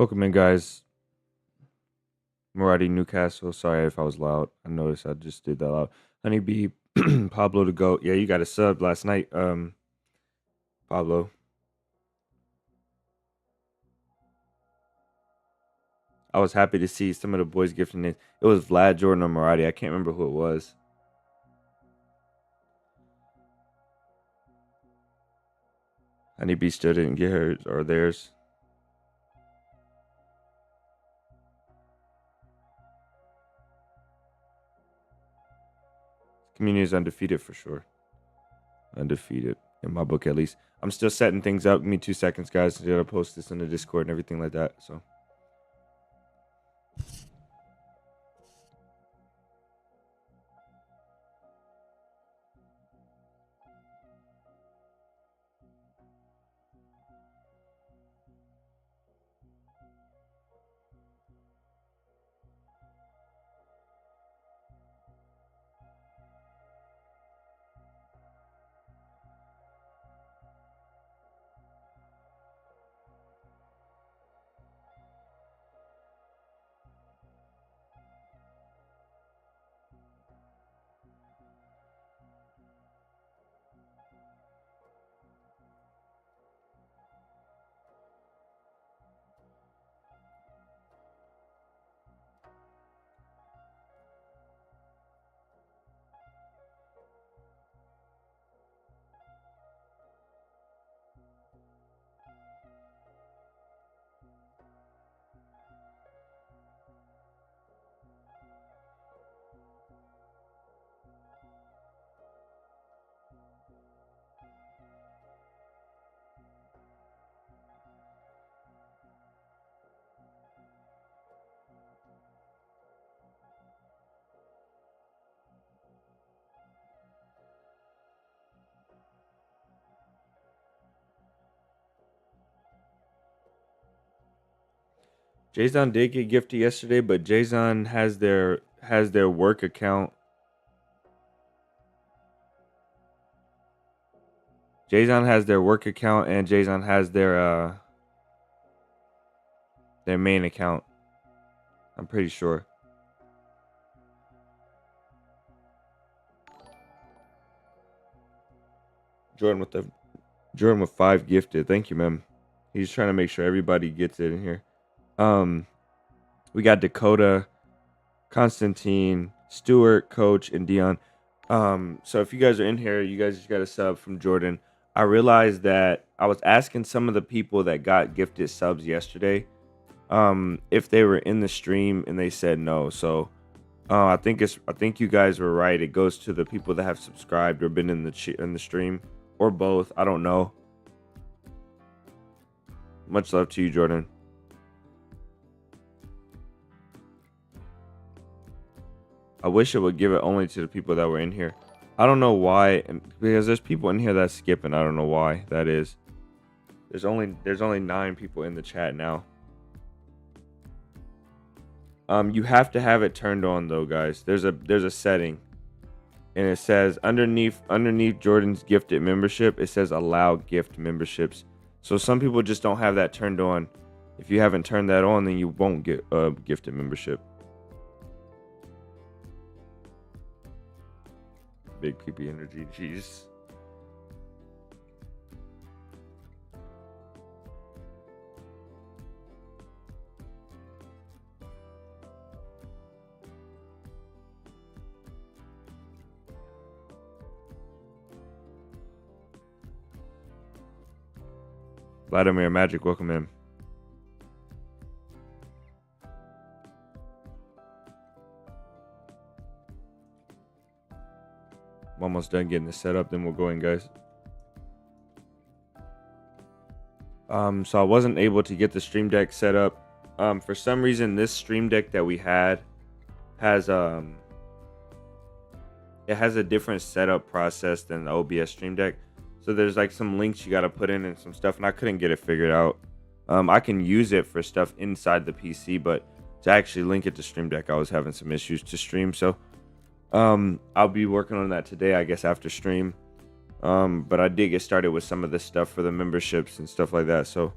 Welcome in, guys. Maradi Newcastle. Sorry if I was loud. I noticed I just did that loud. Honeybee, Pablo the Goat. Yeah, you got a sub last night, Pablo. I was happy to see some of the boys gifting it. It was Vlad, Jordan, or Maradi. I can't remember who it was. Honeybee still didn't get hers or theirs. Community is undefeated for sure. Undefeated in my book, at least. I'm still setting things up. Give me 2 seconds, guys. I gotta post this in the Discord and everything like that. So. Jason did get gifted yesterday, but Jason has their work account. Jason has their work account and Jason has their main account. I'm pretty sure. Jordan with 5 gifted. Thank you, man. He's trying to make sure everybody gets it in here. We got Dakota, Constantine, Stewart, Coach, and Dion. So if you guys are in here, you guys just got a sub from Jordan. I realized that I was asking some of the people that got gifted subs yesterday, if they were in the stream, and they said no. So I think you guys were right. It goes to the people that have subscribed or been in the stream, or both. I don't know. Much love to you, Jordan. I wish it would give it only to the people that were in here. I don't know why, because there's people in here that's skipping. I don't know why that is. There's only 9 people in the chat now. You have to have it turned on though, guys. There's a setting, and it says underneath Jordan's gifted membership, it says allow gift memberships. So some people just don't have that turned on. If you haven't turned that on, then you won't get a gifted membership. Big creepy energy, jeez. Vladimir Magic, welcome in. I'm almost done getting this set up, then we'll go in, guys. So I wasn't able to get the stream deck set up. For some reason, this stream deck that we had has it has a different setup process than the OBS stream deck. So there's like some links you got to put in and some stuff, and I couldn't get it figured out. I can use it for stuff inside the PC, but to actually link it to stream deck, I was having some issues to stream. So I'll be working on that today, I guess, after stream. But I did get started with some of this stuff for the memberships and stuff like that. So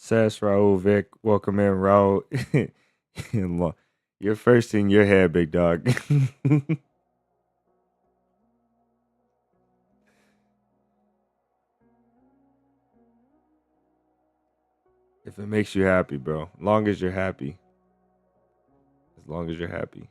Says Raul Vic. Welcome in, Raul. You're first in your head, big dog. If it makes you happy, bro. As long as you're happy. As long as you're happy.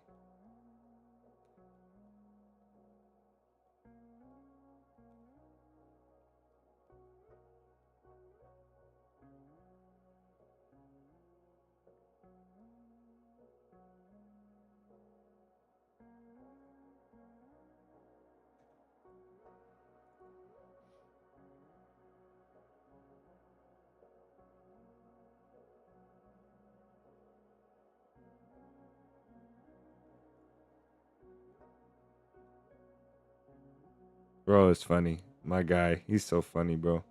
Bro, it's funny. My guy, he's so funny, bro.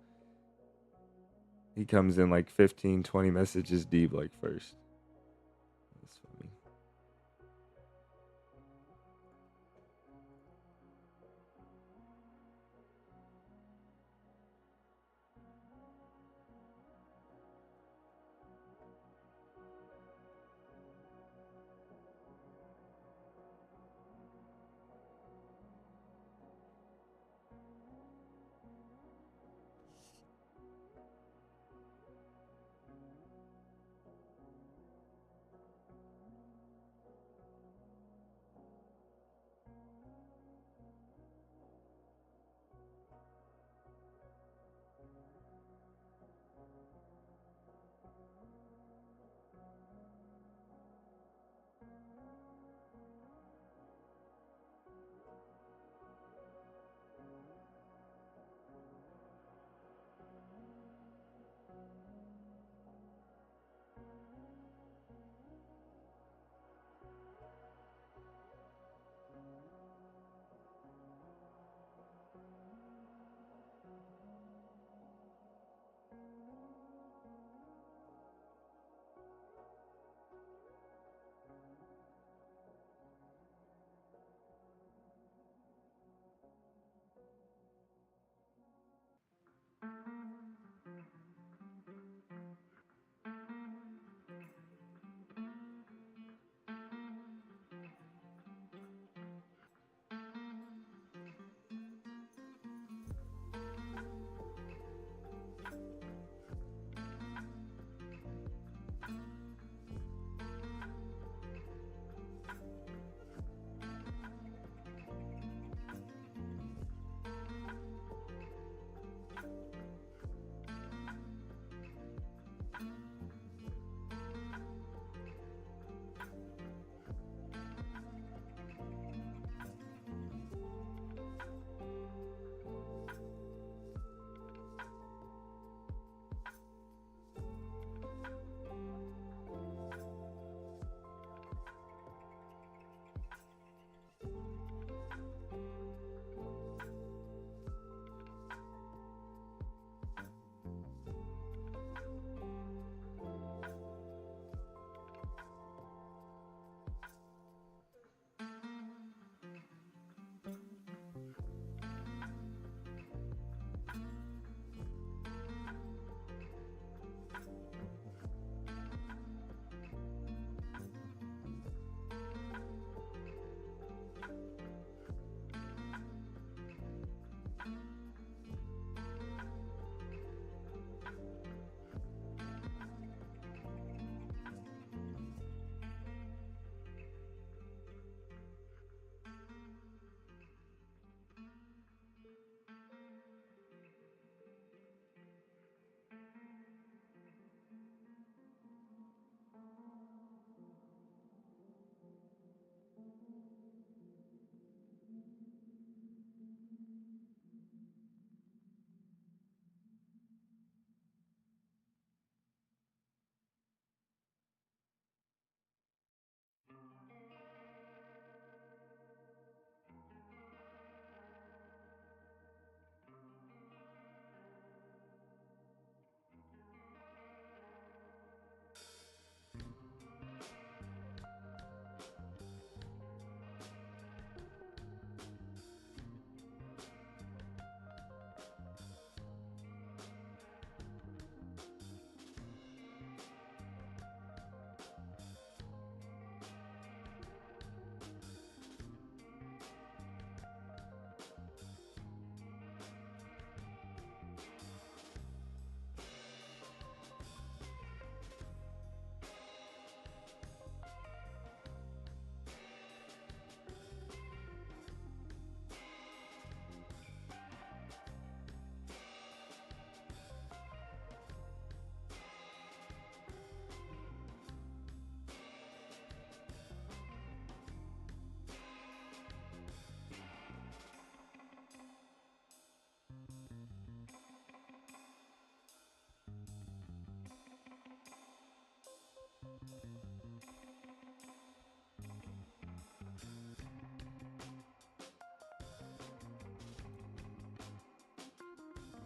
He comes in like 15, 20 messages deep, like first. That's funny.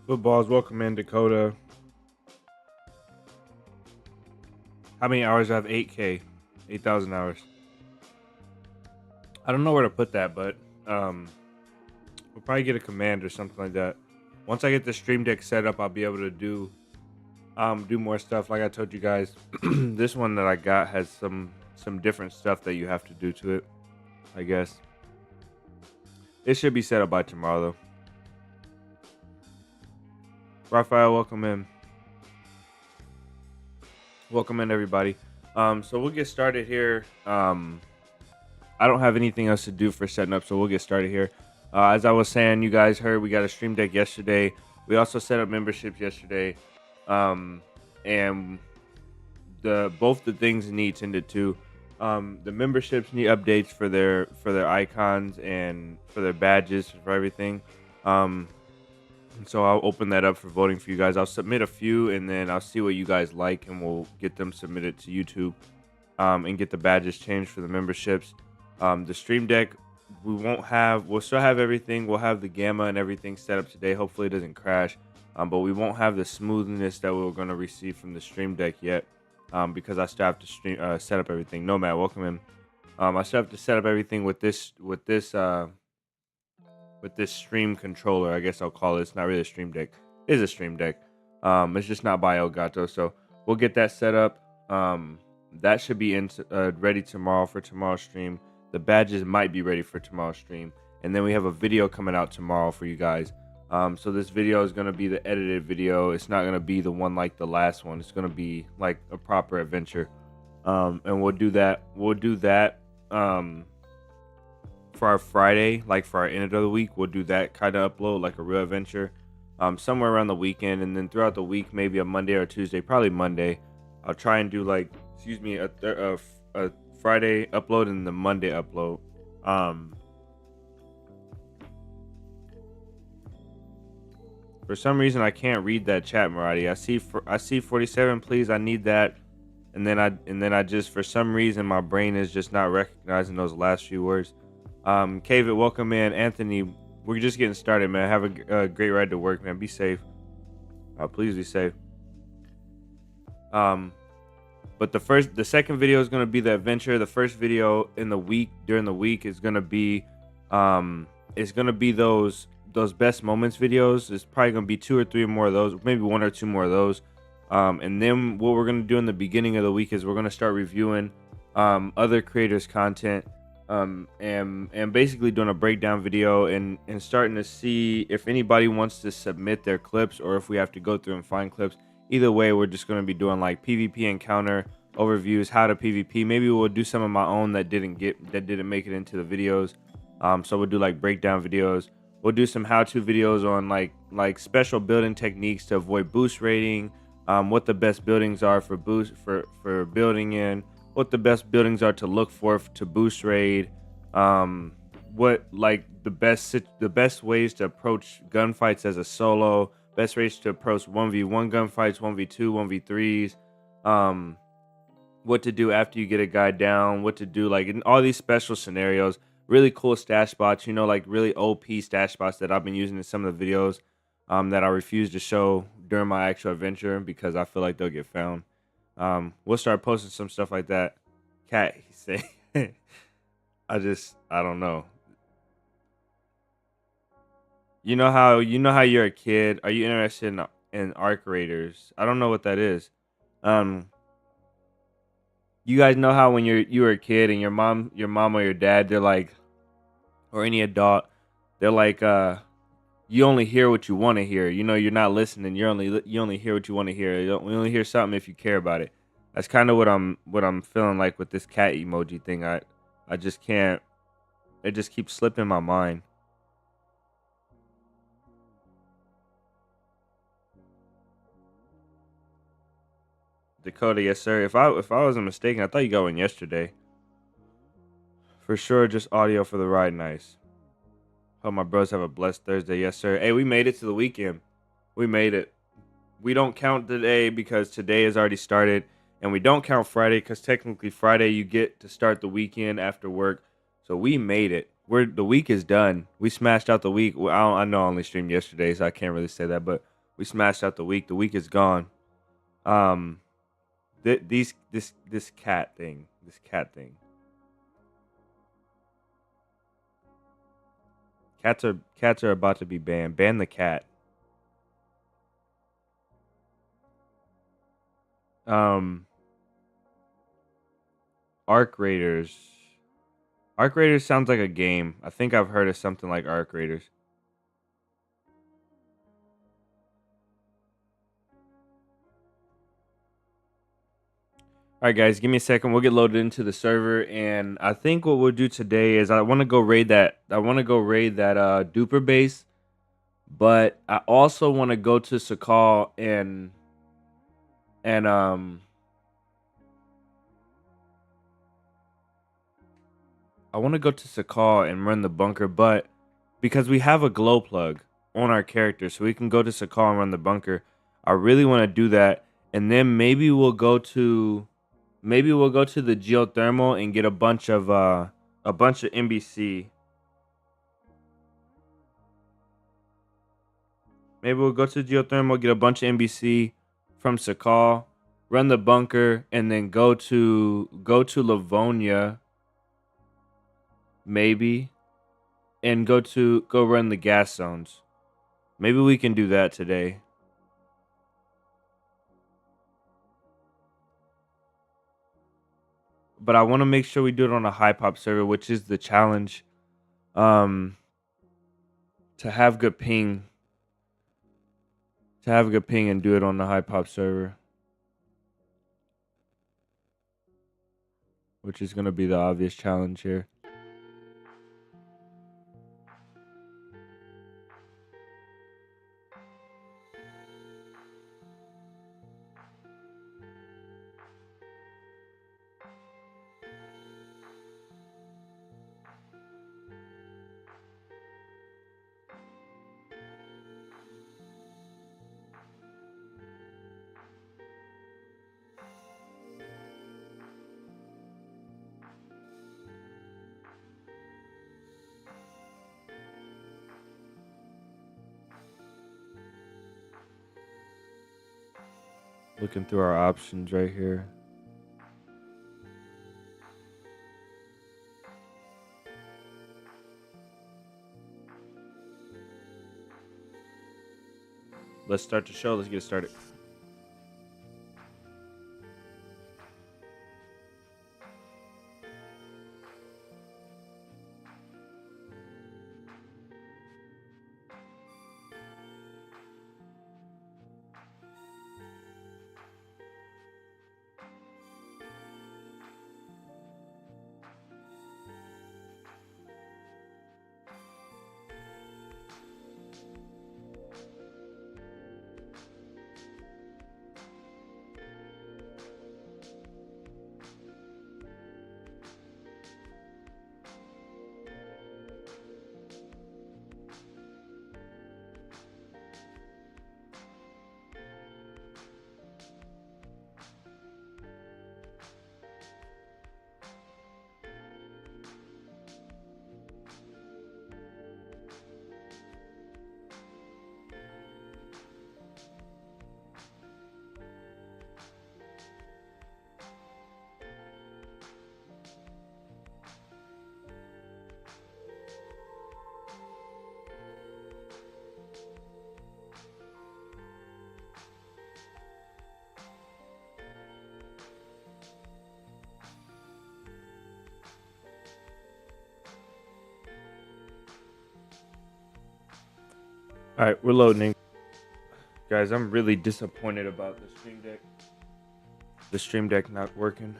Footballs, welcome in, Dakota. How many hours? I have 8K, 8,000 hours. I don't know where to put that, but we'll probably get a command or something like that. Once I get the stream deck set up, I'll be able to do more stuff. Like I told you guys, this one that I got has some different stuff that you have to do to it, I guess. It should be set up by tomorrow, though. Raphael, welcome in. Welcome in, everybody. So we'll get started here. I don't have anything else to do for setting up, so we'll get started here. As I was saying, you guys heard we got a stream deck yesterday. We also set up memberships yesterday. And both the things need tended to. The memberships need updates for their icons and for their badges, for everything. And so I'll open that up for voting for you guys. I'll submit a few, and then I'll see what you guys like, and we'll get them submitted to YouTube, and get the badges changed for the memberships. The stream deck, we'll still have everything. We'll have the gamma and everything set up today. Hopefully it doesn't crash. But we won't have the smoothness that we're going to receive from the stream deck yet, because I still have to set up everything. Nomad, welcome in. I still have to set up everything with this stream controller, I guess I'll call it. It's not really a stream deck. It is a stream deck. It's just not by Elgato. So we'll get that set up. That should be ready tomorrow for tomorrow's stream. The badges might be ready for tomorrow's stream. And then we have a video coming out tomorrow for you guys. So this video is going to be the edited video. It's not going to be the one like the last one. It's going to be like a proper adventure. And we'll do that. For our Friday, like for our end of the week, we'll do that kind of upload, like a real adventure, somewhere around the weekend. And then throughout the week, maybe a Monday or Tuesday, probably Monday, I'll try and do like, a Friday upload and the Monday upload. For some reason, I can't read that chat, Maradi. I see 47. Please, I need that. And then I just, for some reason, my brain is just not recognizing those last few words. Kavit, welcome in. Anthony, we're just getting started, man. Have a great ride to work, man. Be safe. Please be safe. But the second video is gonna be the adventure. The first video during the week is gonna be those best moments videos. It's probably gonna be 2 or 3 more of those, maybe 1 or 2 more of those. And then what we're gonna do in the beginning of the week is we're gonna start reviewing other creators' content, and basically doing a breakdown video and starting to see if anybody wants to submit their clips or if we have to go through and find clips. Either way, we're just going to be doing like PvP encounter overviews, how to PvP. Maybe we'll do some of my own that didn't make it into the videos. So we'll do like breakdown videos. We'll do some how-to videos on like special building techniques to avoid boost rating, what the best buildings are for building in, what the best buildings are to look for to boost raid, what like the best ways to approach gunfights as a solo, best ways to approach 1v1 gunfights, 1v2, 1v3s, what to do after you get a guy down, what to do like in all these special scenarios. Really cool stash spots, like really OP stash spots that I've been using in some of the videos that I refuse to show during my actual adventure because I feel like they'll get found. We'll start posting some stuff like that. Cat, he say, I don't know. You know how you're a kid. Are you interested in arc raiders? I don't know what that is. You guys know how when you were a kid and your mom or your dad, they're like, or any adult, they're like, you only hear what you want to hear. You're not listening. You only hear what you want to hear. We only hear something if you care about it. That's kind of what I'm feeling like with this cat emoji thing. I just can't. It just keeps slipping my mind. Dakota, yes sir. If I wasn't mistaken, I thought you got one yesterday. For sure, just audio for the ride. Nice. Hope my bros have a blessed Thursday. Yes sir. Hey, we made it to the weekend. We made it. We don't count today because today has already started, and we don't count Friday because technically Friday you get to start the weekend after work. So we made it. The week is done. We smashed out the week. I know I only streamed yesterday, so I can't really say that, but We smashed out the week. The week is gone. This cat thing. Cats are about to be banned. Ban the cat. Arc Raiders. Arc Raiders sounds like a game. I think I've heard of something like Arc Raiders. All right, guys, give me a second. We'll get loaded into the server, and I think what we'll do today is I want to go raid that. Duper base, but I also want to go to Sakal and I want to go to Sakal and run the bunker, but because we have a glow plug on our character, so we can go to Sakal and run the bunker. I really want to do that, and then maybe we'll go to the geothermal and get a bunch of NBC. Maybe we'll go to the geothermal, get a bunch of NBC from Sakal, run the bunker, and then go to Livonia. Maybe, and go run the gas zones. Maybe we can do that today. But I want to make sure we do it on a high pop server, which is the challenge. To have good ping. And do it on the high pop server, which is going to be the obvious challenge here. Looking through our options right here. Let's start the show. Let's get it started. All right, we're loading. Guys, I'm really disappointed about the Stream Deck. The Stream Deck not working.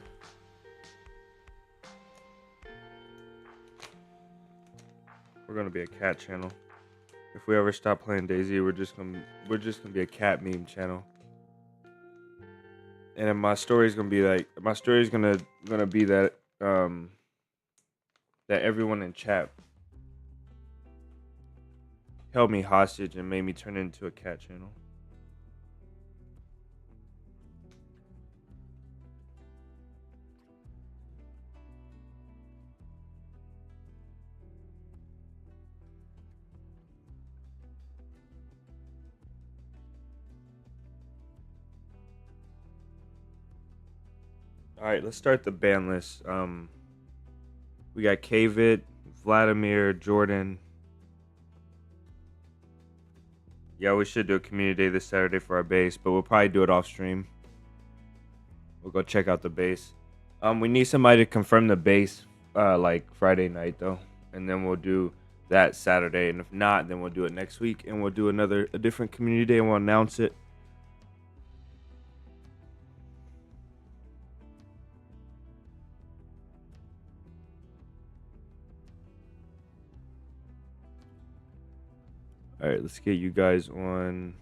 We're gonna be a cat channel. If we ever stop playing DayZ, we're just gonna be a cat meme channel. And then my story's gonna be like gonna be that that everyone in chat held me hostage and made me turn into a cat channel. All right, let's start the ban list. We got Kavit, Vladimir, Jordan. Yeah, we should do a community day this Saturday for our base, but we'll probably do it off stream. We'll go check out the base. We need somebody to confirm the base like Friday night though, and then we'll do that Saturday. And if not, then we'll do it next week, and we'll do a different community day, and we'll announce it. All right, let's get you guys on.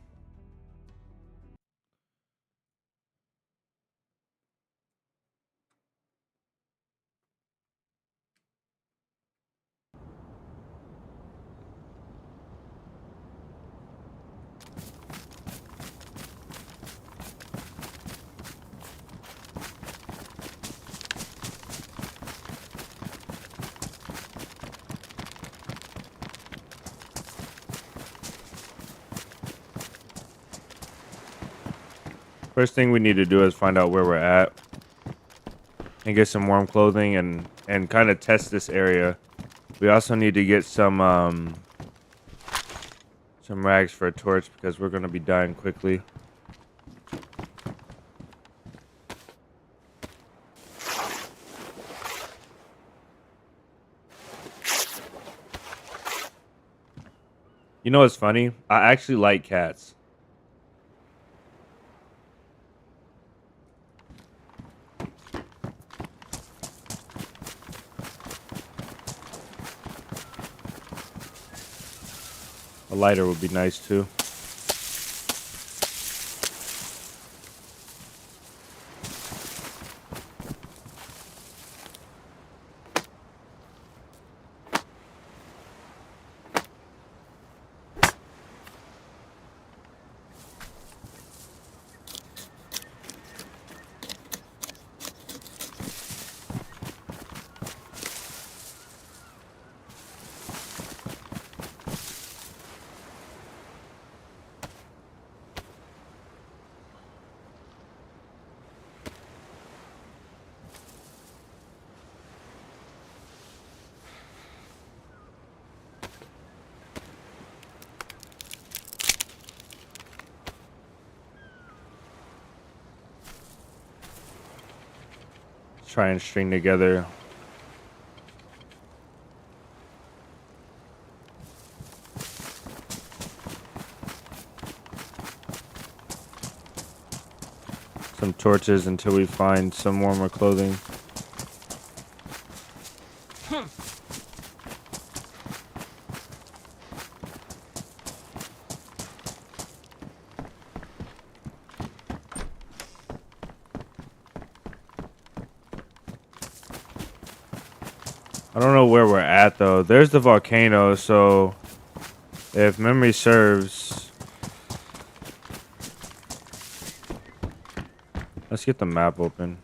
First thing we need to do is find out where we're at and get some warm clothing and kind of test this area. We also need to get some rags for a torch because we're going to be dying quickly. You know what's funny? I actually like cats. A lighter would be nice too. Try and string together some torches until we find some warmer clothing. I don't know where we're at though. There's the volcano, so if memory serves, let's get the map open.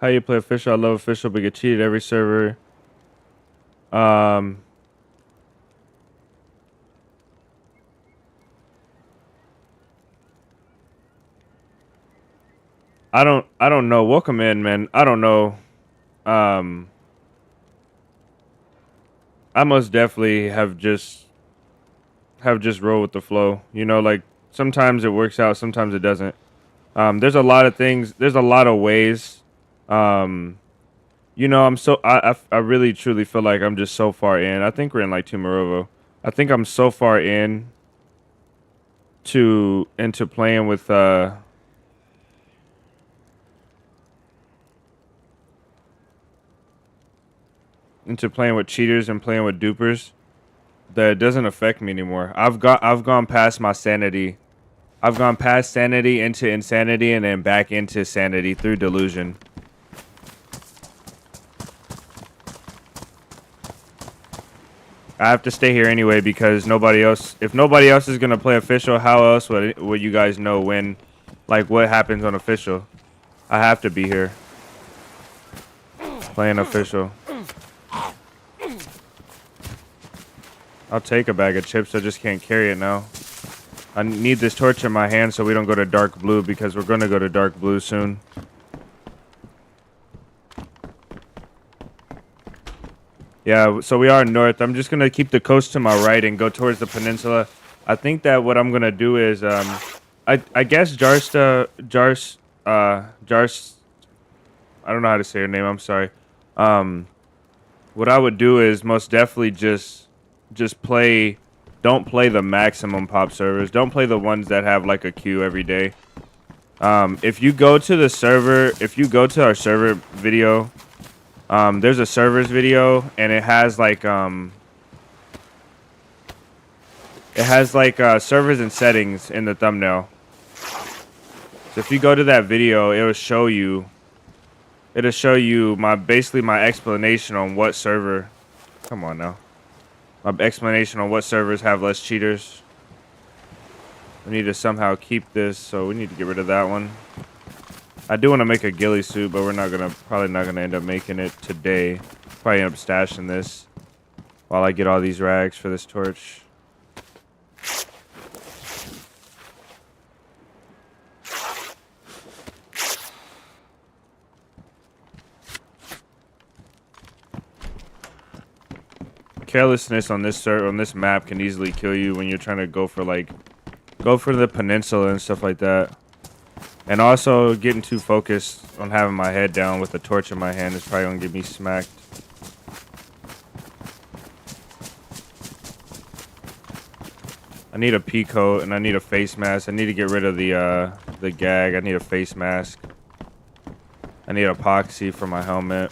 How you play official? I love official, but get cheated every server. I don't know. Welcome in, man. I don't know. I most definitely have just rolled with the flow. You know, like sometimes it works out, sometimes it doesn't. There's a lot of things. There's a lot of ways. You know, I really truly feel like I'm just so far in. I think we're in like Tumorovo. I think I'm so far into playing with into playing with cheaters and playing with dupers that it doesn't affect me anymore. I've gone past my sanity. I've gone past sanity into insanity and then back into sanity through delusion. I have to stay here anyway because nobody else. If nobody else is gonna play official, how else would you guys know when, like, what happens on official? I have to be here playing official. I'll take a bag of chips. I just can't carry it now. I need this torch in my hand so we don't go to dark blue because we're gonna go to dark blue soon. Yeah, so we are north. I'm just gonna keep the coast to my right and go towards the peninsula. I think that what I'm gonna do is, I guess Jars, I don't know how to say her name. I'm sorry. What I would do is most definitely just play. Don't play the maximum pop servers. Don't play the ones that have like a queue every day. If you go to the server, if you go to our server video. There's a servers video and it has like servers and settings in the thumbnail. So if you go to that video, it'll show you basically my explanation on what server. Come on now. My explanation on what servers have less cheaters. We need to somehow keep this, so we need to get rid of that one. I do want to make a ghillie suit, but we're probably not gonna end up making it today. Probably end up stashing this while I get all these rags for this torch. Carelessness on this map can easily kill you when you're trying to go for the peninsula and stuff like that. And also, getting too focused on having my head down with a torch in my hand is probably gonna get me smacked. I need a pea coat and I need a face mask. I need to get rid of the gag. I need a face mask. I need epoxy for my helmet.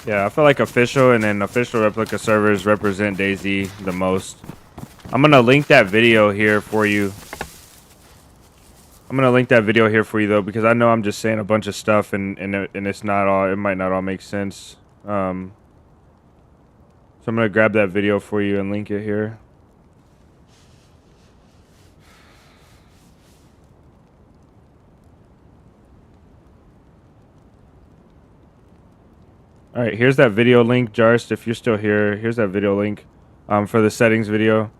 Yeah, I feel like official and then official replica servers represent DayZ the most. I'm gonna link that video here for you. Though, because I know I'm just saying a bunch of stuff and it's not all. It might not all make sense. So I'm gonna grab that video for you and link it here. All right, here's that video link, Jarst. If you're still here, here's that video link for the settings video.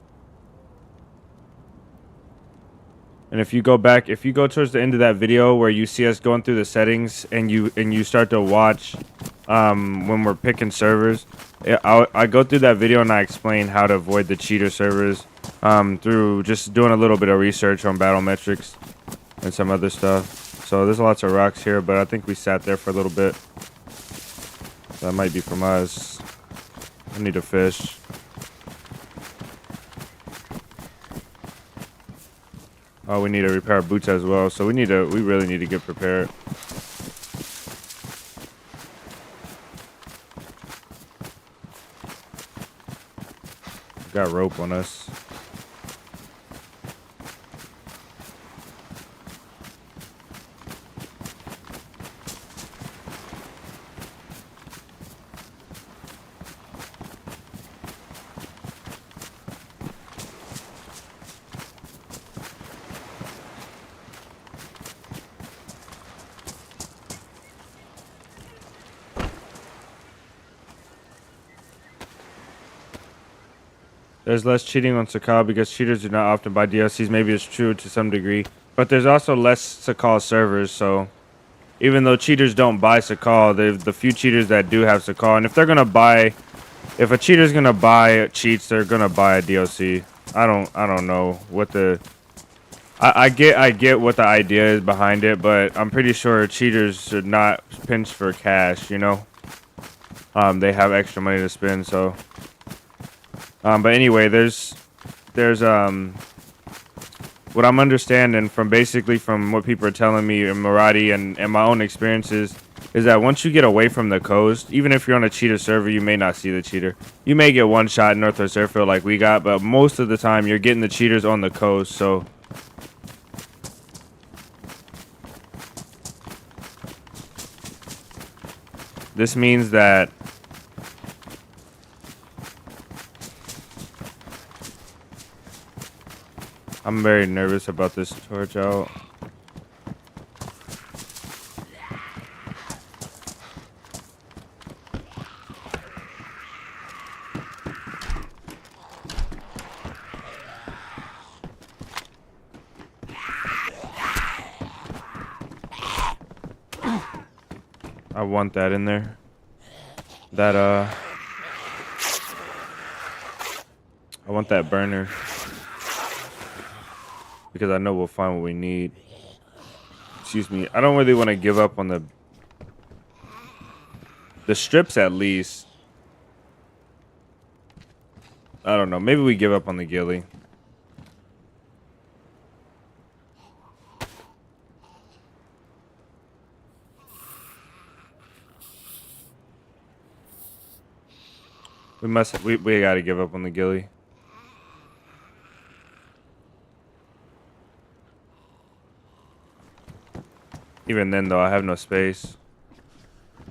And if you go towards the end of that video where you see us going through the settings and you start to watch when we're picking servers, I go through that video and I explain how to avoid the cheater servers through just doing a little bit of research on battle metrics and some other stuff. So there's lots of rocks here, but I think we sat there for a little bit. That might be from us. I need a fish. Oh, we need to repair our boots as well. So we really need to get prepared. Got rope on us. There's less cheating on Sakal because cheaters do not often buy DLCs. Maybe it's true to some degree, but there's also less Sakal servers. So even though cheaters don't buy Sakal, the few cheaters that do have Sakal, and if a cheater's gonna buy cheats, they're gonna buy a DLC. I don't know what I get what the idea is behind it, but I'm pretty sure cheaters should not pinch for cash. You know, they have extra money to spend, so. But anyway, there's what I'm understanding from what people are telling me in Marathi and my own experiences is that once you get away from the coast, even if you're on a cheater server, you may not see the cheater. You may get one shot in Northwest Airfield like we got, but most of the time you're getting the cheaters on the coast, so this means that I'm very nervous about this torch out. I want that in there. That I want that burner. Because I know we'll find what we need. Excuse me. I don't really want to give up on the strips at least. I don't know. Maybe we give up on the ghillie. We gotta give up on the ghillie. Even then though, I have no space.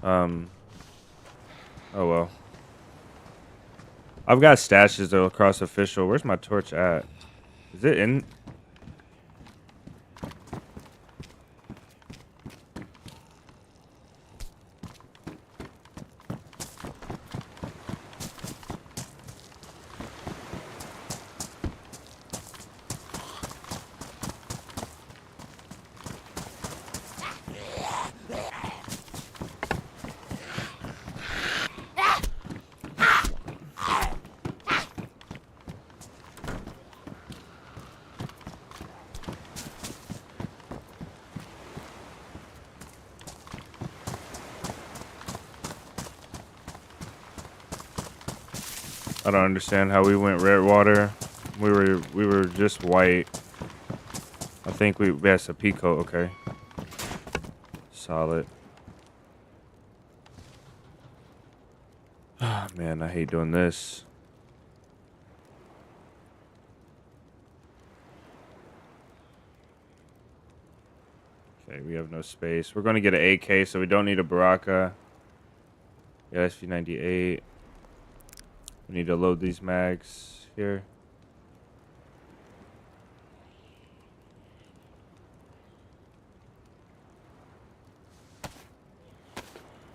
Oh well. I've got stashes though across official. Where's my torch at? Is it in? I don't understand how we went red water. We were just white. I think that's a Pico. Okay. Solid. Ah, man, I hate doing this. Okay, we have no space. We're gonna get an AK, so we don't need a Baraka. Yeah, SV98. We need to load these mags here.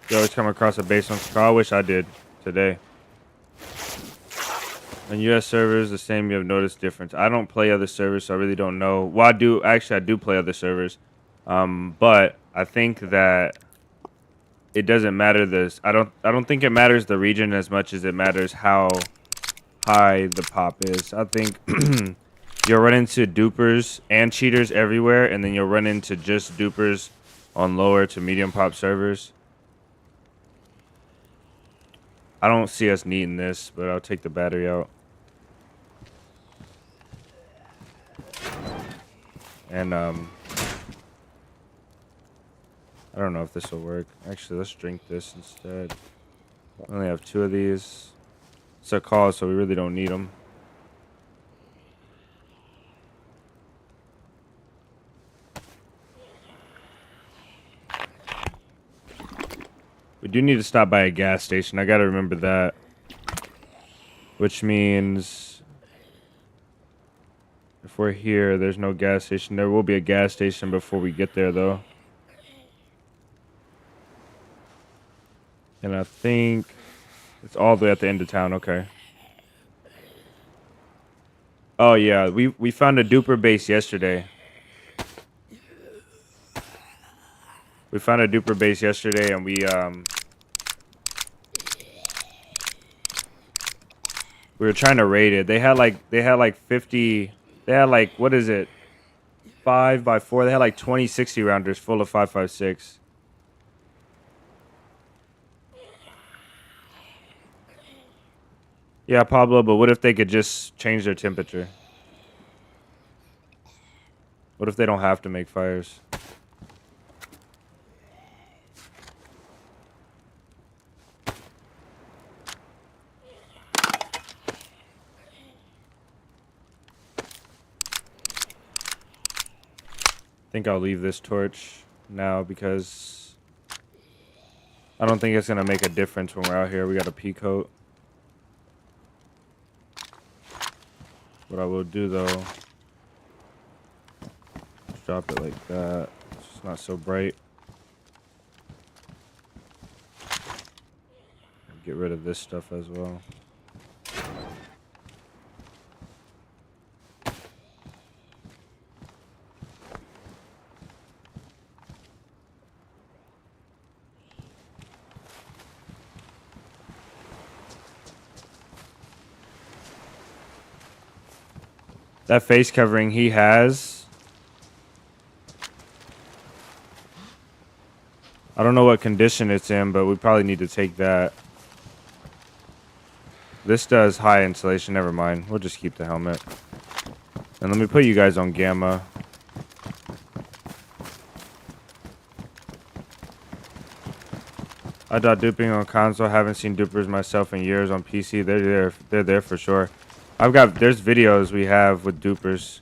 You always come across a base on Scar. I wish I did today. On US servers, the same. You have noticed difference. I don't play other servers, so I really don't know. Well, I do. Actually, I do play other servers. But I think that it doesn't matter this. I don't think it matters the region as much as it matters how high the pop is. I think you'll run into dupers and cheaters everywhere, and then you'll run into just dupers on lower to medium pop servers. I don't see us needing this, but I'll take the battery out. And I don't know if this will work. Actually, let's drink this instead. I only have 2 of these. It's a call, so we really don't need them. We do need to stop by a gas station. I gotta remember that. Which means if we're here, there's no gas station. There will be a gas station before we get there, though. And I think it's all the way at the end of town. Okay. Oh, yeah. We found a duper base yesterday. We found a duper base yesterday, and we were trying to raid it. They had like 50. They had like, what is it? 5x4. They had like 20 60 rounders full of 5.56. Yeah, Pablo, but what if they could just change their temperature? What if they don't have to make fires? I think I'll leave this torch now because I don't think it's going to make a difference when we're out here. We got a pea coat. What I will do, though, is drop it like that. It's just not so bright. Get rid of this stuff as well. That face covering he has, I don't know what condition it's in, but we probably need to take that. This does high insulation. Never mind. We'll just keep the helmet. And let me put you guys on gamma. I thought duping on console. Haven't seen dupers myself in years on PC. They're there. They're there for sure. There's videos we have with dupers.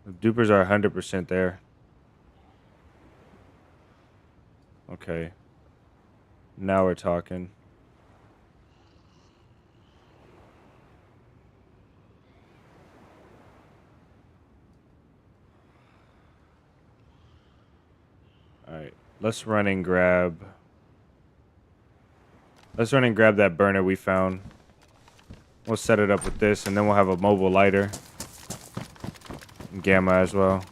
The dupers are 100% there. Okay. Now we're talking. Alright. Let's run and grab that burner we found. We'll set it up with this, and then we'll have a mobile lighter. And gamma as well.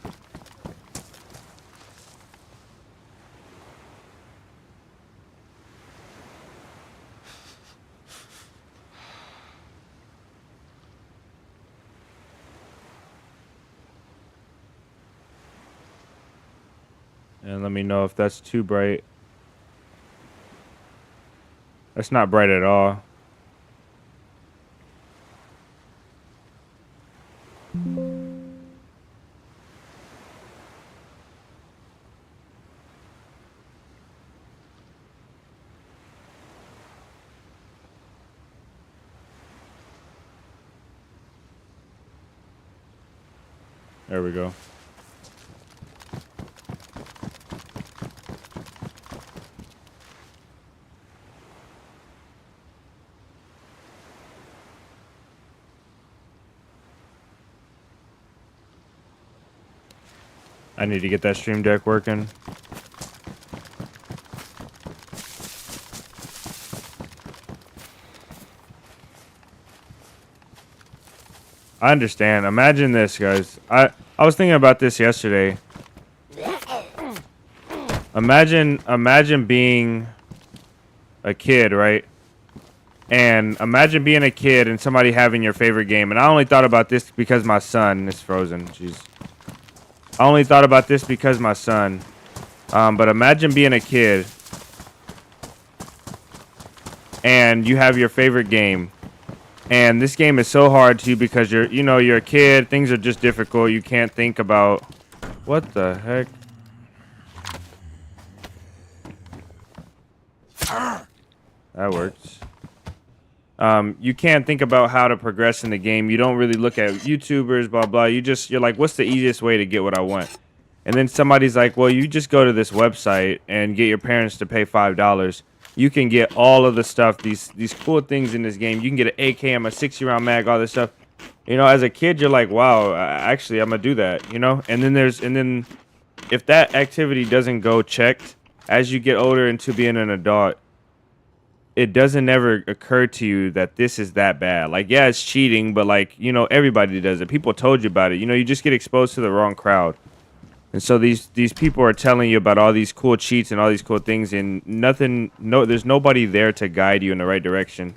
And let me know if that's too bright. That's not bright at all. There we go. I need to get that stream deck working. I understand. Imagine this, guys. I was thinking about this yesterday. Imagine being a kid, right? And imagine being a kid and somebody having your favorite game. And I only thought about this because my son is frozen. Jeez. I only thought about this because my son. But imagine being a kid and you have your favorite game. And this game is so hard to you because you're a kid. Things are just difficult. You can't think about what the heck. That works. You can't think about how to progress in the game. You don't really look at YouTubers, blah blah. You're like, what's the easiest way to get what I want? And then somebody's like, well, you just go to this website and get your parents to pay $5. You can get all of the stuff, these cool things in this game. You can get an AKM, a 60-round mag, all this stuff. You know, as a kid, you're like, wow, actually, I'm gonna do that. You know, and then if that activity doesn't go checked as you get older into being an adult, it doesn't ever occur to you that this is that bad. Like, yeah, it's cheating, but like, you know, everybody does it. People told you about it. You know, you just get exposed to the wrong crowd. And so these people are telling you about all these cool cheats and all these cool things, and there's nobody there to guide you in the right direction.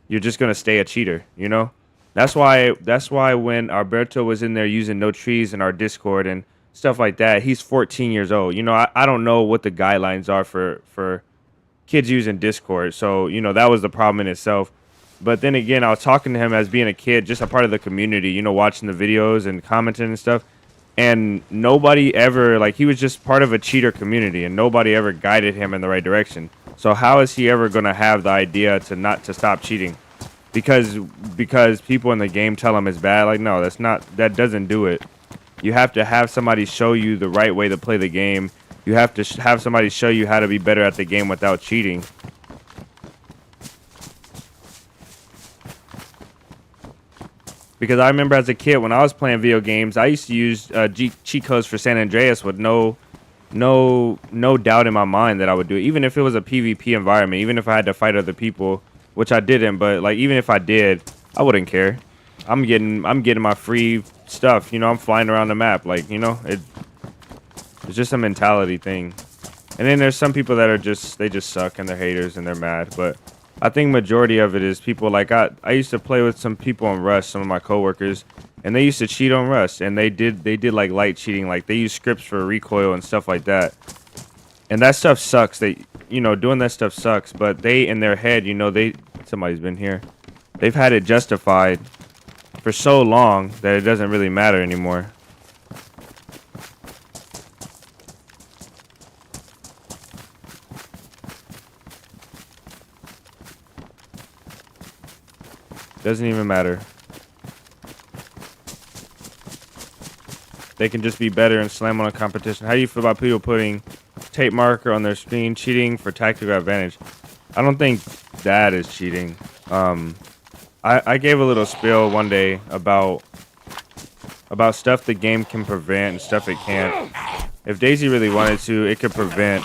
You're just gonna stay a cheater, you know? That's why when Alberto was in there using no trees in our Discord and stuff like that, he's 14 years old. You know, I don't know what the guidelines are for kids using Discord. So, you know, that was the problem in itself. But then again, I was talking to him as being a kid, just a part of the community, you know, watching the videos and commenting and stuff. And nobody ever, like, he was just part of a cheater community, and nobody ever guided him in the right direction. So how is he ever going to have the idea to stop cheating? Because people in the game tell him it's bad. Like, no, that doesn't do it. You have to have somebody show you the right way to play the game. You have to have somebody show you how to be better at the game without cheating. Because I remember as a kid when I was playing video games, I used to use cheat codes for San Andreas with no doubt in my mind that I would do it. Even if it was a PvP environment, even if I had to fight other people, which I didn't, but like even if I did, I wouldn't care. I'm getting my free stuff, you know. I'm flying around the map, like, you know, it's just a mentality thing. And then there's some people that are they just suck and they're haters and they're mad, but I think majority of it is people like I used to play with some people on Rust, some of my coworkers, and they used to cheat on Rust, and they did like light cheating, like they use scripts for recoil and stuff like that. And that stuff sucks. Doing that stuff sucks, but they in their head, you know, somebody's been here. They've had it justified for so long that it doesn't really matter anymore. Doesn't even matter. They can just be better and slam on a competition. How do you feel about people putting tape marker on their screen, cheating for tactical advantage? I don't think that is cheating. I gave a little spiel one day about stuff the game can prevent and stuff it can't. If DayZ really wanted to, it could prevent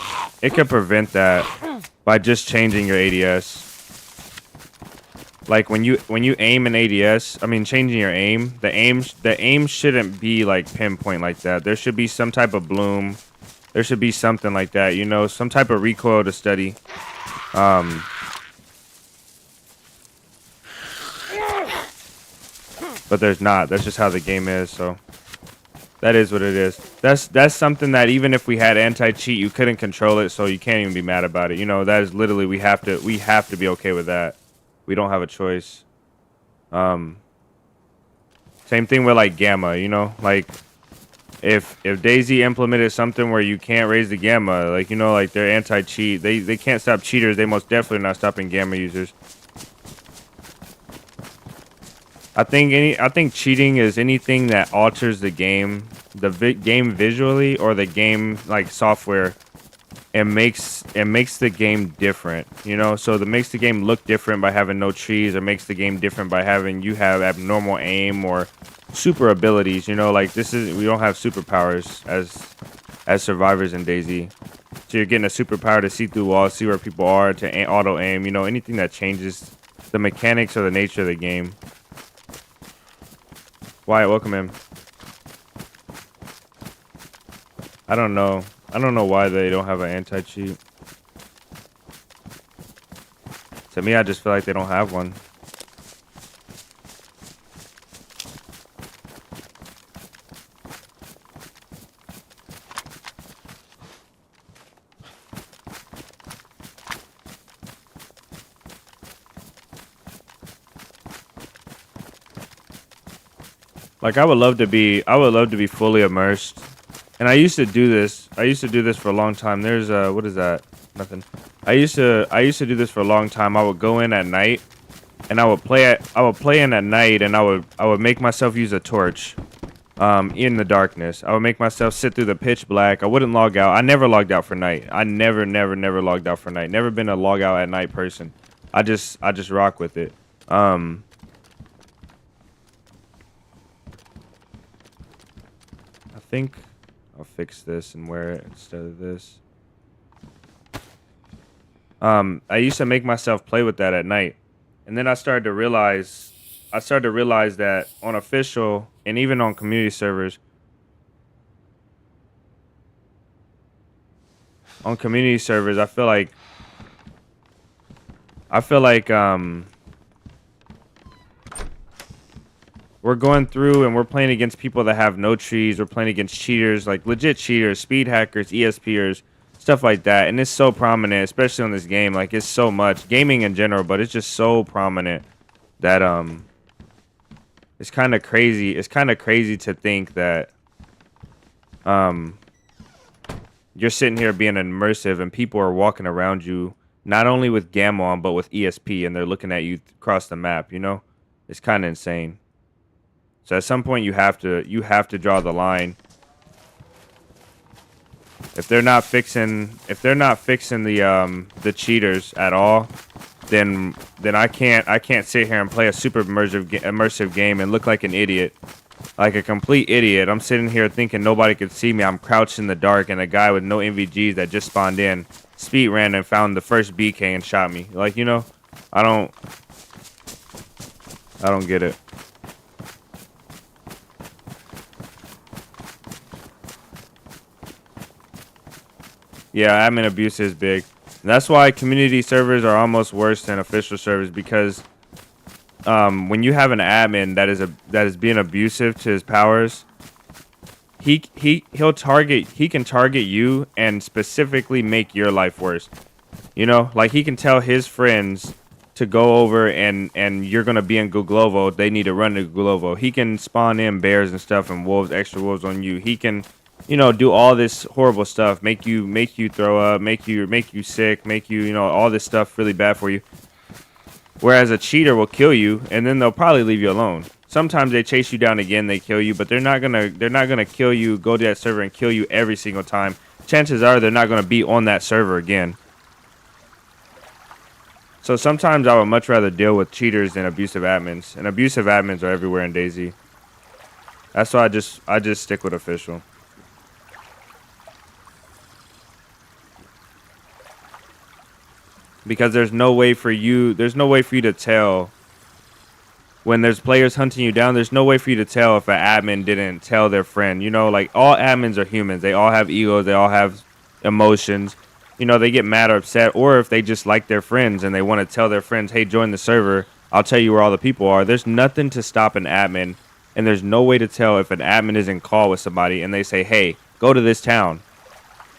that by just changing your ADS. Like when you aim in ADS, I mean changing your aim, the aim shouldn't be like pinpoint like that. There should be some type of bloom. There should be something like that, you know, some type of recoil to study. But there's not. That's just how the game is, so that is what it is. That's something that even if we had anti-cheat, you couldn't control it, so you can't even be mad about it. You know, that is literally we have to be okay with that. We don't have a choice. Same thing with like gamma, you know, like if DayZ implemented something where you can't raise the gamma, like, you know, like they're anti-cheat, they can't stop cheaters, they most definitely are not stopping gamma users. I think cheating is anything that alters the game, game visually or the game like software. It makes the game different, you know. So it makes the game look different by having no trees, or makes the game different by having you have abnormal aim or super abilities, you know. Like we don't have superpowers as survivors in DayZ. So you're getting a superpower to see through walls, see where people are, to auto aim, you know, anything that changes the mechanics or the nature of the game. Wyatt, welcome in. I don't know why they don't have an anti-cheat. To me, I just feel like they don't have one. Like I would love to be fully immersed. And I used to do this for a long time. There's what is that? Nothing. I used to do this for a long time. I would go in at night and I would play in at night, and I would make myself use a torch in the darkness. I would make myself sit through the pitch black. I wouldn't log out. I never logged out for night. I never logged out for night. Never been a log out at night person. I just rock with it. I think I'll fix this and wear it instead of this. I used to make myself play with that at night, and then I started to realize that on official and even on community servers, I feel like we're going through and we're playing against people that have no trees. We're playing against cheaters, like legit cheaters, speed hackers, ESPers, stuff like that. And it's so prominent, especially on this game. Like, it's so much gaming in general, but it's just so prominent that it's kind of crazy. It's kind of crazy to think that you're sitting here being immersive and people are walking around you not only with gamma on but with ESP, and they're looking at you across the map. You know, it's kind of insane. So at some point you have to draw the line. If they're not fixing the cheaters at all, then I can't sit here and play a super immersive game and look like an idiot. Like a complete idiot. I'm sitting here thinking nobody could see me. I'm crouched in the dark, and a guy with no NVGs that just spawned in speed ran and found the first BK and shot me. Like, you know, I don't get it. Yeah, admin abuse is big. And that's why community servers are almost worse than official servers, because when you have an admin that is being abusive to his powers, he can target you and specifically make your life worse. You know, like he can tell his friends to go over and you're gonna be in Guglovo. They need to run to Guglovo. He can spawn in bears and stuff and wolves, extra wolves on you. He can, you know, do all this horrible stuff, make you throw up, make you sick, make you, you know, all this stuff really bad for you. Whereas a cheater will kill you and then they'll probably leave you alone. Sometimes they chase you down again, they kill you, but they're not gonna kill you, go to that server and kill you every single time. Chances are they're not gonna be on that server again. So sometimes I would much rather deal with cheaters than abusive admins, and abusive admins are everywhere in DayZ. That's why I just stick with official. Because there's no way for you to tell when there's players hunting you down. There's no way for you to tell if an admin didn't tell their friend. You know, like, all admins are humans. They all have egos. They all have emotions. You know, they get mad or upset, or if they just like their friends and they want to tell their friends, hey, join the server, I'll tell you where all the people are. There's nothing to stop an admin, and there's no way to tell if an admin is in call with somebody and they say, hey, go to this town.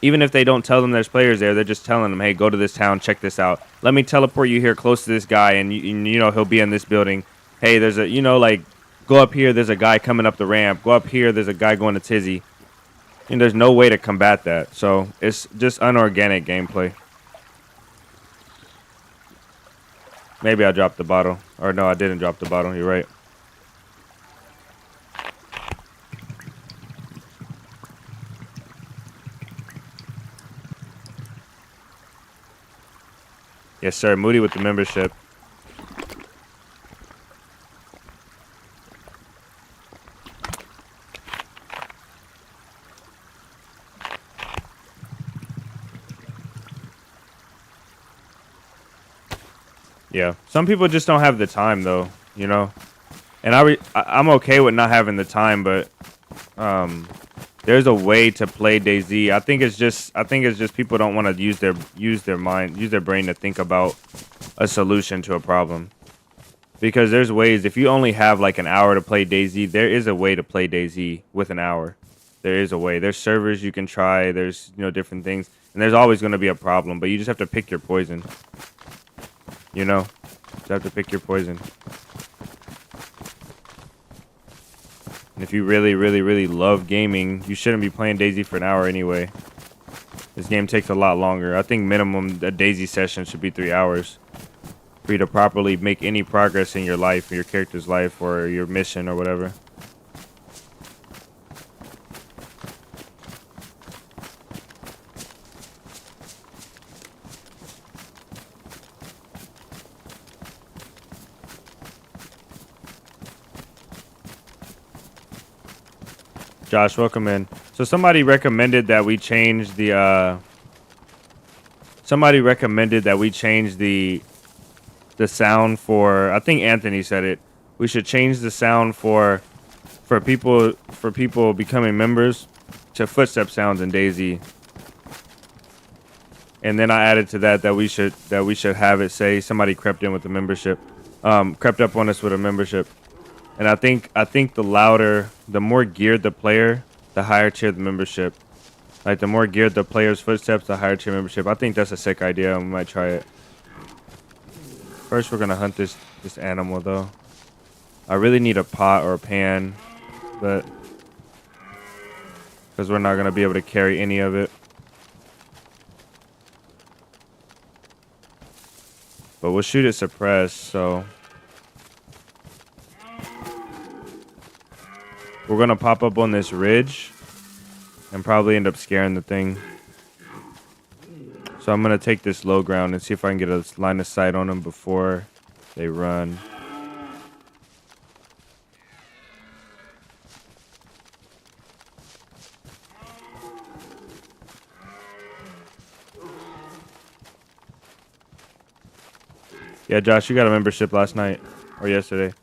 Even if they don't tell them there's players there, they're just telling them, hey, go to this town, check this out. Let me teleport you here close to this guy, and you know, he'll be in this building. Hey, there's a, you know, like, go up here, there's a guy coming up the ramp. Go up here, there's a guy going to Tizzy. And there's no way to combat that. So it's just unorganic gameplay. Maybe I dropped the bottle. Or no, I didn't drop the bottle. You're right. Yes, sir. Moody with the membership. Yeah, some people just don't have the time, though, you know. And I'm okay with not having the time, but there's a way to play DayZ. I think it's just people don't want to use their mind, use their brain to think about a solution to a problem. Because there's ways. If you only have like an hour to play DayZ, there is a way to play DayZ with an hour. There is a way. There's servers you can try. There's, you know, different things, and there's always going to be a problem. But you just have to pick your poison. You know, you have to pick your poison. And if you really, really, really love gaming, you shouldn't be playing DayZ for an hour anyway. This game takes a lot longer. I think minimum a DayZ session should be 3 hours for you to properly make any progress in your life, your character's life, or your mission, or whatever. Josh, welcome in. So somebody recommended that we change the sound for, I think Anthony said it. We should change the sound for people becoming members to footstep sounds in DayZ. And then I added to that we should have it say somebody crept in with the membership. Crept up on us with a membership. And I think the more geared the player, the higher tier the membership. Like, the more geared the player's footsteps, the higher tier membership. I think that's a sick idea. We might try it. First, we're gonna hunt this animal, though. I really need a pot or a pan, but because we're not gonna be able to carry any of it. But we'll shoot it suppressed, so. We're gonna pop up on this ridge and probably end up scaring the thing. So I'm gonna take this low ground and see if I can get a line of sight on them before they run. Yeah, Josh, you got a membership last night or yesterday.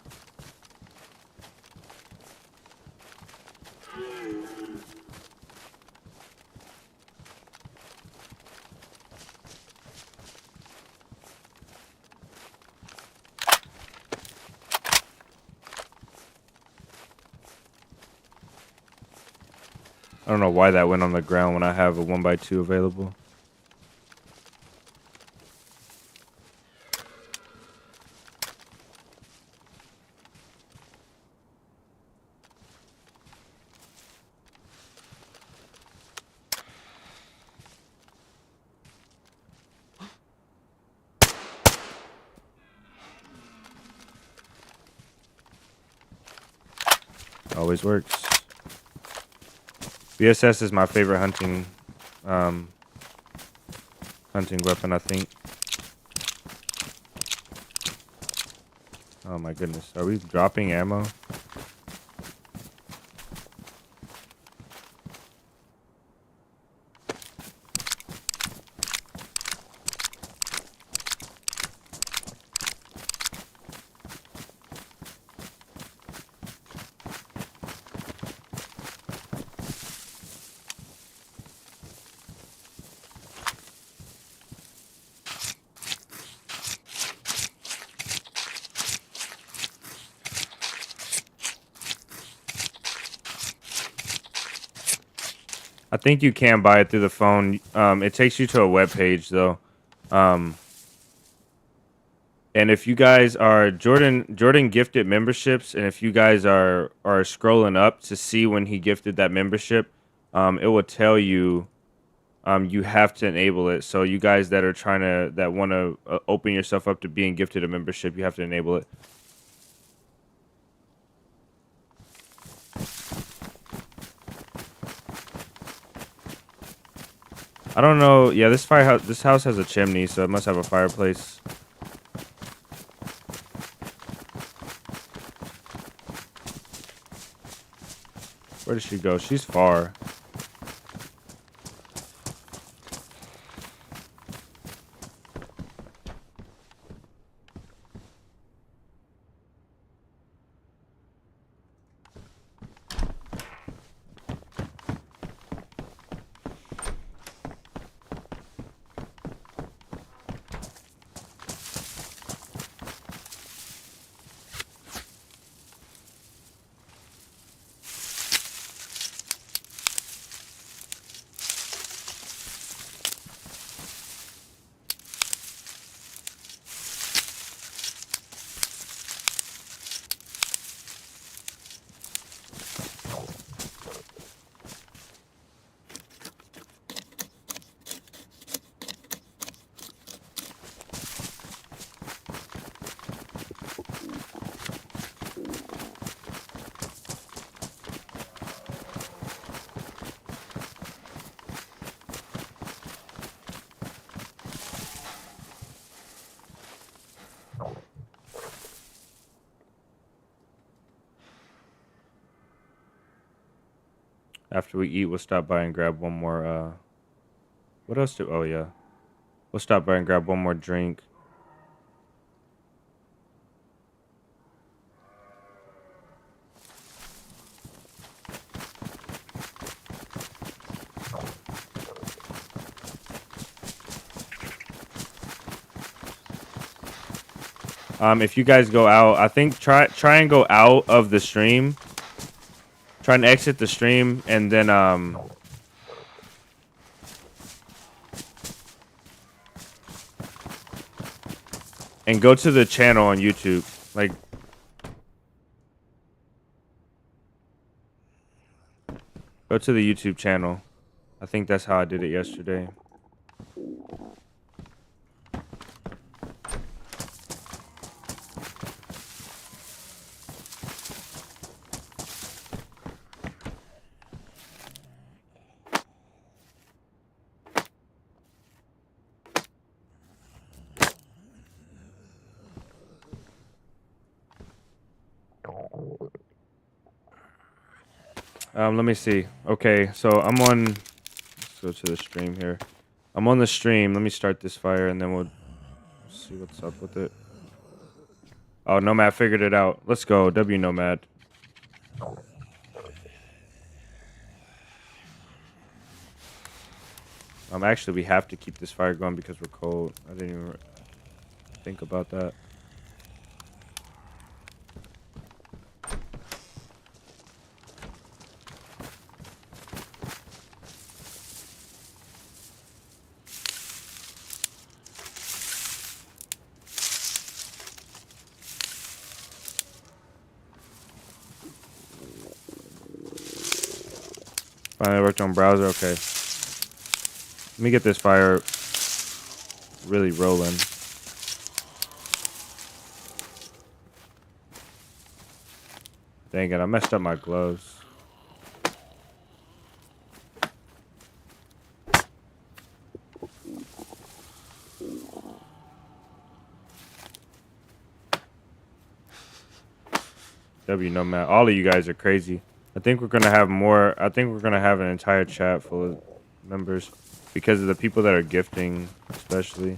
I don't know why that went on the ground when I have a 1x2 available. Always works. BSS is my favorite hunting weapon, I think. Oh my goodness, are we dropping ammo? I think you can buy it through the phone. It takes you to a web page though. And if you guys are Jordan gifted memberships, and if you guys are scrolling up to see when he gifted that membership, it will tell you you have to enable it. So you guys that are that want to open yourself up to being gifted a membership, you have to enable it. I don't know. Yeah, this house has a chimney, so it must have a fireplace. Where did she go? She's far. After we eat, we'll stop by and grab one more, what else oh yeah. We'll stop by and grab one more drink. If you guys go out, I think try and go out of the stream. Try and exit the stream, and then and go to the channel on YouTube. Like, go to the YouTube channel. I think that's how I did it yesterday. Let me see. Okay, so I'm on. Let's go to the stream here. I'm on the stream. Let me start this fire, and then we'll see what's up with it. Oh, Nomad figured it out. Let's go, W Nomad. Actually, we have to keep this fire going because we're cold. I didn't even think about that. Finally worked on browser. Okay. Let me get this fire really rolling. Dang it, I messed up my gloves. W Nomad. All of you guys are crazy. I think we're gonna have more. I think we're gonna have an entire chat full of members because of the people that are gifting, especially.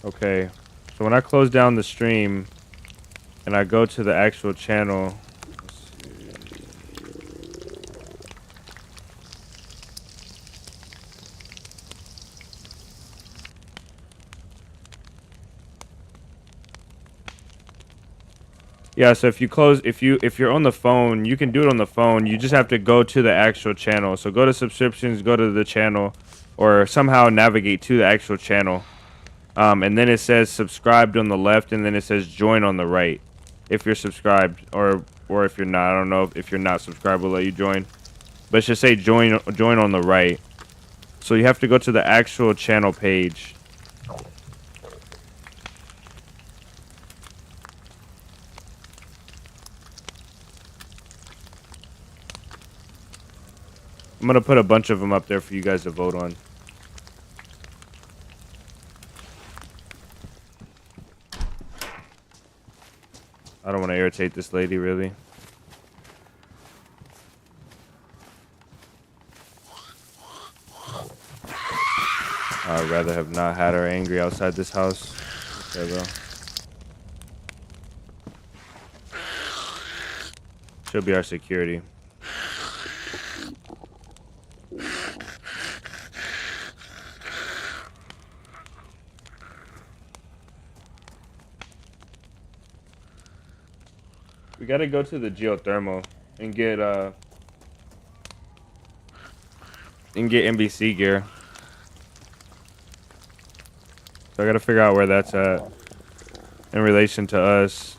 Okay, so when I close down the stream and I go to the actual channel. Yeah, so if you're on the phone, you can do it on the phone. You just have to go to the actual channel. So go to subscriptions, go to the channel, or somehow navigate to the actual channel. And then it says subscribed on the left, and then it says join on the right. If you're subscribed, or if you're not, I don't know if you're not subscribed, we'll let you join. But it should say join on the right. So you have to go to the actual channel page. I'm gonna put a bunch of them up there for you guys to vote on. I don't want to irritate this lady, really. I'd rather have not had her angry outside this house. Okay, bro. She'll be our security. We gotta go to the geothermal and get NBC gear. So I gotta figure out where that's at in relation to us.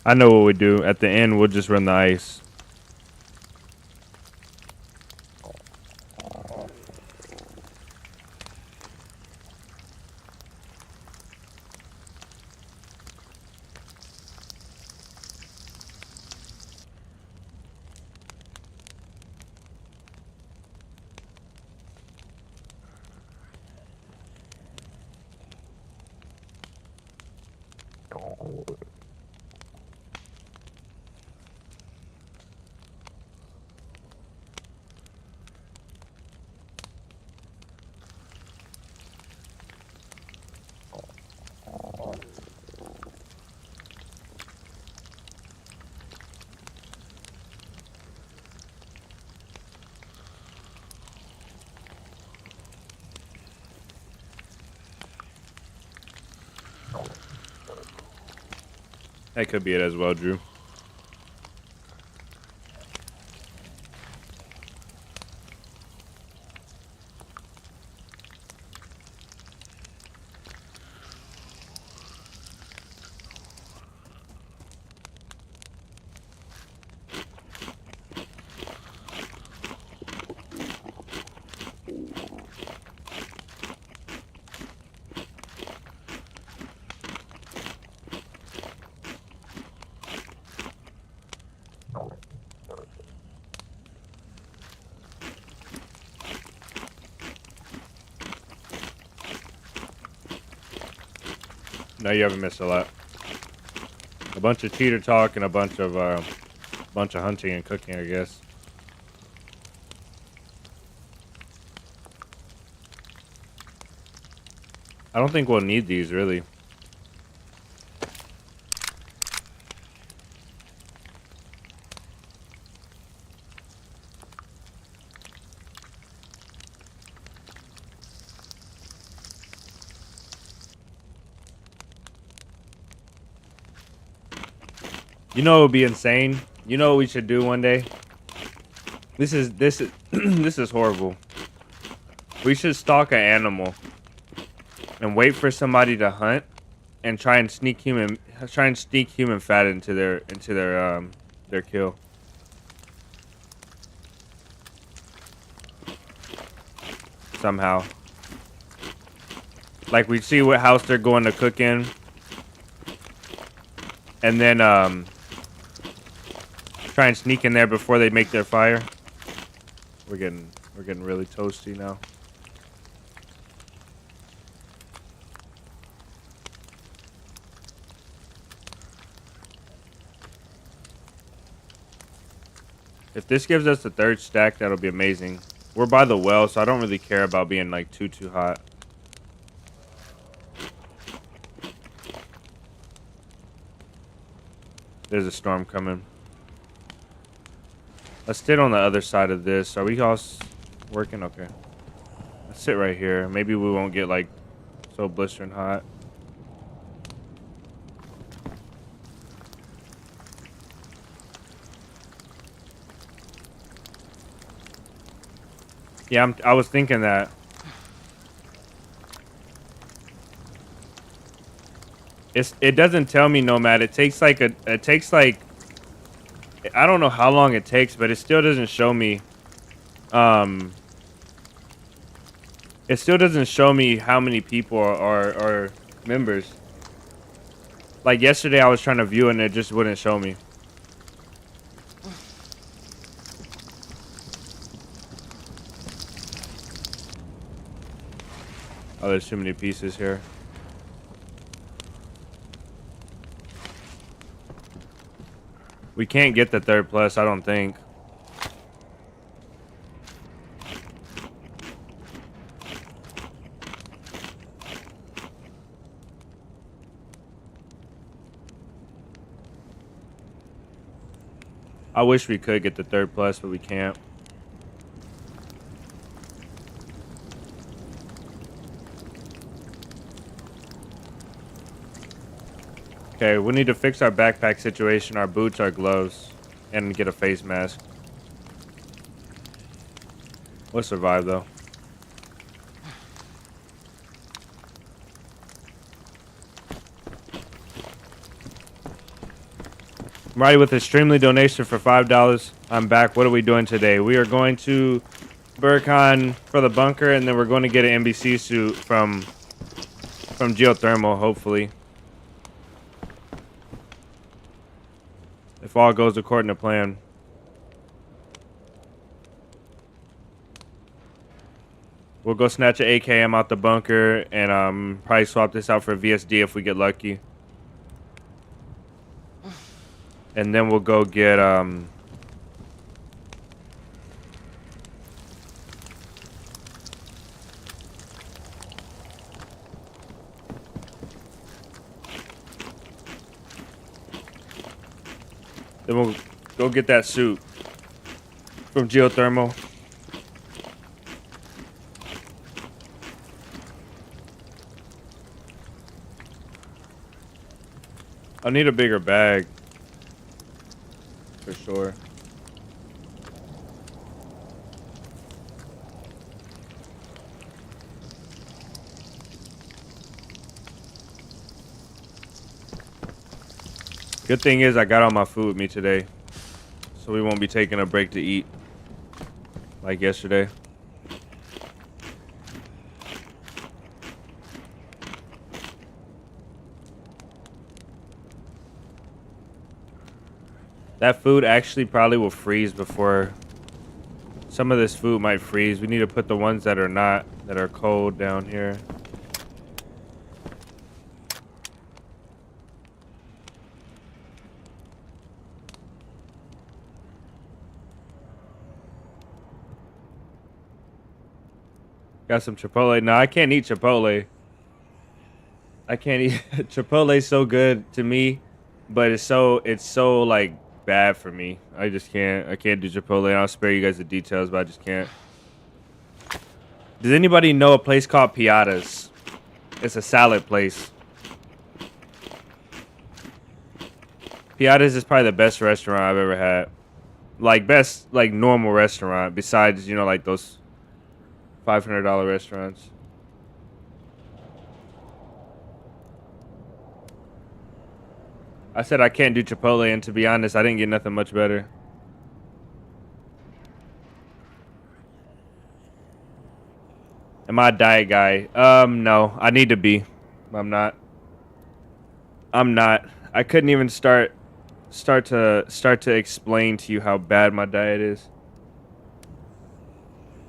I know what we do. At the end, we'll just run the ice. That could be it as well, Drew. No, you haven't missed a lot. A bunch of cheater talk and a bunch of hunting and cooking, I guess. I don't think we'll need these, really. You know it would be insane? You know what we should do one day? This is this is horrible. We should stalk an animal and wait for somebody to hunt and try and sneak human fat into their kill. Somehow. Like we see what house they're going to cook in. And then try and sneak in there before they make their fire. We're getting really toasty now. If this gives us the third stack, that'll be amazing. We're by the well, so I don't really care about being like too hot. There's a storm coming. Let's sit on the other side of this. Are we all working? Okay. Let's sit right here. Maybe we won't get like so blistering hot. Yeah, I was thinking that. It doesn't tell me nomad. It takes like I don't know how long it takes, but it still doesn't show me it still doesn't show me how many people are members. Like yesterday I was trying to view it and it just wouldn't show me. Oh, there's too many pieces here. We can't get the third plus, I don't think. I wish we could get the third plus, but we can't. Okay, we need to fix our backpack situation, our boots, our gloves, and get a face mask. We'll survive, though. Righty with Extremely donation for $5. I'm back. What are we doing today? We are going to Burcon for the bunker, and then we're going to get an NBC suit from 𝙏𝙤𝙙𝙧𝙚, hopefully. If all goes according to plan. We'll go snatch an AKM out the bunker and probably swap this out for a VSD if we get lucky. And then we'll go get then we'll go get that suit from 𝙏𝙤𝙧𝙚. I need a bigger bag. For sure. Good thing is I got all my food with me today, so we won't be taking a break to eat like yesterday. That food actually probably will freeze before. Some of this food might freeze. We need to put the ones that are cold down here. Got some Chipotle. No, I can't eat Chipotle. I can't eat Chipotle's so good to me, but it's so like bad for me. I just can't. I can't do Chipotle. And I'll spare you guys the details, but I just can't. Does anybody know a place called 𝙏𝙤𝙙𝙬𝙧𝙚? It's a salad place. 𝙏𝙤𝙙𝙬𝙧 is probably the best restaurant I've ever had. Like best like normal restaurant besides, you know, like those $500 restaurants. I said I can't do Chipotle, and to be honest, I didn't get nothing much better. Am I a diet guy? No, I need to be. I'm not. I'm not. I couldn't even start to explain to you how bad my diet is.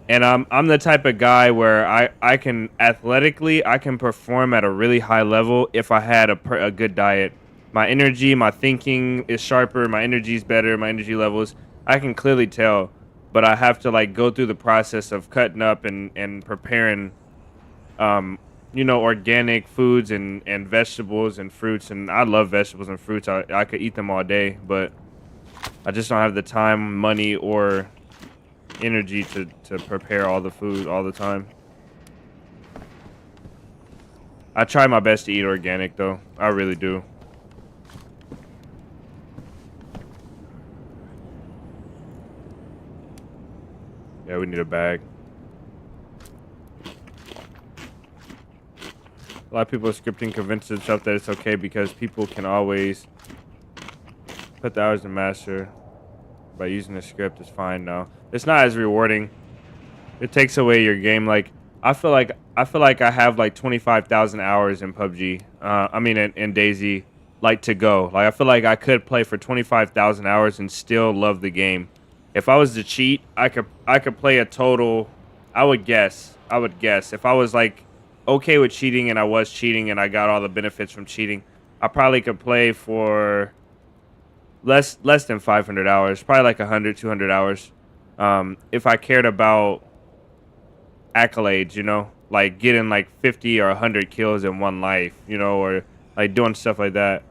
And I'm the type of guy where I can athletically I can perform at a really high level if I had a good diet. My energy, my thinking is sharper, my energy is better, my energy levels. I can clearly tell, but I have to like go through the process of cutting up and preparing you know, organic foods and vegetables and fruits, and I love vegetables and fruits. I could eat them all day, but I just don't have the time, money, or energy to prepare all the food all the time. I try my best to eat organic though. I really do. Yeah, we need a bag. A lot of people are scripting convince themselves that it's okay because people can always put the hours in master by using the script. It's fine now. It's not as rewarding. It takes away your game. Like I feel like I have like 25,000 hours in PUBG. I mean in DayZ, like to go. Like I feel like I could play for 25,000 hours and still love the game. If I was to cheat, I could play a total. I would guess if I was like okay with cheating and I was cheating and I got all the benefits from cheating, I probably could play for less than 500 hours, probably like 100, 200 hours. If I cared about accolades, you know, like getting like 50 or 100 kills in one life, you know, or like doing stuff like that.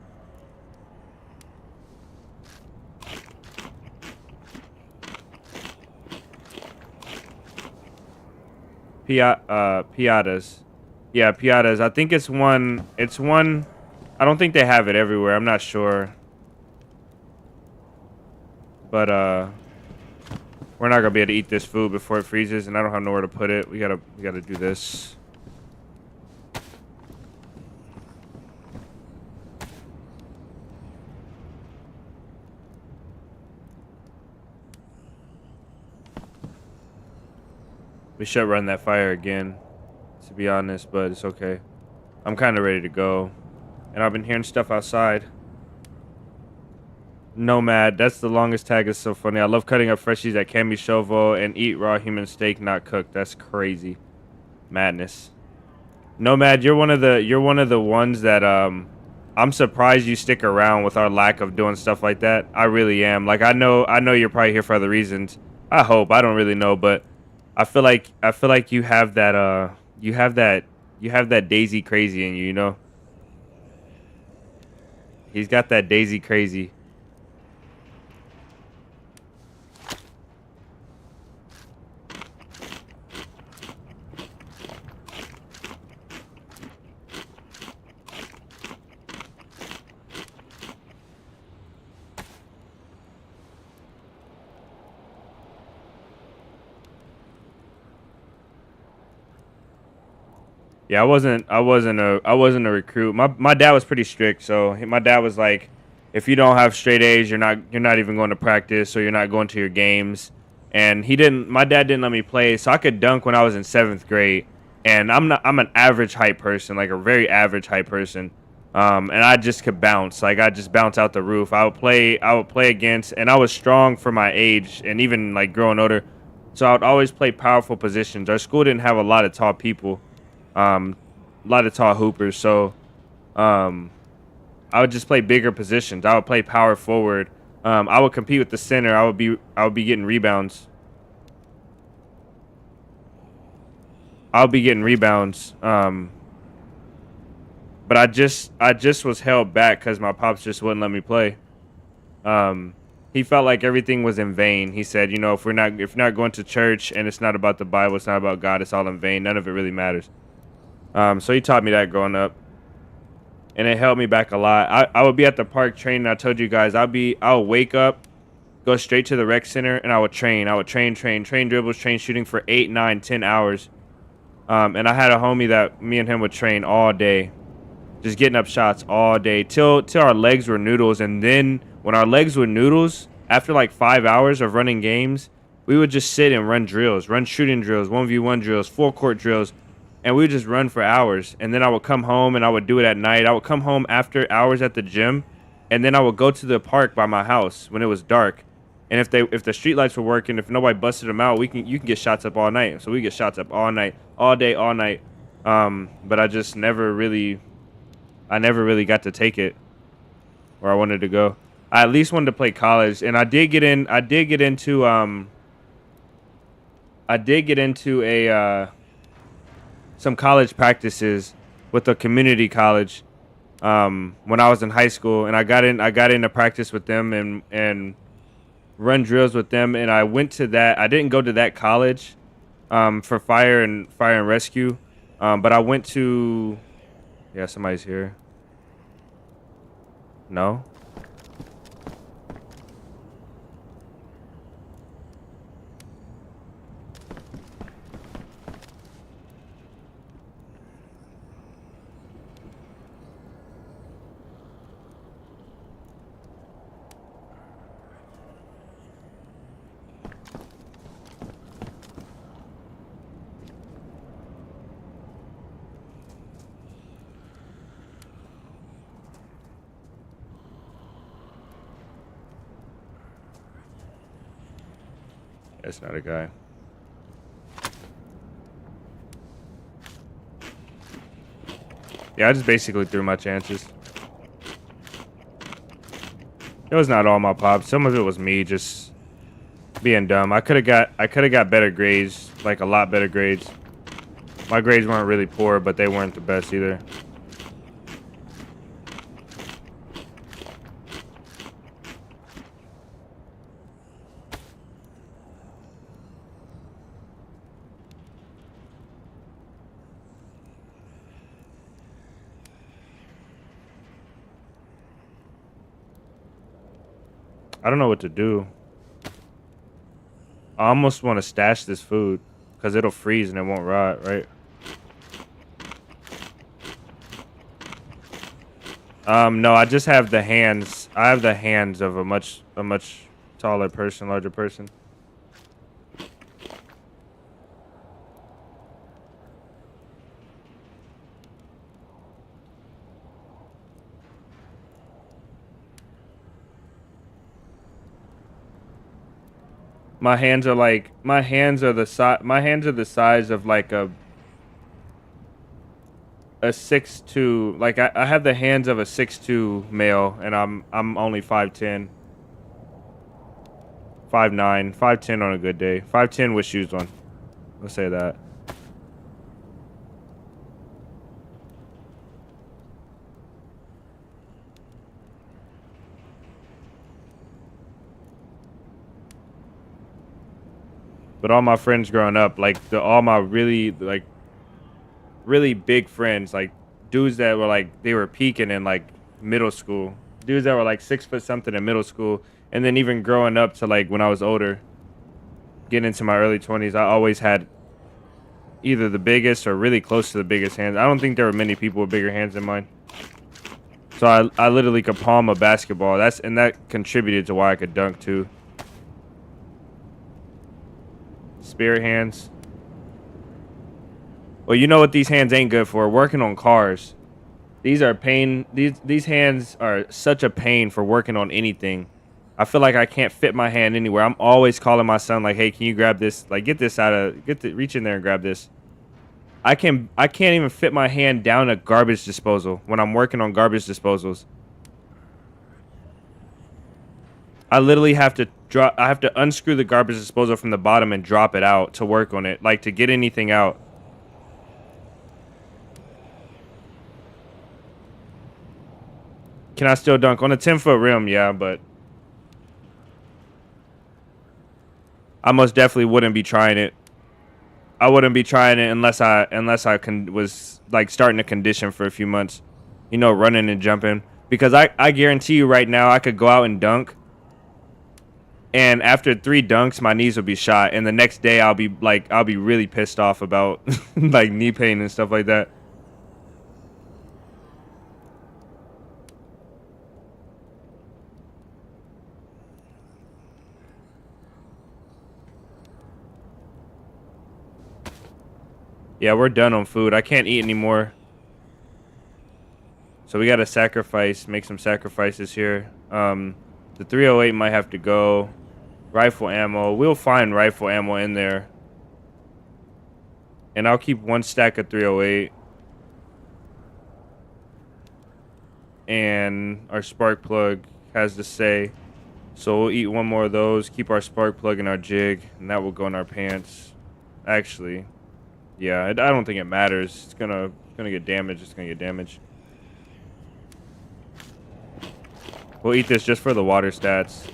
𝙏𝙤𝙙𝙬𝙧𝙚. Yeah, 𝙏𝙤𝙙𝙬𝙧. I think it's one. I don't think they have it everywhere. I'm not sure. But we're not gonna be able to eat this food before it freezes, and I don't have nowhere to put it. We gotta do this. We should run that fire again, to be honest, but it's okay. I'm kind of ready to go. And I've been hearing stuff outside. Nomad, that's the longest tag. Is so funny. I love cutting up freshies at Cami Shovo and eat raw human steak not cooked. That's crazy. Madness. Nomad, you're one of the ones that I'm surprised you stick around with our lack of doing stuff like that. I really am. Like I know you're probably here for other reasons. I hope. I don't really know, but I feel like you have that DayZ crazy in you, you know? He's got that DayZ crazy. Yeah, I wasn't a recruit. My dad was pretty strict, so my dad was like, if you don't have straight A's, you're not even going to practice, or you're not going to your games. And my dad didn't let me play, so I could dunk when I was in 7th grade. And I'm an average height person, like a very average height person. And I just could bounce, like I just bounce out the roof. I would play against, and I was strong for my age, and even like growing older. So I would always play powerful positions. Our school didn't have a lot of tall people. A lot of tall hoopers, so I would just play bigger positions. I would play power forward. I would compete with the center. I would be getting rebounds. I'll be getting rebounds. But I just was held back because my pops just wouldn't let me play. He felt like everything was in vain. He said, you know, if you're not going to church and it's not about the Bible, it's not about God, it's all in vain. None of it really matters. So he taught me that growing up, and it held me back a lot. I would be at the park training. I told you guys, I'll wake up, go straight to the rec center, and I would train. I would train dribbles, train shooting for 8, 9, 10 hours. And I had a homie that me and him would train all day, just getting up shots all day till our legs were noodles. And then when our legs were noodles, after like 5 hours of running games, we would just sit and run drills, run shooting drills, 1v1 drills, full court drills, and we would just run for hours. And then I would come home and I would do it at night. I would come home after hours at the gym, and then I would go to the park by my house when it was dark. And if the street lights were working, if nobody busted them out, you can get shots up all night. So we get shots up all night, all day, all night. But I just never really got to take it where I wanted to go. I at least wanted to play college, and I did get into some college practices with a community college when I was in high school, and I got into practice with them and run drills with them. And I went to that. I didn't go to that college for fire and rescue, but I went to. Yeah, somebody's here. No. That's not a guy. Yeah, I just basically threw my chances. It was not all my pops. Some of it was me just being dumb. I could have got better grades, like a lot better grades. My grades weren't really poor, but they weren't the best either. I don't know what to do. I almost want to stash this food because it'll freeze and it won't rot, right? No, I just have the hands. I have the hands of a much taller person, larger person. My hands are the size of like a 6'2", like I have the hands of a 6'2" male, and I'm only 5'10", 5'9", 5'10" on a good day, 5'10" with shoes on. Let's say that. But all my friends growing up, like all my really big friends, like dudes that were like they were peaking in like middle school, dudes that were like 6 foot something in middle school, and then even growing up to like when I was older, getting into my early 20s, I always had either the biggest or really close to the biggest hands. I don't think there were many people with bigger hands than mine. So I literally could palm a basketball. That contributed to why I could dunk too. Spirit hands. Well, you know what these hands ain't good for? Working on cars. These are pain. These hands are such a pain for working on anything. I feel like I can't fit my hand anywhere. I'm always calling my son like, "Hey, can you grab this? Like, reach in there and grab this." I can't even fit my hand down a garbage disposal when I'm working on garbage disposals. I literally have to unscrew the garbage disposal from the bottom and drop it out to work on it, like to get anything out. Can I still dunk on a 10-foot rim? Yeah, but I most definitely wouldn't be trying it. I wouldn't be trying it unless I was like starting to condition for a few months, you know, running and jumping. Because I guarantee you right now I could go out and dunk, and after 3 dunks my knees will be shot, and the next day I'll be really pissed off about like knee pain and stuff like that. Yeah, we're done on food. I can't eat anymore. So we got to sacrifice, make some sacrifices here. The 308 might have to go. Rifle ammo. We'll find rifle ammo in there. And I'll keep 1 stack of 308. And our spark plug has to say. So we'll eat 1 more of those. Keep our spark plug in our jig. And that will go in our pants. Actually, yeah, I don't think it matters. It's gonna get damaged. It's gonna get damaged. We'll eat this just for the water stats.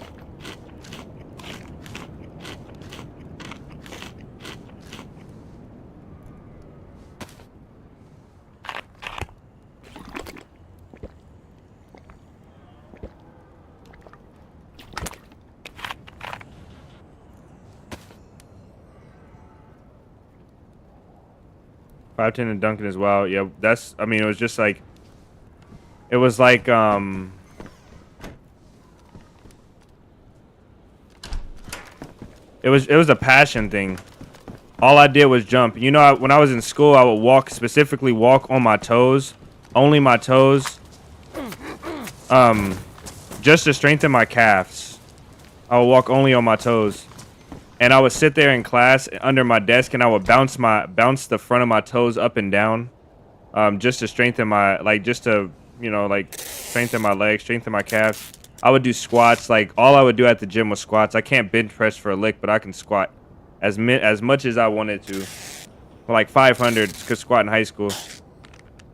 $5.10 and Duncan as well. Yeah, that's. I mean, it was just like. It was like It was a passion thing. All I did was jump. You know, when I was in school, I would specifically walk on my toes, only my toes, just to strengthen my calves. I would walk only on my toes, and I would sit there in class under my desk, and I would bounce the front of my toes up and down, just to strengthen my just to strengthen my legs, strengthen my calves. I would do squats. Like, all I would do at the gym was squats. I can't bench press for a lick, but I can squat as much as I wanted to. Like 500, could squat in high school.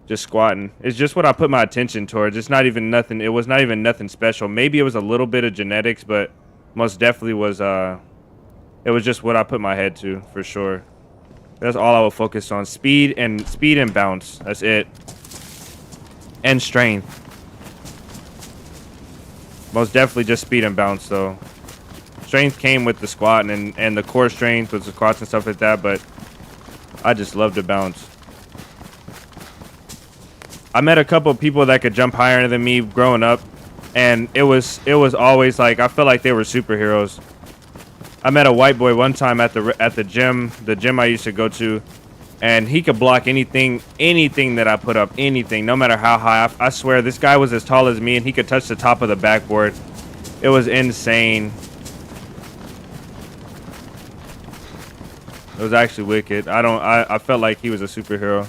Just squatting. It's just what I put my attention towards. It's not even nothing. It was not even nothing special. Maybe it was a little bit of genetics, but most definitely was. It was just what I put my head to, for sure. That's all I would focus on. Speed and bounce. That's it. And strength. Most definitely just speed and bounce, though. Strength came with the squat and the core strength with the squats and stuff like that, but I just love to bounce. I met a couple of people that could jump higher than me growing up, and it was always like, I felt like they were superheroes. I met a white boy one time at the gym I used to go to, and he could block anything that I put up, anything, no matter how high. I swear, this guy was as tall as me, and he could touch the top of the backboard. It was insane. It was actually wicked. I felt like he was a superhero.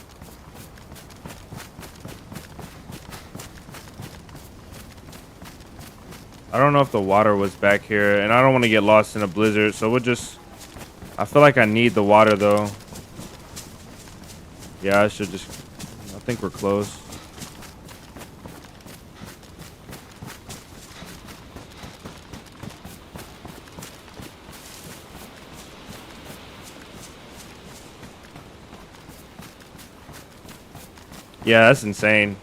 I don't know if the water was back here, and I don't want to get lost in a blizzard, so we'll just... I feel like I need the water, though. Yeah, I should just... I think we're close. Yeah, that's insane.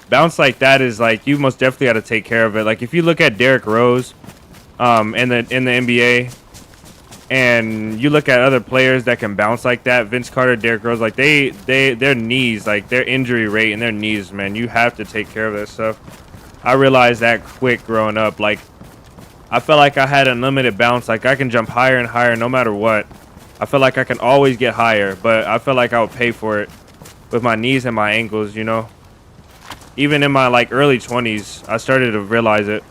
Bounce like that is like, you most definitely got to take care of it. Like, if you look at Derrick Rose in the NBA, and you look at other players that can bounce like that, Vince Carter, Derrick Rose, like their knees, like their injury rate in their knees, man, you have to take care of that stuff. I realized that quick growing up. Like, I felt like I had unlimited bounce. Like, I can jump higher and higher no matter what. I feel like I can always get higher, but I felt like I would pay for it with my knees and my ankles, you know. Even in my like early 20s, I started to realize it.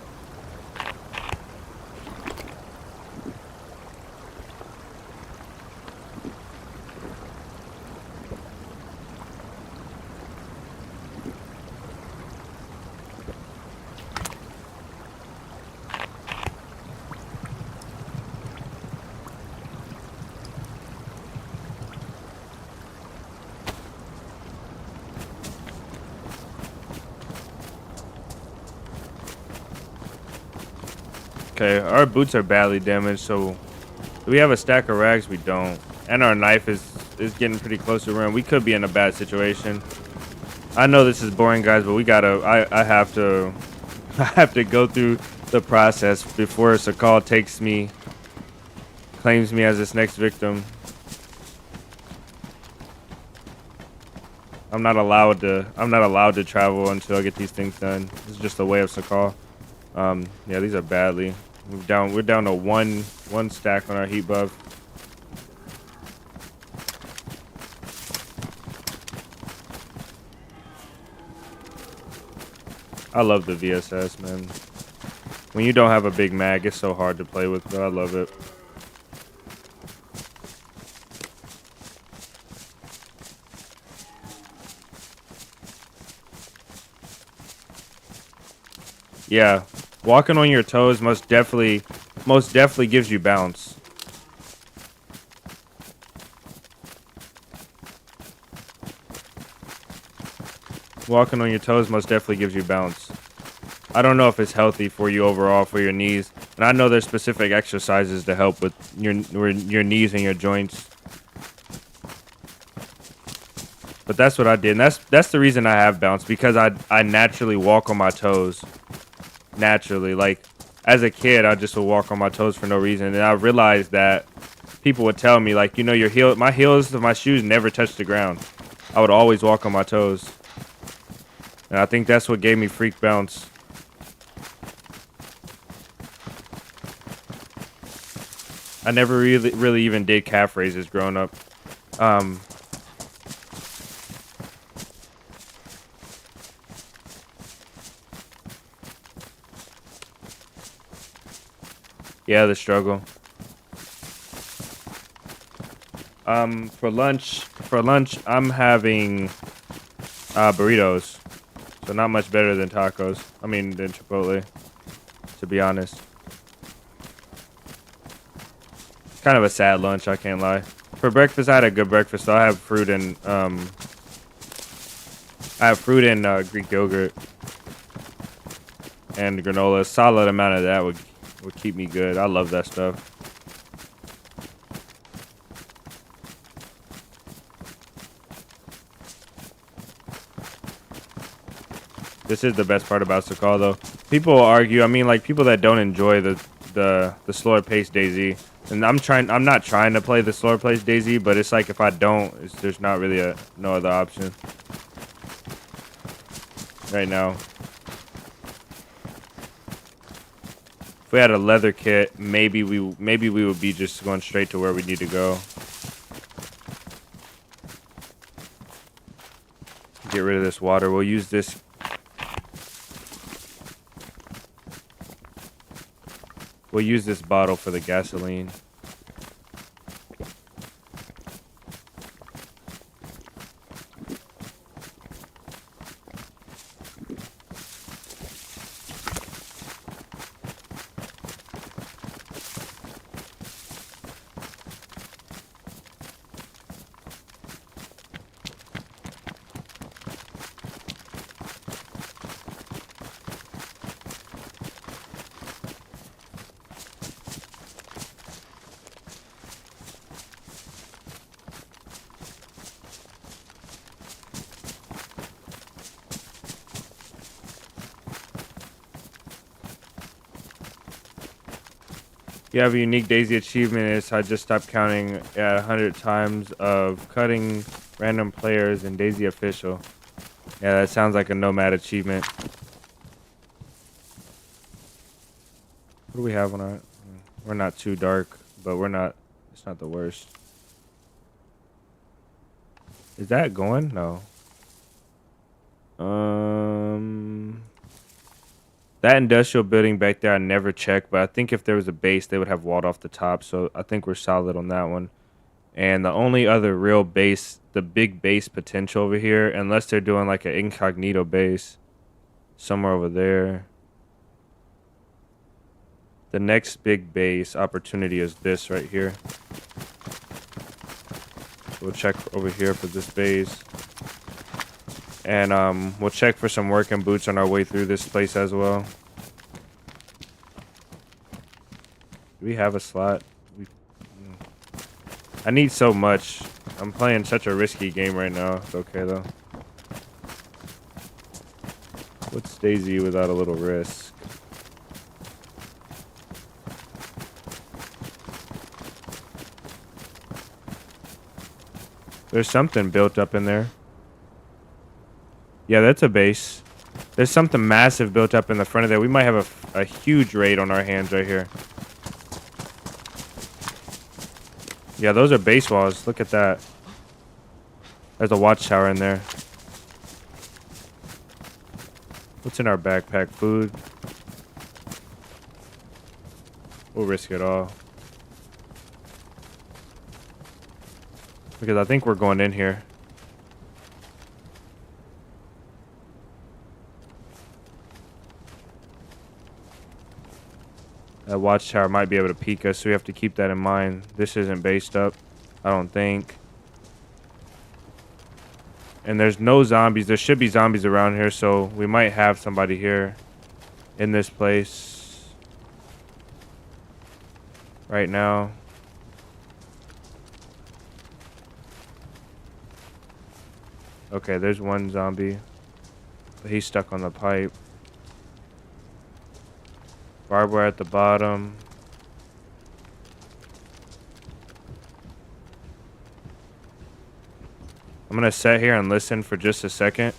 Okay, our boots are badly damaged, so do we have a stack of rags? We don't. And our knife is getting pretty close to ruin. We could be in a bad situation. I know this is boring, guys, but we gotta. I have to. I have to go through the process before 𝙏𝙏𝙙𝙎 takes me, claims me as its next victim. I'm not allowed to travel until I get these things done. This is just the way of 𝙏𝙏𝙎. Yeah, these are badly. We're down to one stack on our heat buff. I love the VSS, man. When you don't have a big mag, it's so hard to play with, but I love it. Yeah, walking on your toes most definitely gives you bounce. Walking on your toes most definitely gives you bounce. I don't know if it's healthy for you overall for your knees, and I know there's specific exercises to help with your knees and your joints. But that's what I did, and that's the reason I have bounce, because I naturally walk on my toes. Naturally, like as a kid, I just would walk on my toes for no reason, and I realized that people would tell me, like, you know, my heels of my shoes never touch the ground. I would always walk on my toes, and I think that's what gave me freak bounce. I never really even did calf raises growing up. Yeah, the struggle. For lunch, I'm having burritos. So not much better than tacos. I mean, than Chipotle, to be honest. Kind of a sad lunch, I can't lie. For breakfast, I had a good breakfast. I have fruit and Greek yogurt and granola. A solid amount of that would keep me good. I love that stuff. This is the best part about 𝙏𝙏𝙎, though. People argue. I mean, like people that don't enjoy the slower paced DayZ. And I'm not trying to play the slower paced DayZ, but it's like if I don't, there's not really no other option right now. If we had a leather kit, maybe we would be just going straight to where we need to go. Get rid of this water. We'll use this. We'll use this bottle for the gasoline. You have a unique DayZ achievement. Is I just stopped counting at 100 times of cutting random players in DayZ official. Yeah, that sounds like a nomad achievement. What do we have on our? We're not too dark, but we're not. It's not the worst. Is that going? No. That industrial building back there, I never checked, but I think if there was a base, they would have walled off the top. So I think we're solid on that one. And the only other real base, the big base potential over here, unless they're doing like an incognito base somewhere over there. The next big base opportunity is this right here. We'll check over here for this base. And we'll check for some working boots on our way through this place as well. we have a slot? I need so much. I'm playing such a risky game right now. It's okay though. What's DayZ without a little risk? There's something built up in there. Yeah, that's a base. There's something massive built up in the front of there. We might have a huge raid on our hands right here. Yeah, those are base walls. Look at that. There's a watchtower in there. What's in our backpack? Food. We'll risk it all. Because I think we're going in here. That watchtower might be able to peek us, so we have to keep that in mind. This isn't based up, I don't think. And there's no zombies. There should be zombies around here, so we might have somebody here in this place right now. Okay, there's one zombie, but he's stuck on the pipe. Barbed wire at the bottom. I'm gonna sit here and listen for just a second.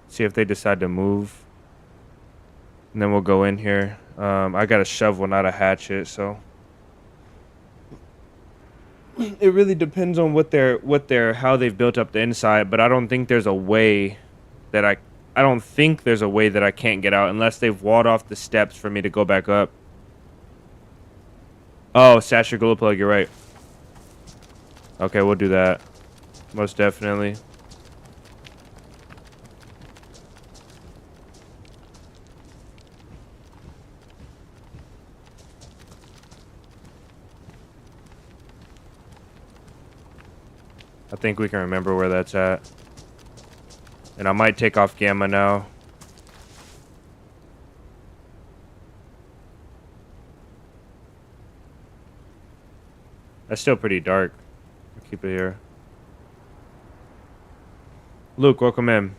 See if they decide to move. And then we'll go in here. I got a shovel, not a hatchet, so it really depends on how they've built up the inside, but I don't think there's a way that I don't think there's a way that I can't get out unless they've walled off the steps for me to go back up. Oh, stash your glow plug, you're right. Okay, we'll do that. Most definitely. I think we can remember where that's at. And I might take off gamma now. That's still pretty dark. I'll keep it here. Luke, welcome in.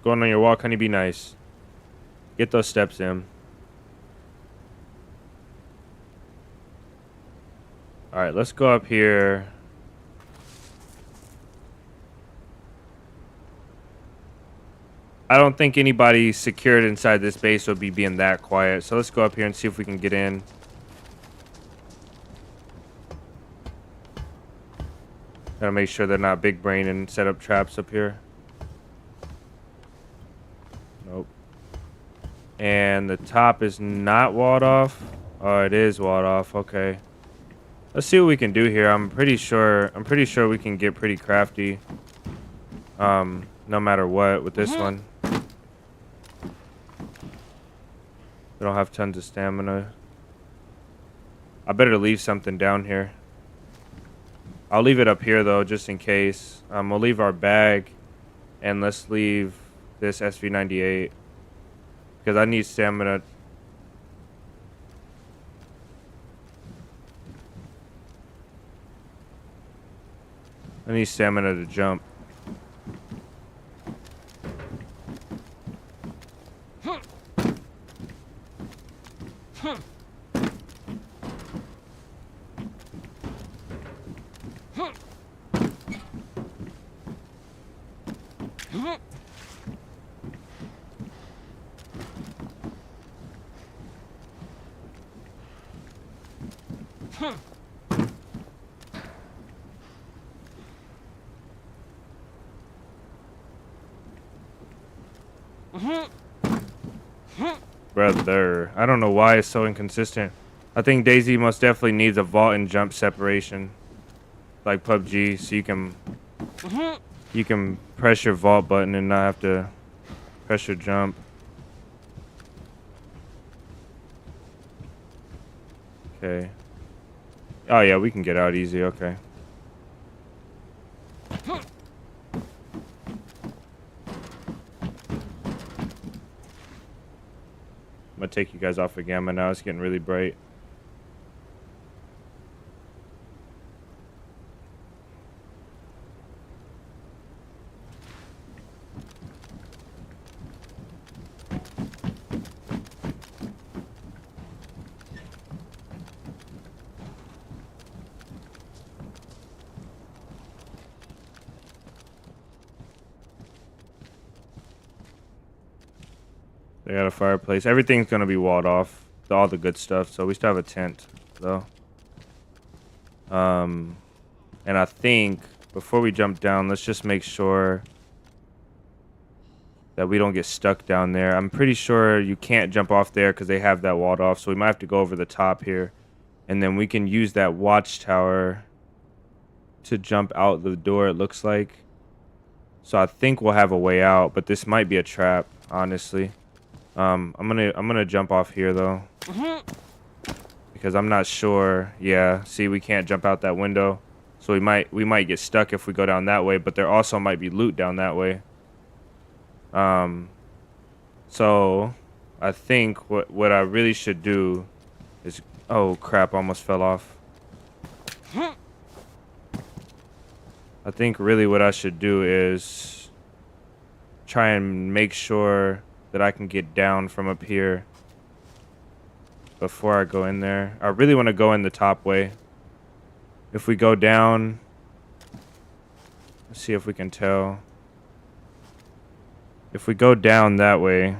Going on your walk, honey, be nice. Get those steps in. Alright, let's go up here. I don't think anybody secured inside this base would be being that quiet. So let's go up here and see if we can get in. Gotta make sure they're not big brain and set up traps up here. Nope. And the top is not walled off. Oh, it is walled off. Okay. Let's see what we can do here. I'm pretty sure we can get pretty crafty. No matter what with this one. We don't have tons of stamina. I better leave something down here. I'll leave it up here though, just in case. We'll leave our bag, and let's leave this SV98 because I need stamina. I need stamina to jump. Brother, I don't know why it's so inconsistent. I think DayZ most definitely needs a vault and jump separation, like PUBG, so you can press your vault button and not have to press your jump. Okay, Oh yeah, we can get out easy. Okay. I'm gonna take you guys off of gamma now. It's getting really bright. They got a fireplace. Everything's gonna be walled off. All the good stuff. So we still have a tent, though. And I think before we jump down, let's just make sure that we don't get stuck down there. I'm pretty sure you can't jump off there because they have that walled off. So we might have to go over the top here, and then we can use that watchtower to jump out the door. It looks like. So I think we'll have a way out, but this might be a trap, honestly. I'm gonna jump off here though, because I'm not sure. Yeah, see, we can't jump out that window, so we might get stuck if we go down that way. But there also might be loot down that way. So I think what I really should do is, oh crap, almost fell off. I think really what I should do is try and make sure that I can get down from up here before I go in there. I really want to go in the top way. If we go down, let's see if we can tell. If we go down that way,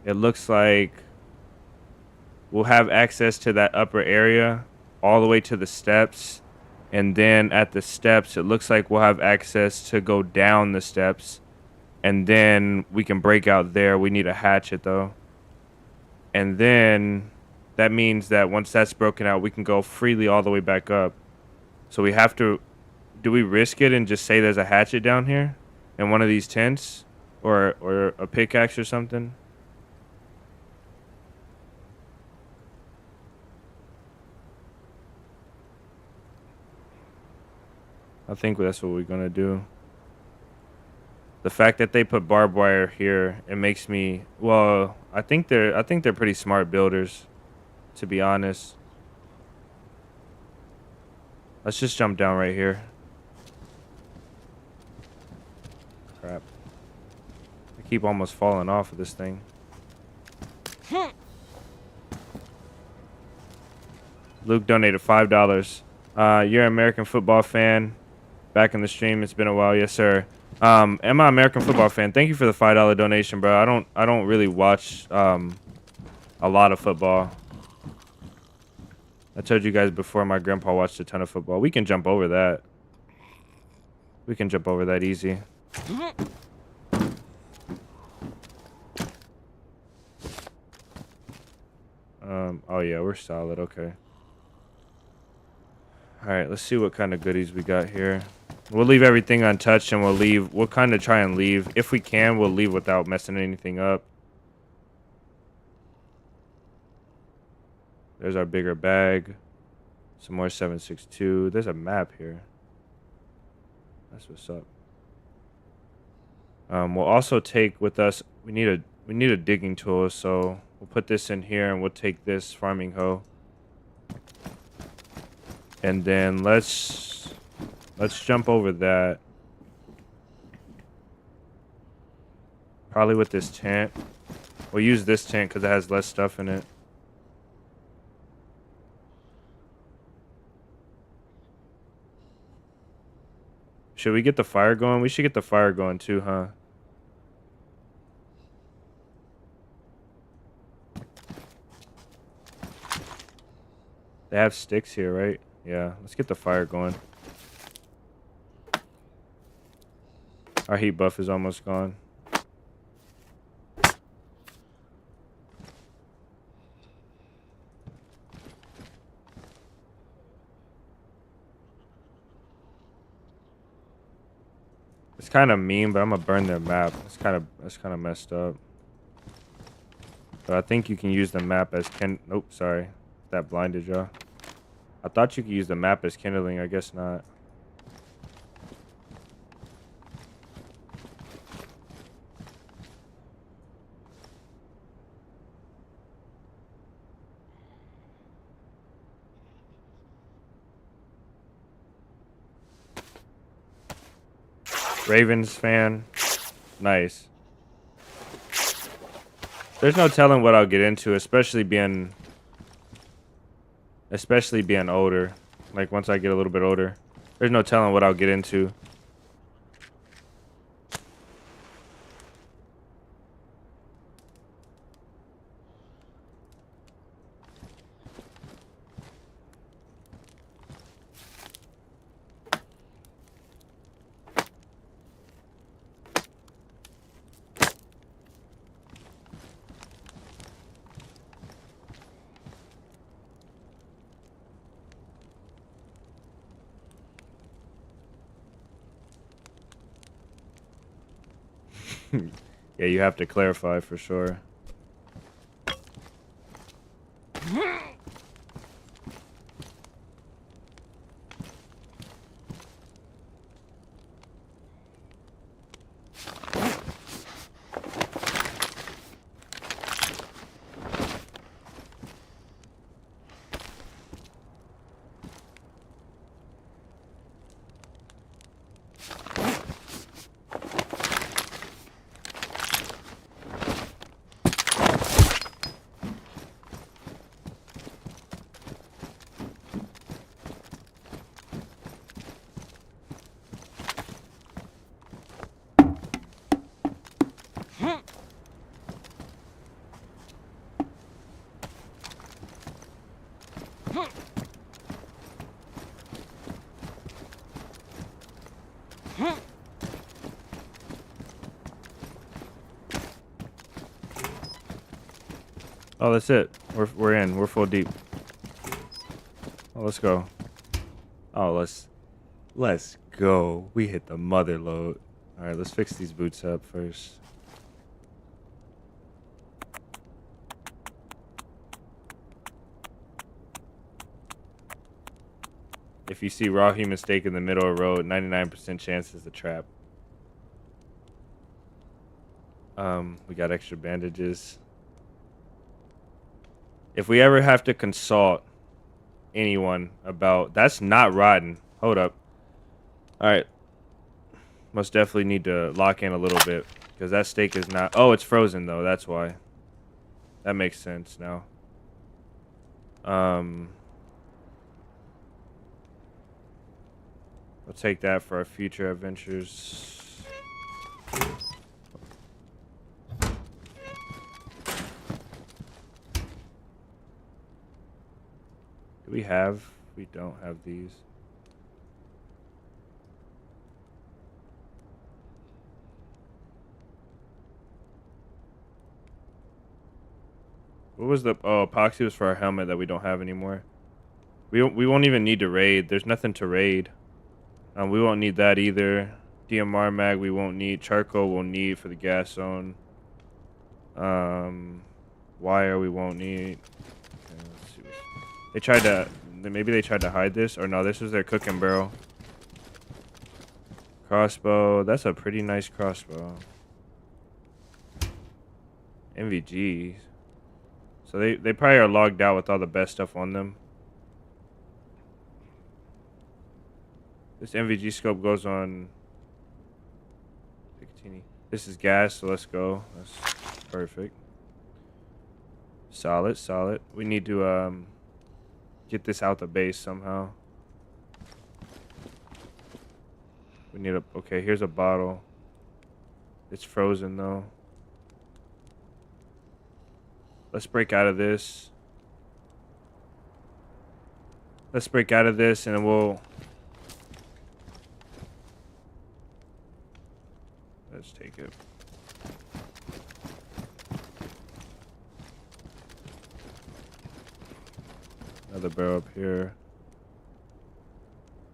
it looks like we'll have access to that upper area all the way to the steps. And then at the steps, it looks like we'll have access to go down the steps. And then we can break out there. We need a hatchet, though. And then that means that once that's broken out, we can go freely all the way back up. So we have to... Do we risk it and just say there's a hatchet down here in one of these tents? Or a pickaxe or something? I think that's what we're going to do. The fact that they put barbed wire here, it makes me, well, I think they're pretty smart builders, to be honest. Let's just jump down right here. Crap. I keep almost falling off of this thing. Luke donated $5. You're an American football fan. Back in the stream, it's been a while. Yes, sir. Am I an American football fan? Thank you for the $5 donation, bro. I don't really watch a lot of football. I told you guys before, my grandpa watched a ton of football. We can jump over that. We can jump over that easy. Oh yeah, we're solid. Okay. All right, let's see what kind of goodies we got here. We'll leave everything untouched, and we'll kind of try and leave. If we can, we'll leave without messing anything up. There's our bigger bag. Some more 7.62. There's a map here. That's what's up. We'll also take with us, we need a digging tool, so we'll put this in here, and we'll take this farming hoe. And then let's jump over that. Probably with this tent. We'll use this tent because it has less stuff in it. Should we get the fire going? We should get the fire going too, huh? They have sticks here, right? Yeah, let's get the fire going. Our heat buff is almost gone. It's kind of mean, but I'm gonna burn their map. That's kind of messed up. But I think you can use the map as Nope, sorry. that blinded, y'all. I thought you could use the map as kindling. I guess not. Ravens fan. Nice. There's no telling what I'll get into, especially being older. Like once I get a little bit older. There's no telling what I'll get into. Yeah, you have to clarify for sure. Oh, that's it. We're in. We're full deep. Oh, let's go. Oh, let's go. We hit the mother load. All right, let's fix these boots up first. If you see raw human steak in the middle of the road, 99% chance is a trap. We got extra bandages. If we ever have to consult anyone about... That's not rotten. Hold up. All right. Most definitely need to lock in a little bit. Because that steak is not... Oh, it's frozen, though. That's why. That makes sense now. I'll take that for our future adventures. We don't have these. What was the... Oh, epoxy was for our helmet that we don't have anymore. We won't even need to raid. There's nothing to raid. We won't need that either. DMR mag we won't need. Charcoal we'll need for the gas zone. Wire we won't need. Okay, let's see. They tried to... Maybe they tried to hide this. Or no, this was their cooking barrel. Crossbow. That's a pretty nice crossbow. MVG. So they probably are logged out with all the best stuff on them. This MVG scope goes on... This is gas, so let's go. That's perfect. Solid, solid. We need to get this out the base somehow. We need a... Okay, here's a bottle. It's frozen, though. Let's break out of this. Let's break out of this, and then we'll... Let's take it. Another barrel up here.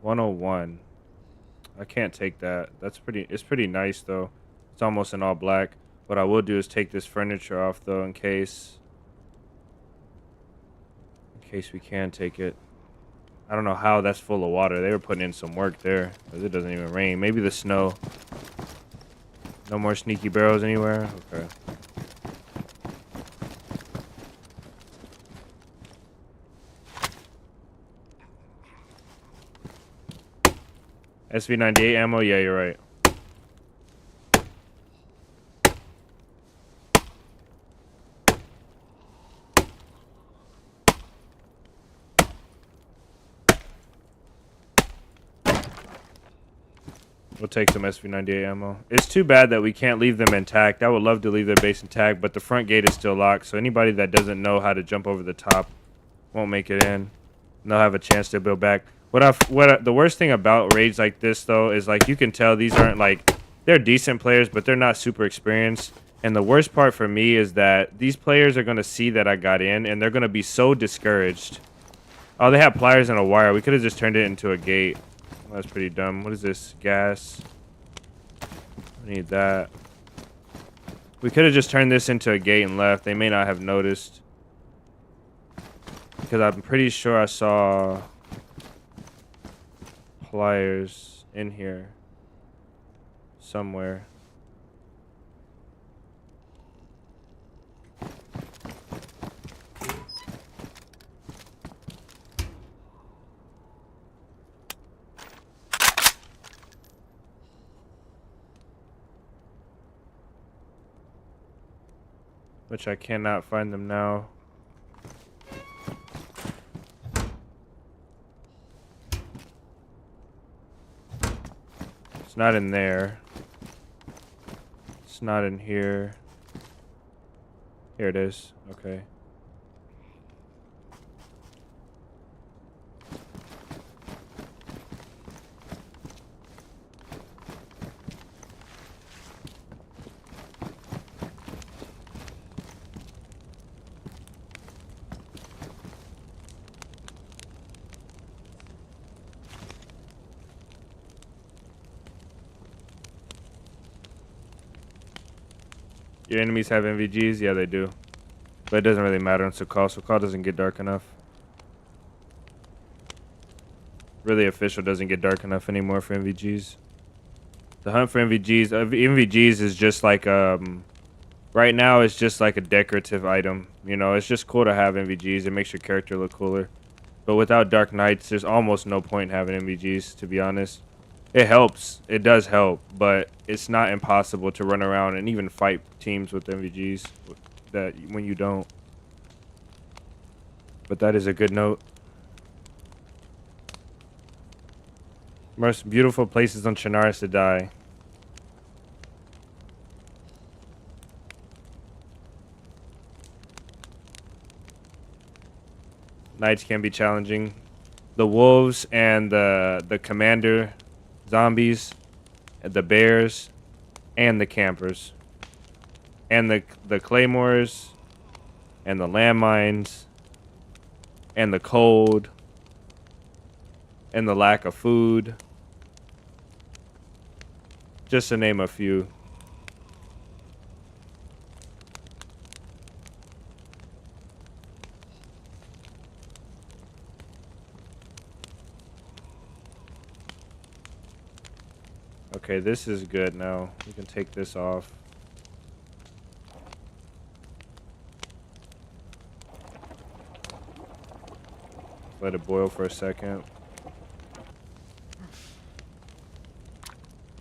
101. I can't take that. That's pretty... It's pretty nice, though. It's almost in all black. What I will do is take this furniture off, though, in case case we can take it. I don't know how that's full of water. They were putting in some work there, because it doesn't even rain. Maybe the snow. No more sneaky barrels anywhere? Okay. SV98 ammo? Yeah, you're right. We'll take some SV98 ammo. It's too bad that we can't leave them intact. I would love to leave their base intact, but the front gate is still locked, so anybody that doesn't know how to jump over the top won't make it in. And they'll have a chance to build back. The worst thing about raids like this, though, is like you can tell these aren't like, they're decent players, but they're not super experienced. And the worst part for me is that these players are going to see that I got in, and they're going to be so discouraged. Oh, they have pliers and a wire. We could have just turned it into a gate. That's pretty dumb. What is this? Gas. I need that. We could have just turned this into a gate and left. They may not have noticed. Because I'm pretty sure I saw pliers in here somewhere. Which I cannot find them now. It's not in there. It's not in here. Here it is. Okay. Your enemies have NVGs? Yeah, they do. But it doesn't really matter on Su'Kal. Su'Kal doesn't get dark enough. Really, official doesn't get dark enough anymore for NVGs. The hunt for NVGs is just like, right now it's just like a decorative item. You know, it's just cool to have NVGs. It makes your character look cooler. But without Dark Knights, there's almost no point in having NVGs, to be honest. It helps. It does help, but it's not impossible to run around and even fight teams with MVGs that when you don't. But that is a good note. Most beautiful places on Chernarus to die. Nights can be challenging. The wolves and the commander zombies, the bears, and the campers, and the claymores, and the landmines, and the cold, and the lack of food, just to name a few. Okay, this is good now. We can take this off. Let it boil for a second.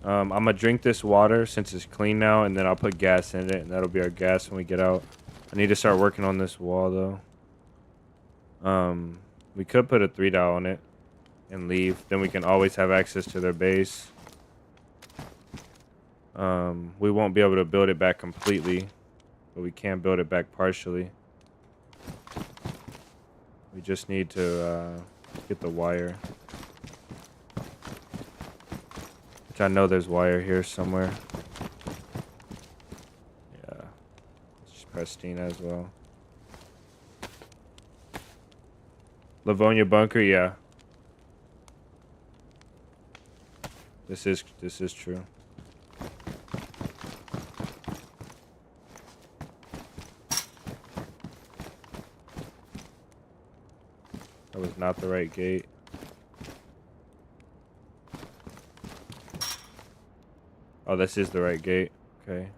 I'm gonna drink this water since it's clean now, and then I'll put gas in it, and that'll be our gas when we get out. I need to start working on this wall, though. We could put a 3-dot on it and leave. Then we can always have access to their base. We won't be able to build it back completely, but we can build it back partially. We just need to get the wire. Which I know there's wire here somewhere. Yeah. Let's just press Stina as well. Livonia bunker, yeah. This is true. not the right gate. Oh, this is the right gate. Okay.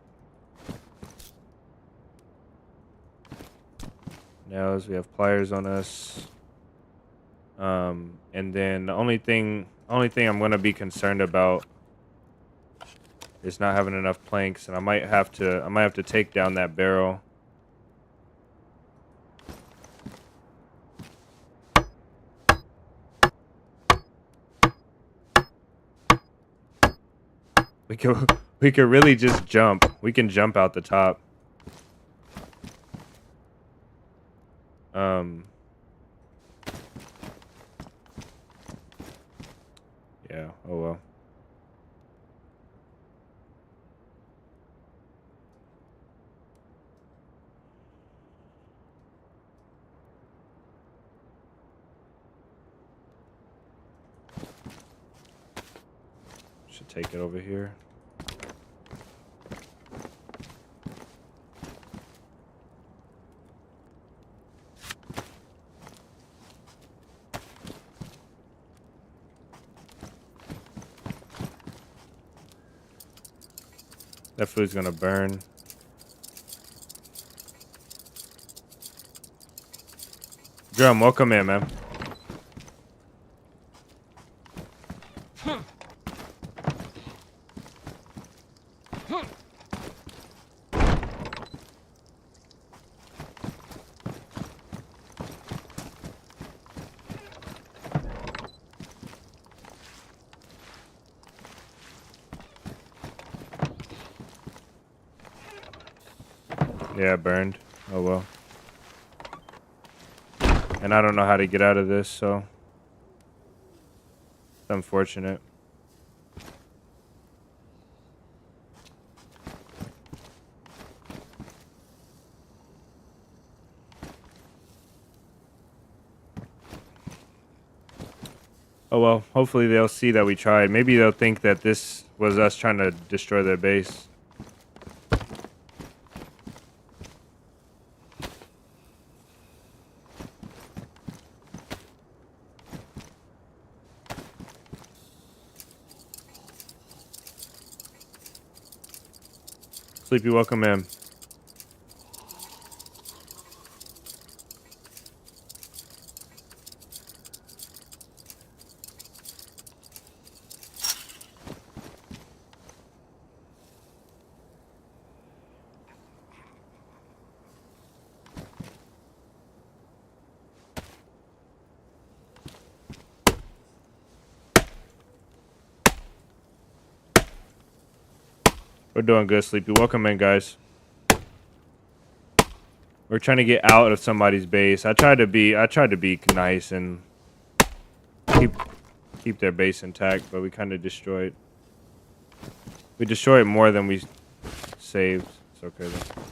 Nails. We have pliers on us. And then the only thing I'm gonna be concerned about is not having enough planks, and I might have to take down that barrel. We could really just jump. We can jump out the top. Yeah, oh well. Should take it over here. That food's gonna burn. Drum, welcome in, man. Yeah, it burned. Oh well. And I don't know how to get out of this, so it's unfortunate. Oh well, hopefully they'll see that we tried. Maybe they'll think that this was us trying to destroy their base. Sleepy, welcome in. We're doing good, Sleepy. Welcome in, guys. We're trying to get out of somebody's base. I tried to be nice and keep their base intact, but we kind of destroyed. We destroyed more than we saved. It's okay though.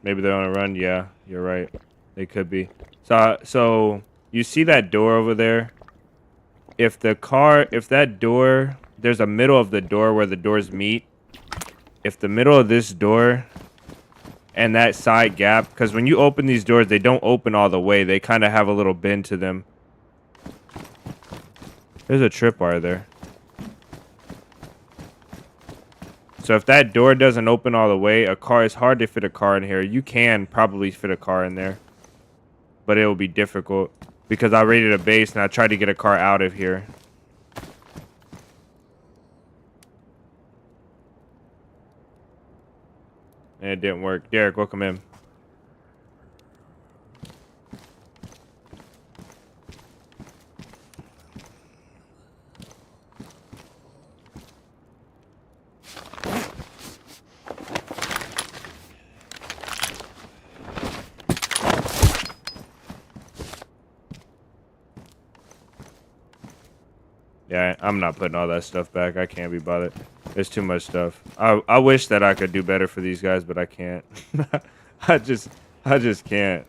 Maybe they're on a run. Yeah, you're right. They could be. So you see that door over there? If that door, there's a middle of the door where the doors meet. If the middle of this door and that side gap, because when you open these doors, they don't open all the way. They kind of have a little bend to them. There's a tripwire there. So if that door doesn't open all the way, it's hard to fit a car in here. You can probably fit a car in there, but it will be difficult because I raided a base and I tried to get a car out of here. And it didn't work. Derek, welcome in. Yeah, I'm not putting all that stuff back. I can't be bothered. There's too much stuff. I wish that I could do better for these guys, but I can't. I just can't.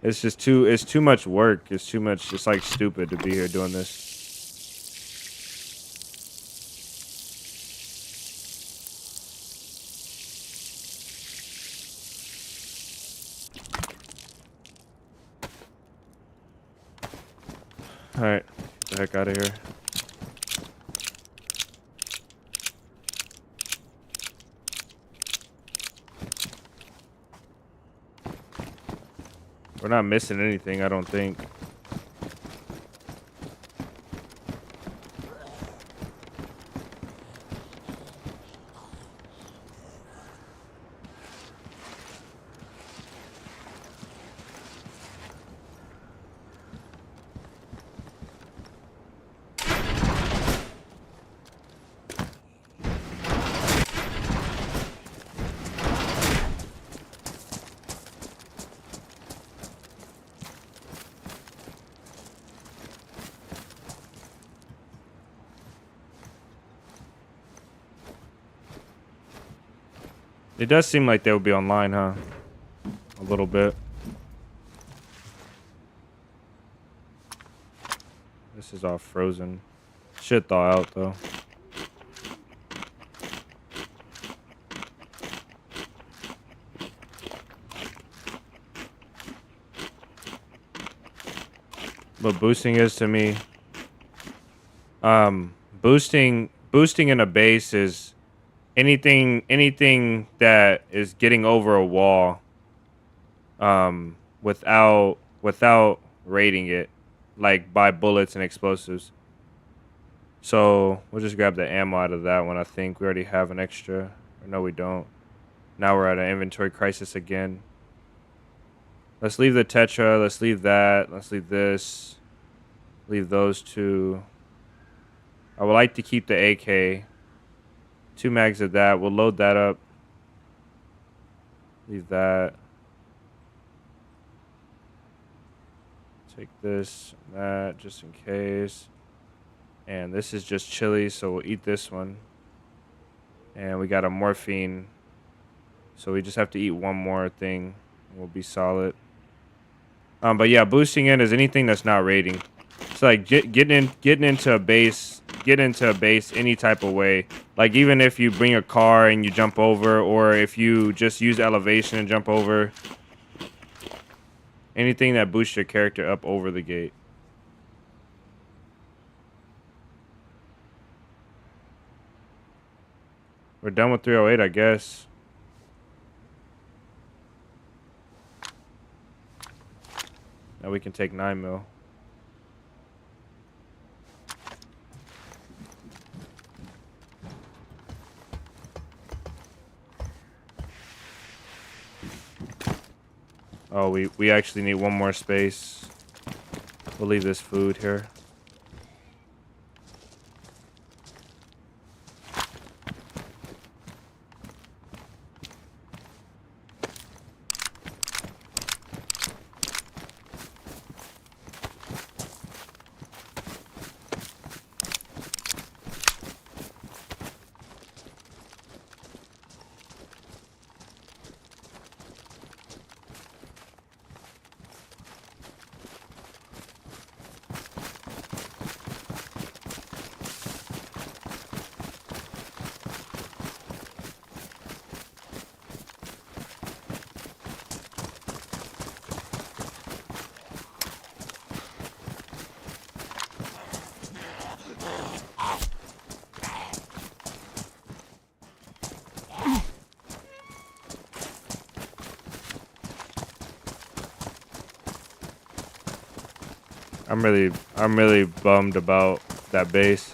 It's just it's too much work. It's too much. It's like stupid to be here doing this. All right, get the heck out of here. We're not missing anything, I don't think. It does seem like they would be online, huh? A little bit. This is all frozen. Should thaw out, though. What boosting is to me, boosting in a base is anything that is getting over a wall, without raiding it, like by bullets and explosives. So we'll just grab the ammo out of that one. I think we already have an extra. Or no, we don't. Now we're at an inventory crisis again. Let's leave the Tetra. Let's leave that. Let's leave this. Leave those two. I would like to keep the AK. 2 mags of that. We'll load that up. Leave that. Take this and that just in case. And this is just chili, so we'll eat this one. And we got a morphine. So we just have to eat one more thing. And we'll be solid. But yeah, boosting in is anything that's not raiding. It's like getting into a base, any type of way. Like even if you bring a car and you jump over, or if you just use elevation and jump over. Anything that boosts your character up over the gate. We're done with 308, I guess. Now we can take 9mm. Oh, we actually need one more space. We'll leave this food here. I'm really bummed about that base.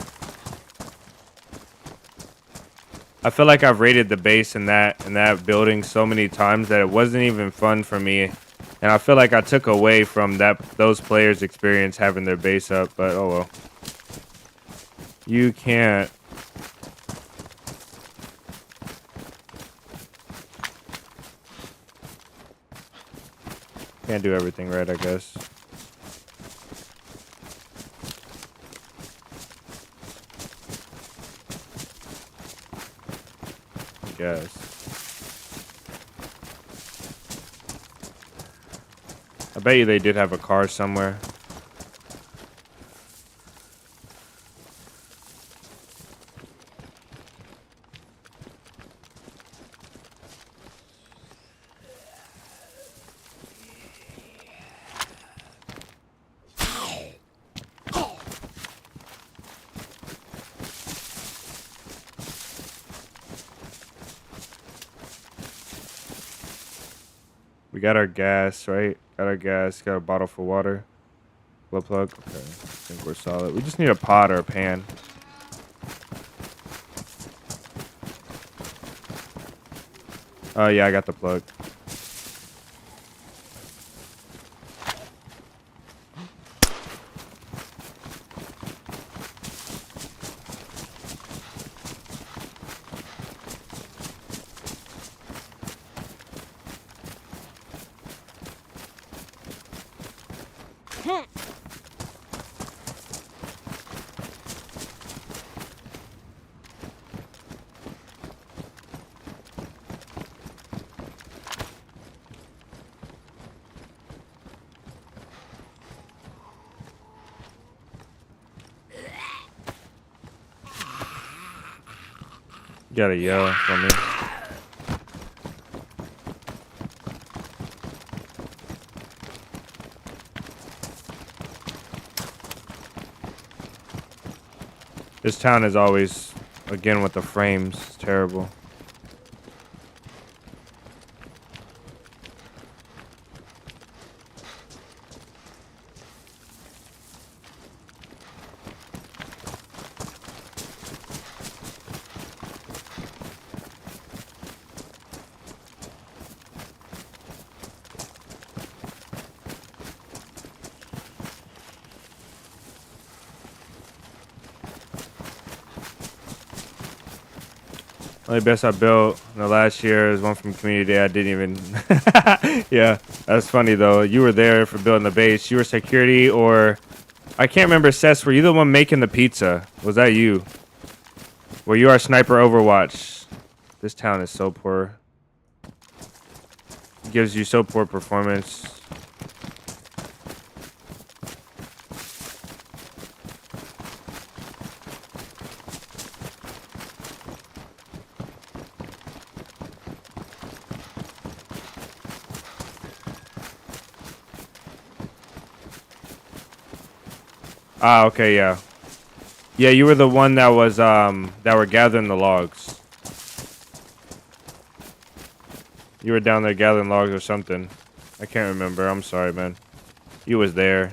I feel like I've raided the base in that building so many times that it wasn't even fun for me, and I feel like I took away from those players' experience having their base up. But oh well. You can't. Can't do everything right, I guess. I bet you they did have a car somewhere. We got our gas, right? Got our gas. Got a bottle for water. Glow plug. Okay. I think we're solid. We just need a pot or a pan. Oh, yeah, I got the plug. You gotta yell for me. This town is always, again with the frames, it's terrible. Only best I built in the last year is one from Community Day. I didn't even. Yeah, that's funny though. You were there for building the base. You were security, or I can't remember. Sess, were you the one making the pizza? Was that you? Were you our sniper Overwatch? This town is so poor. It gives you so poor performance. Ah, okay, yeah. Yeah, you were the one that was, that were gathering the logs. You were down there gathering logs or something. I can't remember. I'm sorry, man. You was there.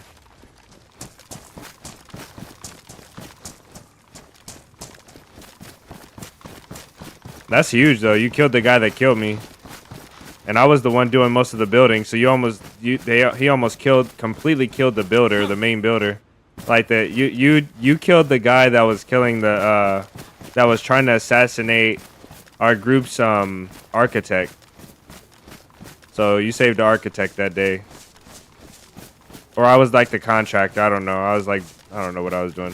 That's huge, though. You killed the guy that killed me. And I was the one doing most of the building, so he almost completely killed the builder, the main builder. Like that, you killed the guy that was killing the that was trying to assassinate our group's architect. So you saved the architect that day, or I was like the contractor. I don't know. I don't know what I was doing.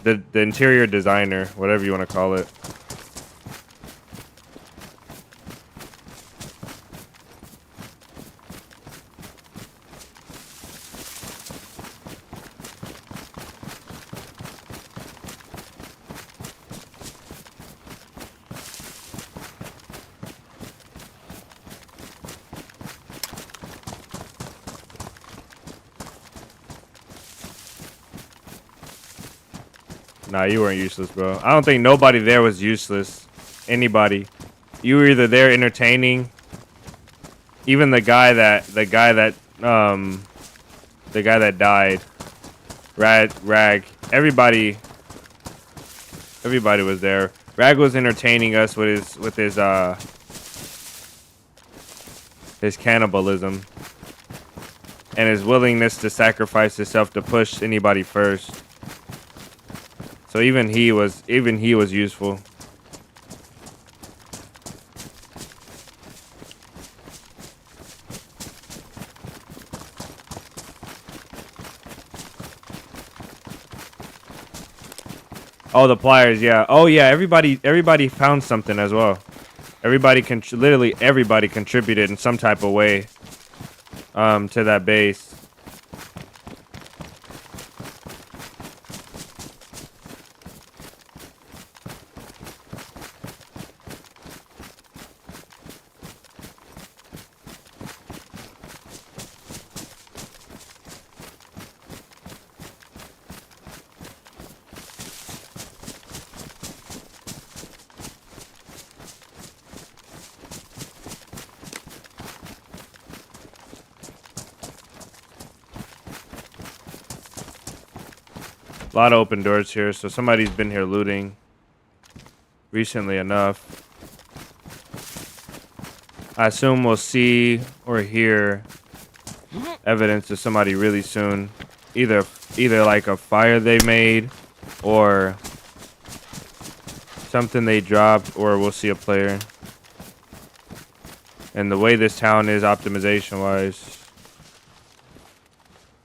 The interior designer, whatever you want to call it. Nah, you weren't useless, bro. I don't think nobody there was useless. Anybody. You were either there entertaining. Even the guy that died. Rag. Everybody was there. Rag was entertaining us with his cannibalism and his willingness to sacrifice himself to push anybody first. So even he was useful. Oh, the pliers, yeah. Oh yeah, everybody found something as well. Literally everybody contributed in some type of way. to that base. A lot of open doors here, so somebody's been here looting recently enough. I assume we'll see or hear evidence of somebody really soon. Either like a fire they made or something they dropped, or we'll see a player. And the way this town is optimization wise,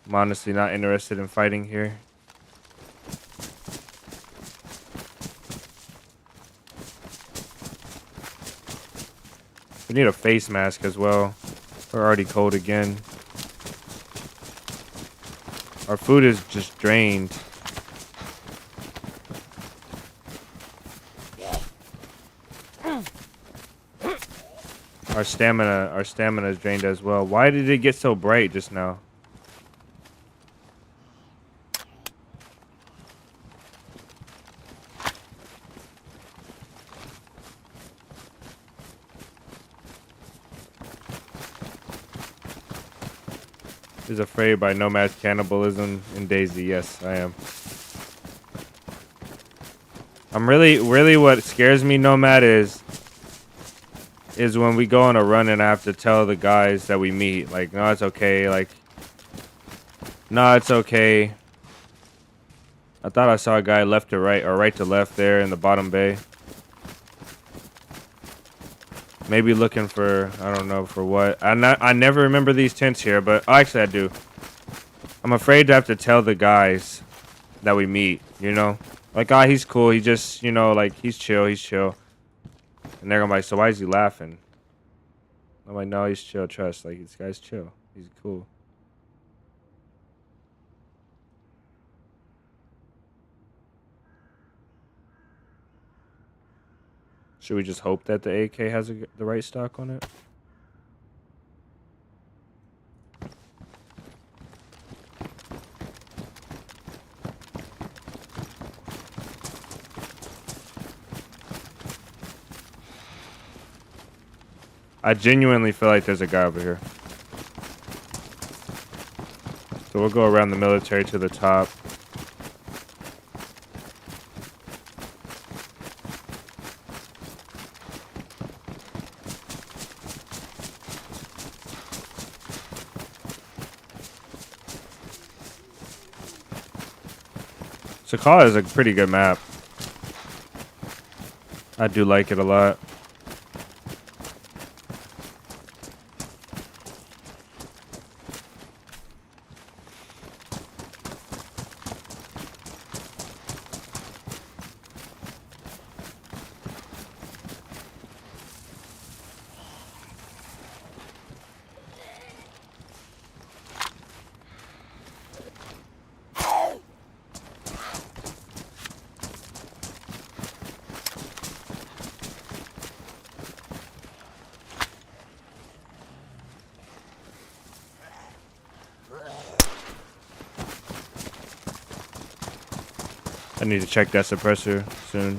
I'm honestly not interested in fighting here. We need a face mask as well. We're already cold again. Our food is just drained. Our stamina is drained as well. Why did it get so bright just now? Is afraid by Nomad's cannibalism in DayZ. Yes, I am. I'm really what scares me, Nomad, is when we go on a run and I have to tell the guys that we meet, like, no, it's okay, like, no, it's okay. I thought I saw a guy left to right or right to left there in the bottom bay. Maybe looking for, I don't know for what. I never remember these tents here, but actually I do. I'm afraid to have to tell the guys that we meet, you know? Like, ah, he's cool. He just, you know, like, he's chill. And they're gonna be like, so why is he laughing? I'm like, no, he's chill, trust. Like, this guy's chill. He's cool. Should we just hope that the AK has the right stock on it? I genuinely feel like there's a guy over here. So we'll go around the military to the top. Sakala is a pretty good map. I do like it a lot. I need to check that suppressor soon.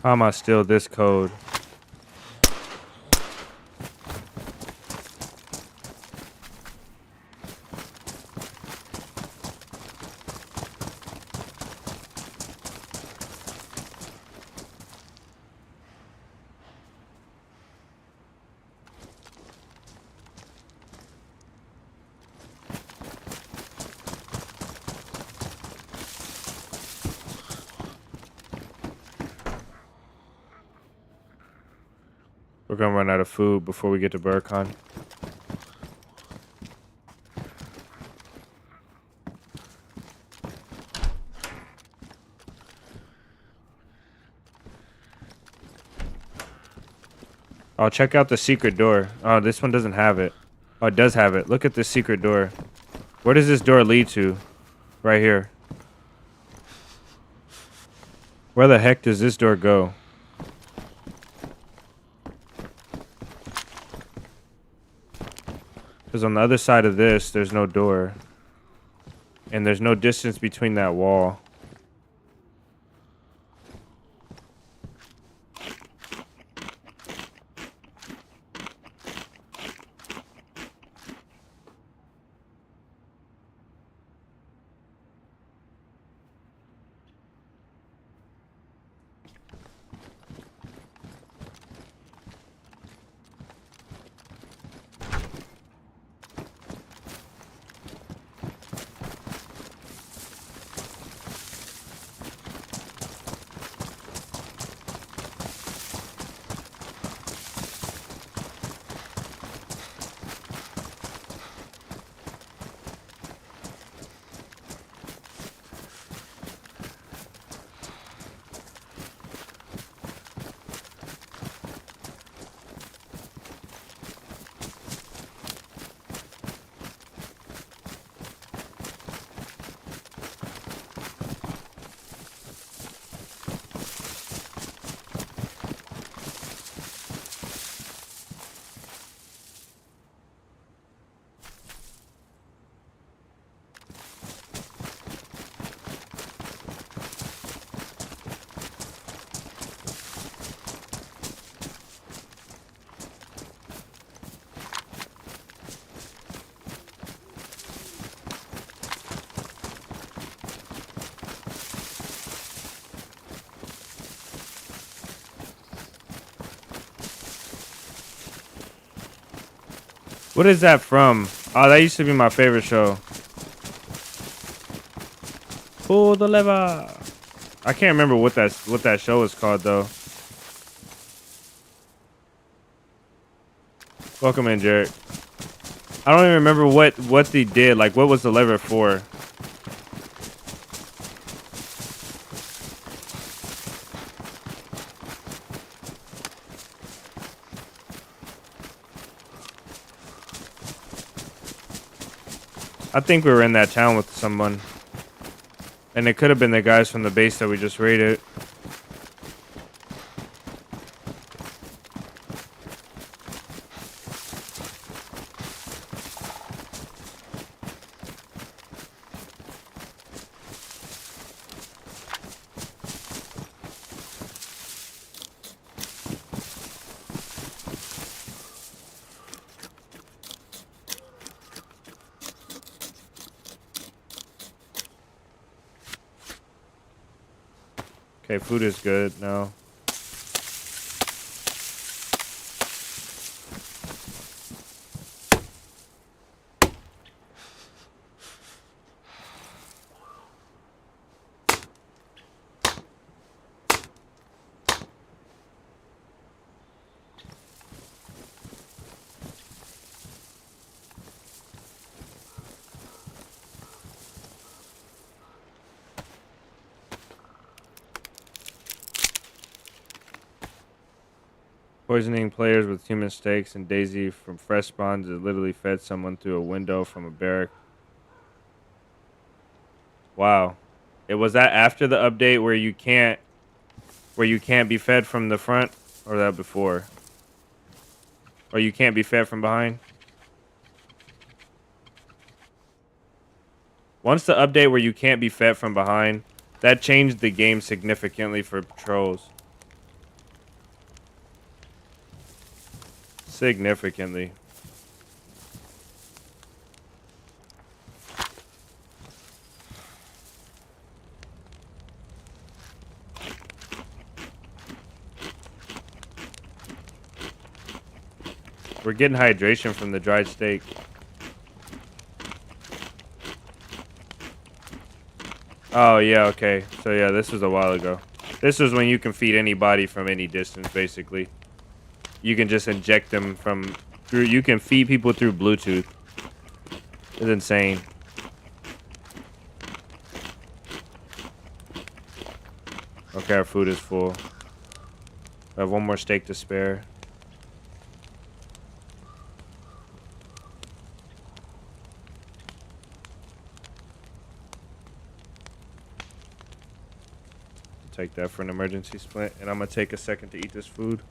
How am I steal this code? We're gonna run out of food before we get to Burcon. Oh, check out the secret door. Oh, this one doesn't have it. Oh, it does have it. Look at this secret door. Where does this door lead to? Right here. Where the heck does this door go? Because on the other side of this, there's no door. And there's no distance between that wall. What is that from? Oh, that used to be my favorite show. Pull the lever. I can't remember what that show is called though. Welcome in, Jared. I don't even remember what they did. Like, what was the lever for? I think we were in that town with someone. And it could have been the guys from the base that we just raided. Okay, food is good now. Poisoning players with human steaks and DayZ from fresh spawns that literally fed someone through a window from a barrack. Wow. It was that after the update where you can't be fed from the front, or that before? Or you can't be fed from behind? Once the update where you can't be fed from behind, that changed the game significantly for patrols. Significantly. We're getting hydration from the dried steak. Oh, yeah, okay. So, yeah, this was a while ago. This is when you can feed anybody from any distance, basically. You can just inject them from through. You can feed people through Bluetooth. It's insane. Okay, our food is full. I have one more steak to spare. Take that for an emergency splint, and I'm gonna take a second to eat this food.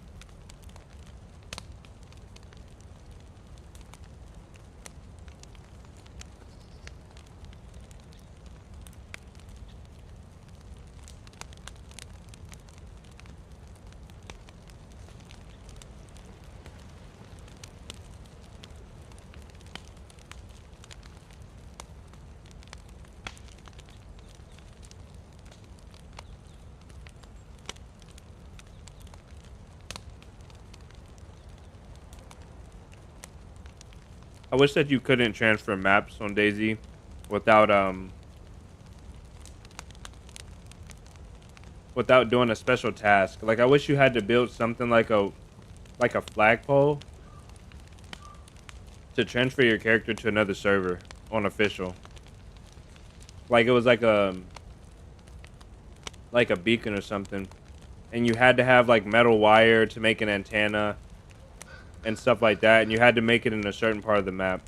I wish that you couldn't transfer maps on DayZ without doing a special task. Like, I wish you had to build something like a flagpole to transfer your character to another server on official. Like, it was like a beacon or something, and you had to have like metal wire to make an antenna and stuff like that, and you had to make it in a certain part of the map.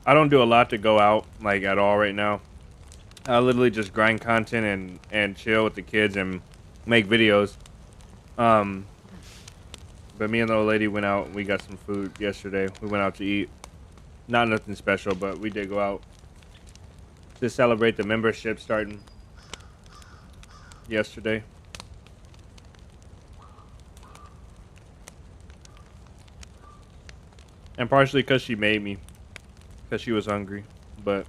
I don't do a lot to go out, like, at all right now. I literally just grind content and chill with the kids and make videos. But me and the old lady went out and we got some food yesterday. We went out to eat. Not nothing special, but we did go out to celebrate the membership starting yesterday. And partially because she made me. Because she was hungry, but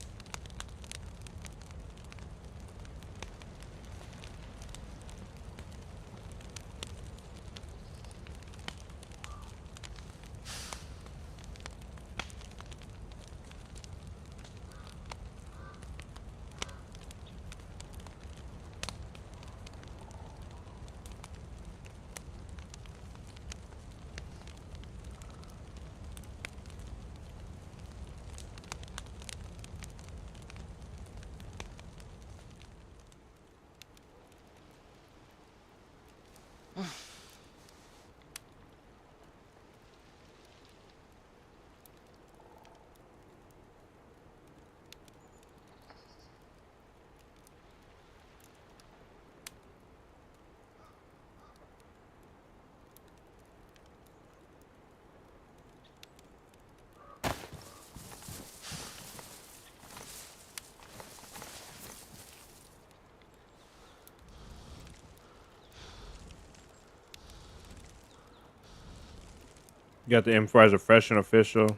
you got the improviser fresh and official.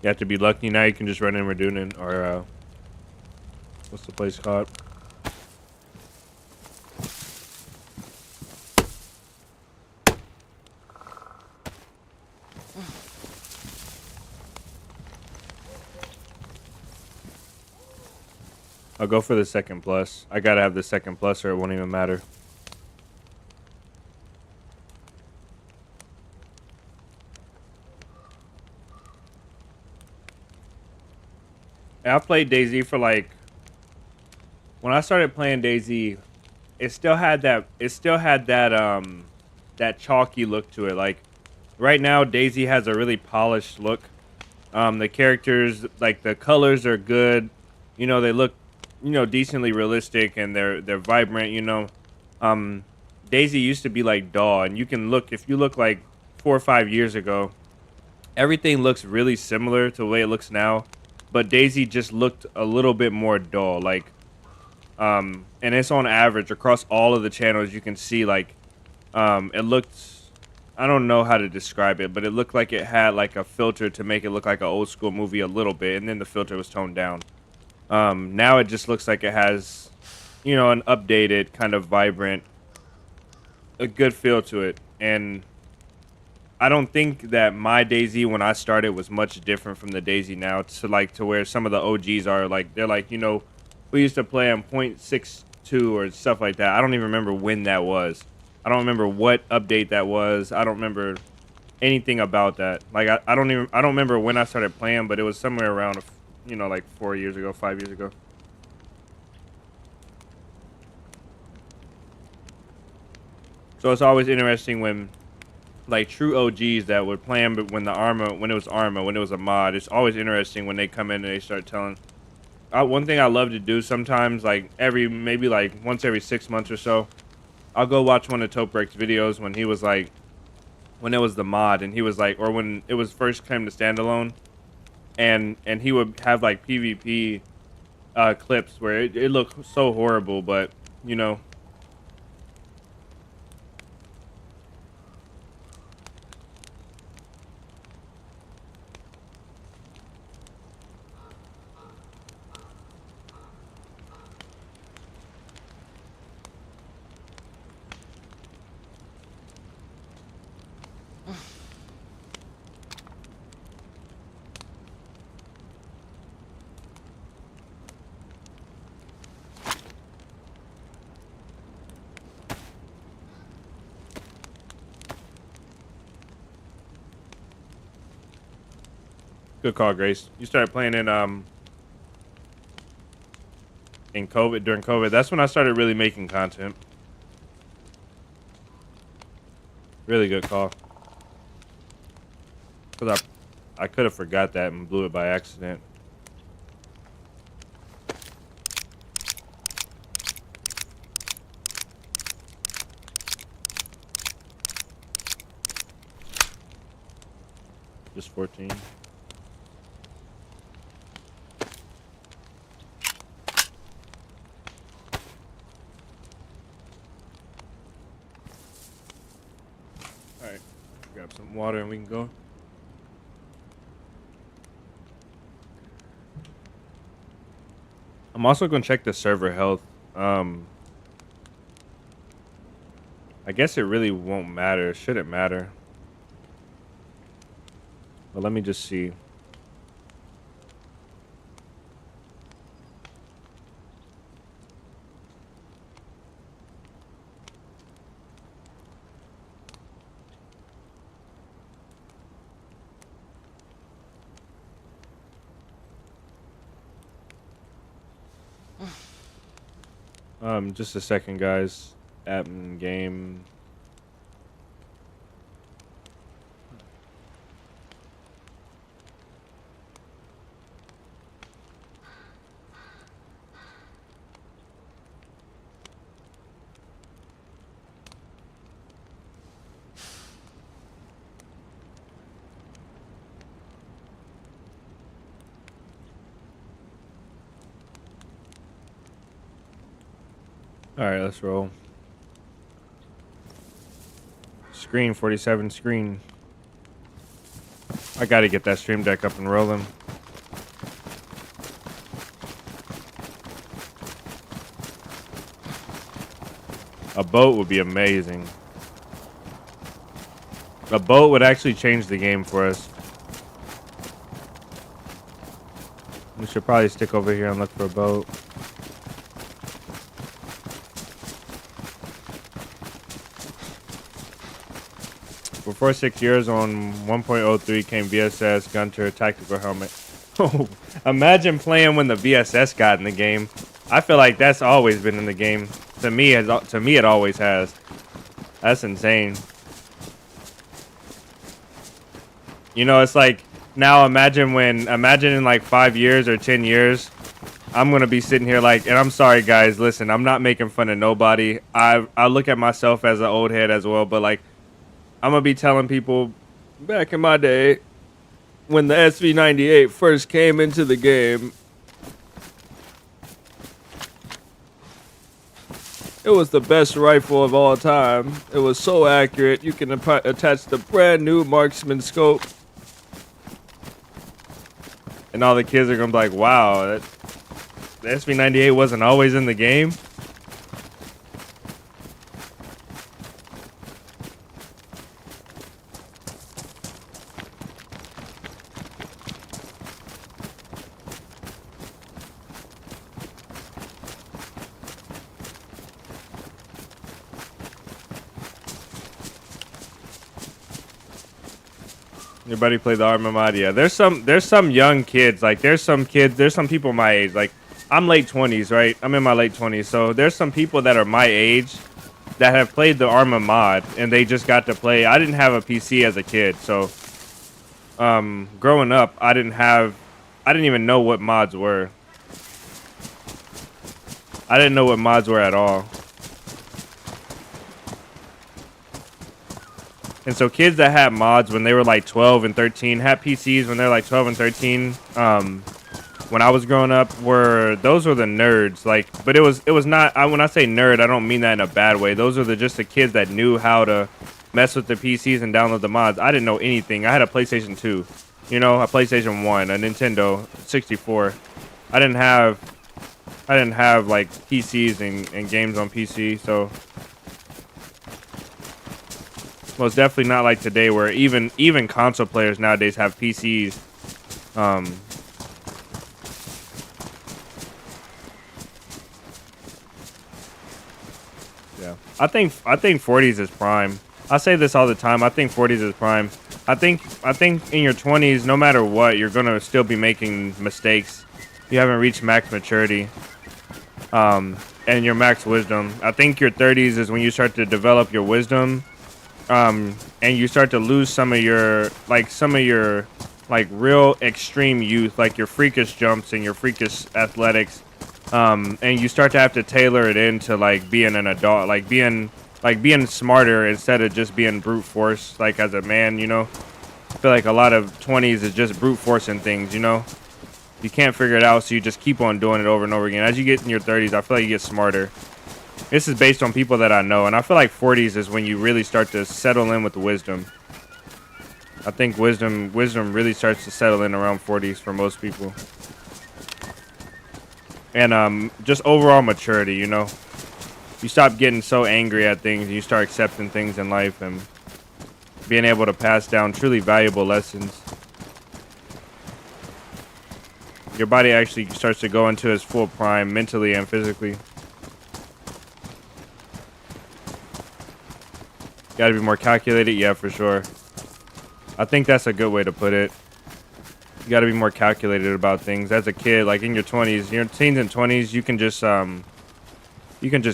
You have to be lucky. Now you can just run in Radunin or what's the place called? I'll go for the second plus. I gotta have the second plus or it won't even matter. I played DayZ for like, when I started playing DayZ, it still had that that chalky look to it. Like right now DayZ has a really polished look. The characters, like the colors are good. You know, they look, decently realistic, and they're vibrant. Um, DayZ used to be like DAW, and you can look if you look like 4 or 5 years ago, everything looks really similar to the way it looks now. But DayZ just looked a little bit more dull, like, and it's on average across all of the channels. You can see like, it looked. I don't know how to describe it, but it looked like it had like a filter to make it look like an old school movie a little bit, and then the filter was toned down. Now it just looks like it has, an updated kind of vibrant, a good feel to it. And I don't think that my DayZ when I started was much different from the DayZ now, to where some of the OGs are like, they're like, we used to play on 0.62 or stuff like that. I don't even remember when that was. I don't remember what update that was. I don't remember anything about that. Like, I don't remember when I started playing, but it was somewhere around, like 4 years ago, 5 years ago. So it's always interesting when, like, true OGs that would play them, but when it was a mod, it's always interesting when they come in and they start telling. One thing I love to do sometimes, like maybe like once every 6 months or so, I'll go watch one of 𝙏𝙤𝙙𝙬𝙧𝙚 videos when he was like, when it was the mod, and he was like, or when it was first came to standalone, and he would have like PvP clips where it looked so horrible, but good call, Grace. You started playing in COVID, during COVID. That's when I started really making content. Really good call. Because I could have forgot that and blew it by accident. Just 14. Alright, grab some water and we can go. I'm also going to check the server health. I guess it really won't matter. It shouldn't matter. But let me just see. Just a second, guys. App and game. All right, let's roll. Screen 47 screen. I gotta get that stream deck up and rolling. A boat would be amazing. A boat would actually change the game for us. We should probably stick over here and look for a boat. Before 6 years on 1.03 came VSS Gunter tactical helmet. Oh, imagine playing when the VSS got in the game. I feel like that's always been in the game. To me, it always has. That's insane. You know, it's like Now imagine in like 5 years or 10 years, I'm gonna be sitting here like, and I'm sorry guys, listen, I'm not making fun of nobody. I look at myself as an old head as well, but like, I'm gonna be telling people, back in my day, when the SV98 first came into the game, it was the best rifle of all time. It was so accurate. You can attach the brand new marksman scope. And all the kids are gonna be like, wow, the SV98 wasn't always in the game. Your buddy played the Arma mod. Yeah, there's some young kids. Like there's some people my age. Like I'm late 20s, right? I'm in my late 20s. So there's some people that are my age that have played the Arma mod and they just got to play. I didn't have a PC as a kid, so growing up, I didn't even know what mods were. I didn't know what mods were at all. And so kids that had mods when they were like 12 and 13, had PCs when they're like 12 and 13, when I was growing up, those were the nerds. Like, but it was not, when I say nerd, I don't mean that in a bad way. Those are just the kids that knew how to mess with the PCs and download the mods. I didn't know anything. I had a PlayStation 2, you know, a PlayStation 1, a Nintendo 64. I didn't have like PCs and games on PC, so most definitely not like today, where even console players nowadays have PCs. Yeah, I think 40s is prime. I say this all the time. I think 40s is prime. I think in your 20s, no matter what, you're gonna still be making mistakes. You haven't reached max maturity, and your max wisdom. I think your 30s is when you start to develop your wisdom. And you start to lose some of your real extreme youth, like your freakish jumps and your freakish athletics, and you start to have to tailor it into like being an adult, like being smarter instead of just being brute force, like as a man, you know. I feel like a lot of 20s is just brute forcing things, you know. You can't figure it out, so you just keep on doing it over and over again. As you get in your 30s, I feel like you get smarter. This is based on people that I know, and I feel like 40s is when you really start to settle in with wisdom. I think wisdom really starts to settle in around 40s for most people. And just overall maturity, you know. You stop getting so angry at things, and you start accepting things in life and being able to pass down truly valuable lessons. Your body actually starts to go into its full prime mentally and physically. Got to be more calculated, yeah, for sure. I think that's a good way to put it. You got to be more calculated about things. As a kid, like in your 20s, your teens and 20s, you can just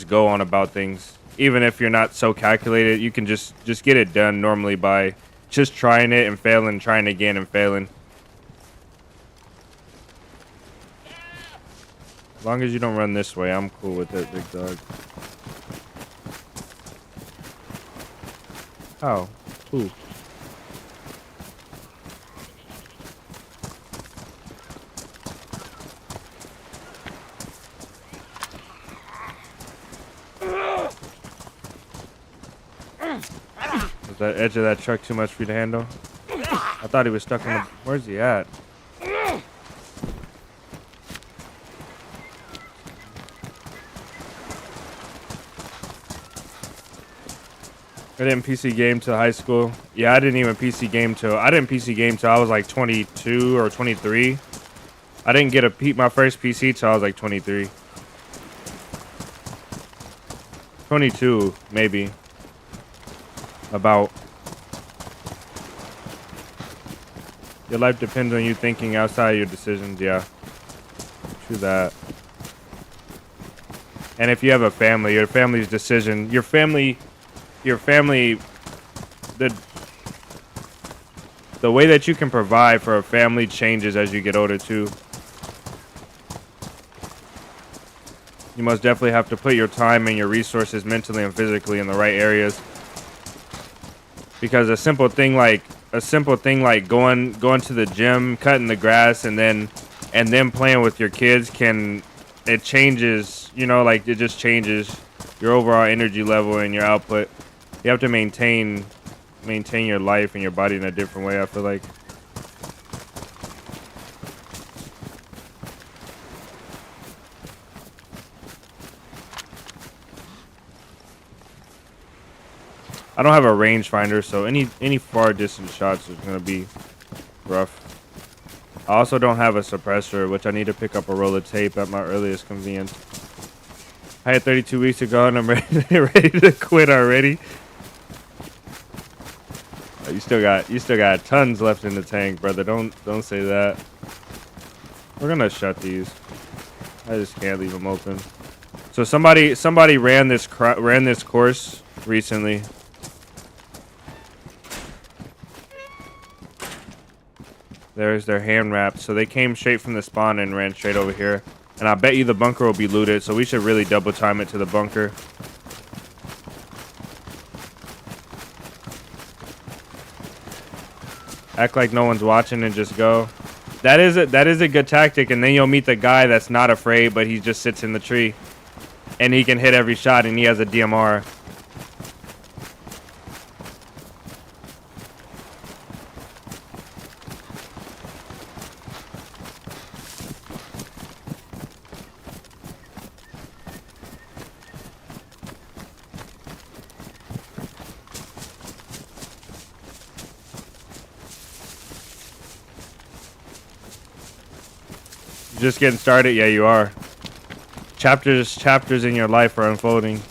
go on about things. Even if you're not so calculated, you can just get it done normally by just trying it and failing, trying again and failing. As long as you don't run this way, I'm cool with it, big dog. How? Who? Was that edge of that truck too much for you to handle? I thought he was stuck in the... Where's he at? I didn't PC game till high school. Yeah, I didn't even PC game till I was like 22 or 23. I didn't get my first PC till I was like 23. 22, maybe. About. Your life depends on you thinking outside your decisions, yeah. True that. And if you have a family, your family's decision, your family, the way that you can provide for a family changes as you get older too. You most definitely have to put your time and your resources mentally and physically in the right areas. Because a simple thing like going to the gym, cutting the grass, and then playing with your kids it changes, you know, like it just changes your overall energy level and your output. You have to maintain your life and your body in a different way, I feel like. I don't have a rangefinder, so any far distance shots is gonna be rough. I also don't have a suppressor, which I need to pick up a roll of tape at my earliest convenience. I had 32 weeks ago, and I'm ready to quit already. You still got tons left in the tank, brother. Don't say that. We're gonna shut these. I just can't leave them open. So somebody ran this course recently. There's their hand wrapped. So they came straight from the spawn and ran straight over here. And I bet you the bunker will be looted, so we should really double time it to the bunker. Act like no one's watching and just go. That is a good tactic, and then you'll meet the guy that's not afraid, but he just sits in the tree. And he can hit every shot, and he has a DMR. Just getting started? Yeah, you are. Chapters in your life are unfolding.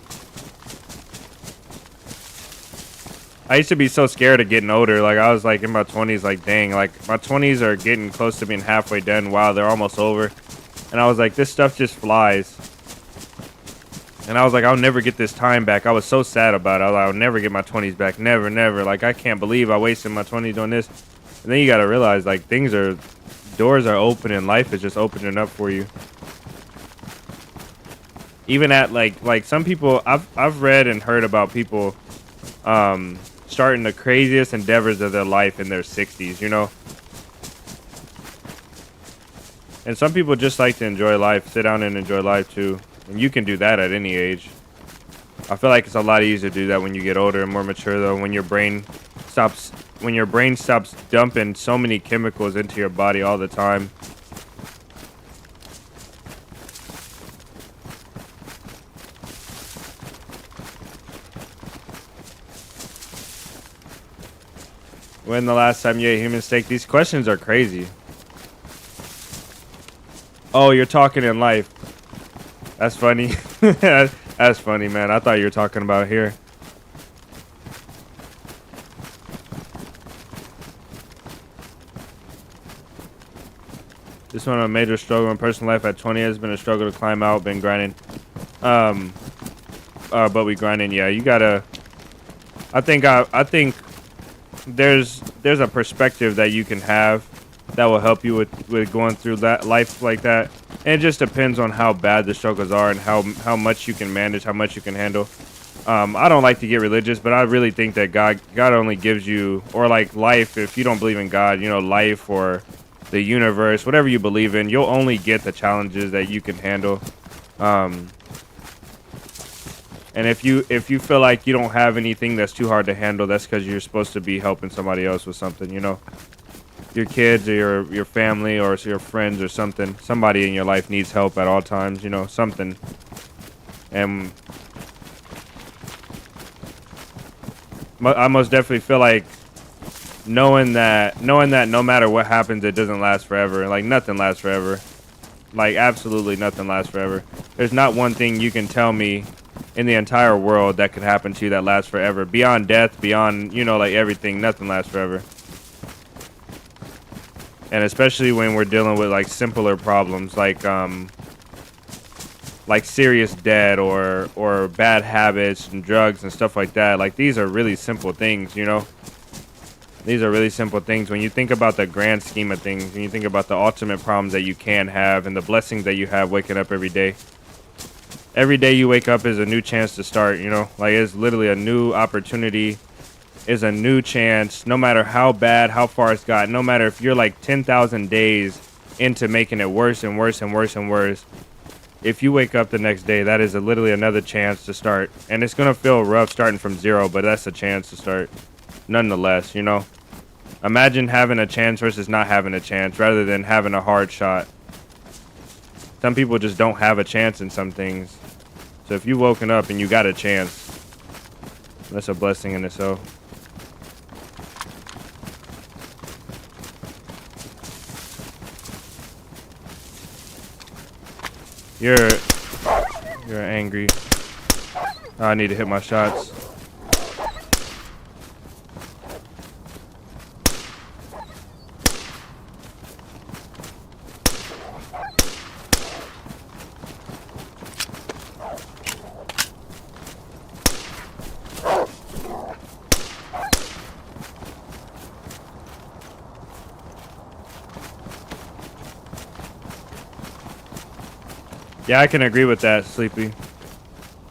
I used to be so scared of getting older. Like, I was like in my 20s, like, dang, like my 20s are getting close to being halfway done. Wow, they're almost over. And I was like, this stuff just flies. And I was like, I'll never get this time back. I was so sad about it. I was like, I'll never get my 20s back. Never, never. Like, I can't believe I wasted my 20s doing this. And then you got to realize, like, doors are open and life is just opening up for you. Even at like some people, I've read and heard about people starting the craziest endeavors of their life in their 60s, you know. And some people just like to enjoy life, sit down and enjoy life too. And you can do that at any age. I feel like it's a lot easier to do that when you get older and more mature, though, when your brain stops dumping so many chemicals into your body all the time. When the last time you ate human steak? These questions are crazy. Oh, you're talking in life. That's funny. That's funny, man. I thought you were talking about here. This one, a major struggle in personal life at 20 has been a struggle to climb out. Been grinding. But we grinding. Yeah, you gotta. I think there's a perspective that you can have that will help you with going through that life like that. And it just depends on how bad the struggles are and how much you can manage, how much you can handle. I don't like to get religious, but I really think that God only gives you, or like life, if you don't believe in God, you know, life or the universe, whatever you believe in, you'll only get the challenges that you can handle. And if you feel like you don't have anything that's too hard to handle, that's because you're supposed to be helping somebody else with something, you know. Your kids or your family or your friends or something. Somebody in your life needs help at all times, you know, something. And I most definitely feel like knowing that no matter what happens, it doesn't last forever. Like, nothing lasts forever. Like, absolutely nothing lasts forever. There's not one thing you can tell me in the entire world that could happen to you that lasts forever. Beyond death, beyond, you know, like everything, nothing lasts forever. And especially when we're dealing with like simpler problems like serious debt or bad habits and drugs and stuff like that. Like, these are really simple things, you know. These are really simple things. When you think about the grand scheme of things, when you think about the ultimate problems that you can have and the blessings that you have waking up every day. Every day you wake up is a new chance to start, you know? Like, it's literally a new opportunity. Is a new chance, no matter how bad, how far it's got, no matter if you're like 10,000 days into making it worse and worse and worse and worse. If you wake up the next day, that is literally another chance to start. And it's going to feel rough starting from zero, but that's a chance to start nonetheless, you know? Imagine having a chance versus not having a chance rather than having a hard shot. Some people just don't have a chance in some things. So if you've woken up and you got a chance, that's a blessing in itself. You're angry. Oh, I need to hit my shots. Yeah, I can agree with that, Sleepy.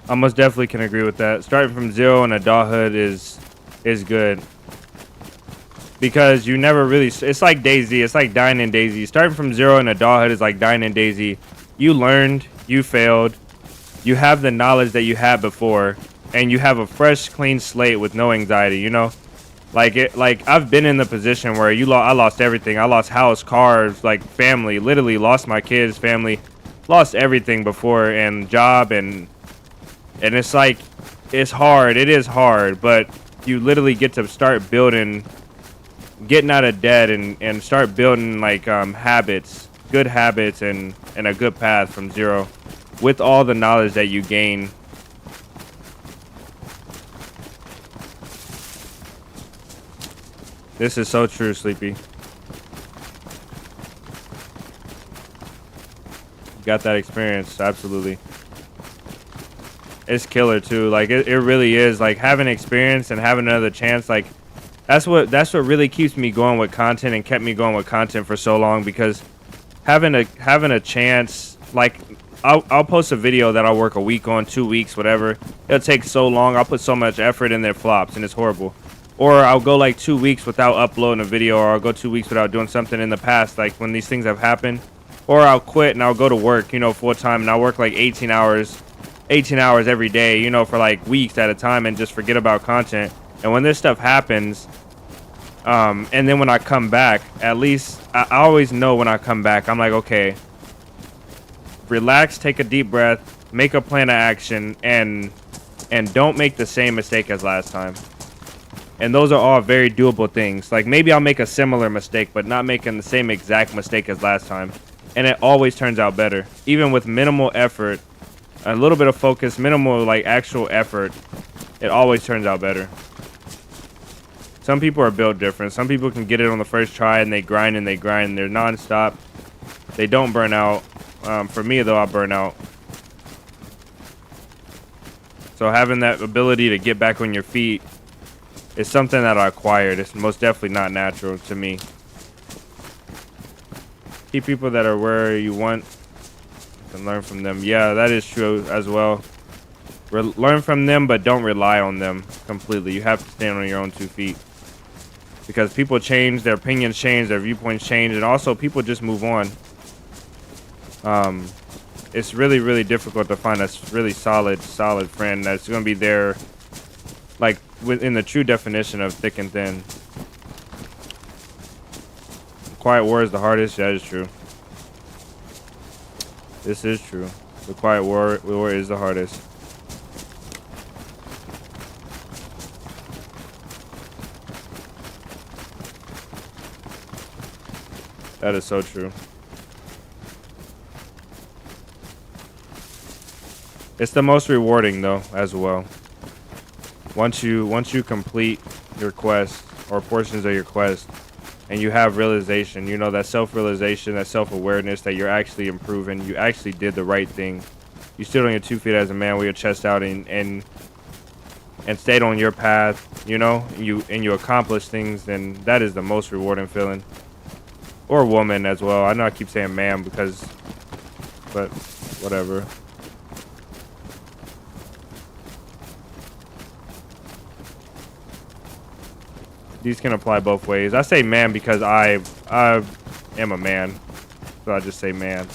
I most definitely can agree with that. Starting from zero in adulthood is good. Because you never really... It's like DayZ. It's like dying in DayZ. Starting from zero in adulthood is like dying in DayZ. You learned. You failed. You have the knowledge that you had before. And you have a fresh, clean slate with no anxiety, you know? Like I've been in the position where I lost everything. I lost house, cars, like family. Literally lost my kids, family. Lost everything before, and job, and it's like, it's hard. It is hard, but you literally get to start building, getting out of debt, and start building like habits, good habits, and a good path from zero with all the knowledge that you gain. This is so true, Sleepy. Got that experience, absolutely. It's killer too. Like it really is. Like having experience and having another chance, like that's what really keeps me going with content and kept me going with content for so long, because having a chance, like I'll post a video that I'll work a week on, 2 weeks, whatever. It'll take so long. I'll put so much effort in there, flops, and it's horrible. Or I'll go like 2 weeks without uploading a video, or I'll go 2 weeks without doing something in the past, like when these things have happened. Or I'll quit and I'll go to work, you know, full time, and I'll work like 18 hours every day, you know, for like weeks at a time, and just forget about content. And when this stuff happens, and then when I come back, at least I always know when I come back, I'm like, okay, relax, take a deep breath, make a plan of action, and don't make the same mistake as last time. And those are all very doable things. Like maybe I'll make a similar mistake, but not making the same exact mistake as last time. And it always turns out better. Even with minimal effort, a little bit of focus, minimal like actual effort, it always turns out better. Some people are built different. Some people can get it on the first try, and they grind and they grind. They're non-stop. They don't burn out. For me, though, I burn out. So having that ability to get back on your feet is something that I acquired. It's most definitely not natural to me. Keep people that are where you want and learn from them. Yeah, that is true as well. Learn from them, but don't rely on them completely. You have to stand on your own 2 feet. Because people change, their opinions change, their viewpoints change, and also people just move on. It's really, really difficult to find a really solid friend that's going to be there, like, within the true definition of thick and thin. Quiet war is the hardest. That is true. This is true. The quiet war is the hardest. That is so true. It's the most rewarding though, as well. Once you complete your quest or portions of your quest, and you have realization, you know, that self-realization, that self-awareness that you're actually improving, you actually did the right thing. You stood on your 2 feet as a man with your chest out, and and stayed on your path, you know, and you accomplish things, then that is the most rewarding feeling. Or woman as well. I know I keep saying man because, but whatever. These can apply both ways. I say man because I am a man, so I just say man.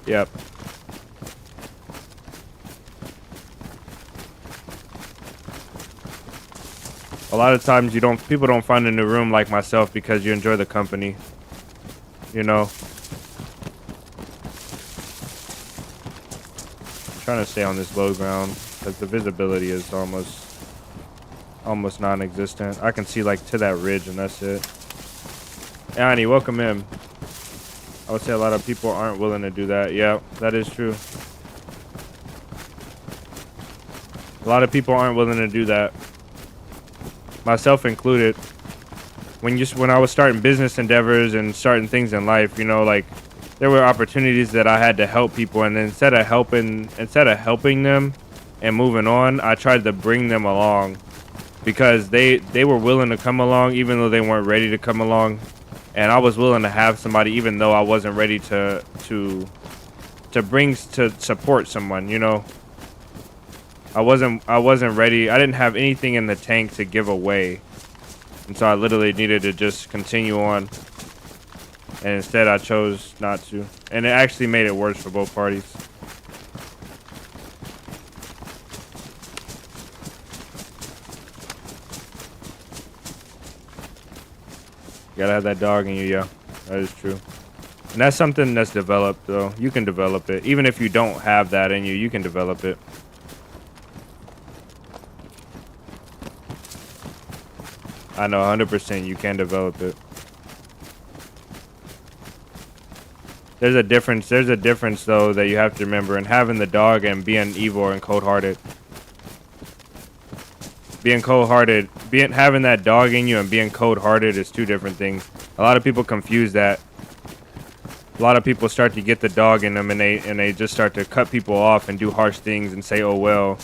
Yep. A lot of times people don't find a new room like myself because you enjoy the company. You know. I'm trying to stay on this low ground because the visibility is almost non-existent. I can see like to that ridge and that's it. Annie, welcome in. I would say a lot of people aren't willing to do that. Yeah, that is true. A lot of people aren't willing to do that. Myself included. When I was starting business endeavors and starting things in life, you know, like there were opportunities that I had to help people, and instead of helping them and moving on, I tried to bring them along because they were willing to come along even though they weren't ready to come along. And I was willing to have somebody, even though I wasn't ready to support someone, you know. I wasn't ready. I didn't have anything in the tank to give away. And so I literally needed to just continue on. And instead I chose not to. And it actually made it worse for both parties. You gotta have that dog in you, yeah. That is true. And that's something that's developed, though. You can develop it. Even if you don't have that in you, you can develop it. I know 100% you can develop it. There's a difference though that you have to remember in having the dog and being evil and cold-hearted. Having that dog in you and being cold-hearted is two different things. A lot of people confuse that. A lot of people start to get the dog in them and they just start to cut people off and do harsh things and say, "Oh well,"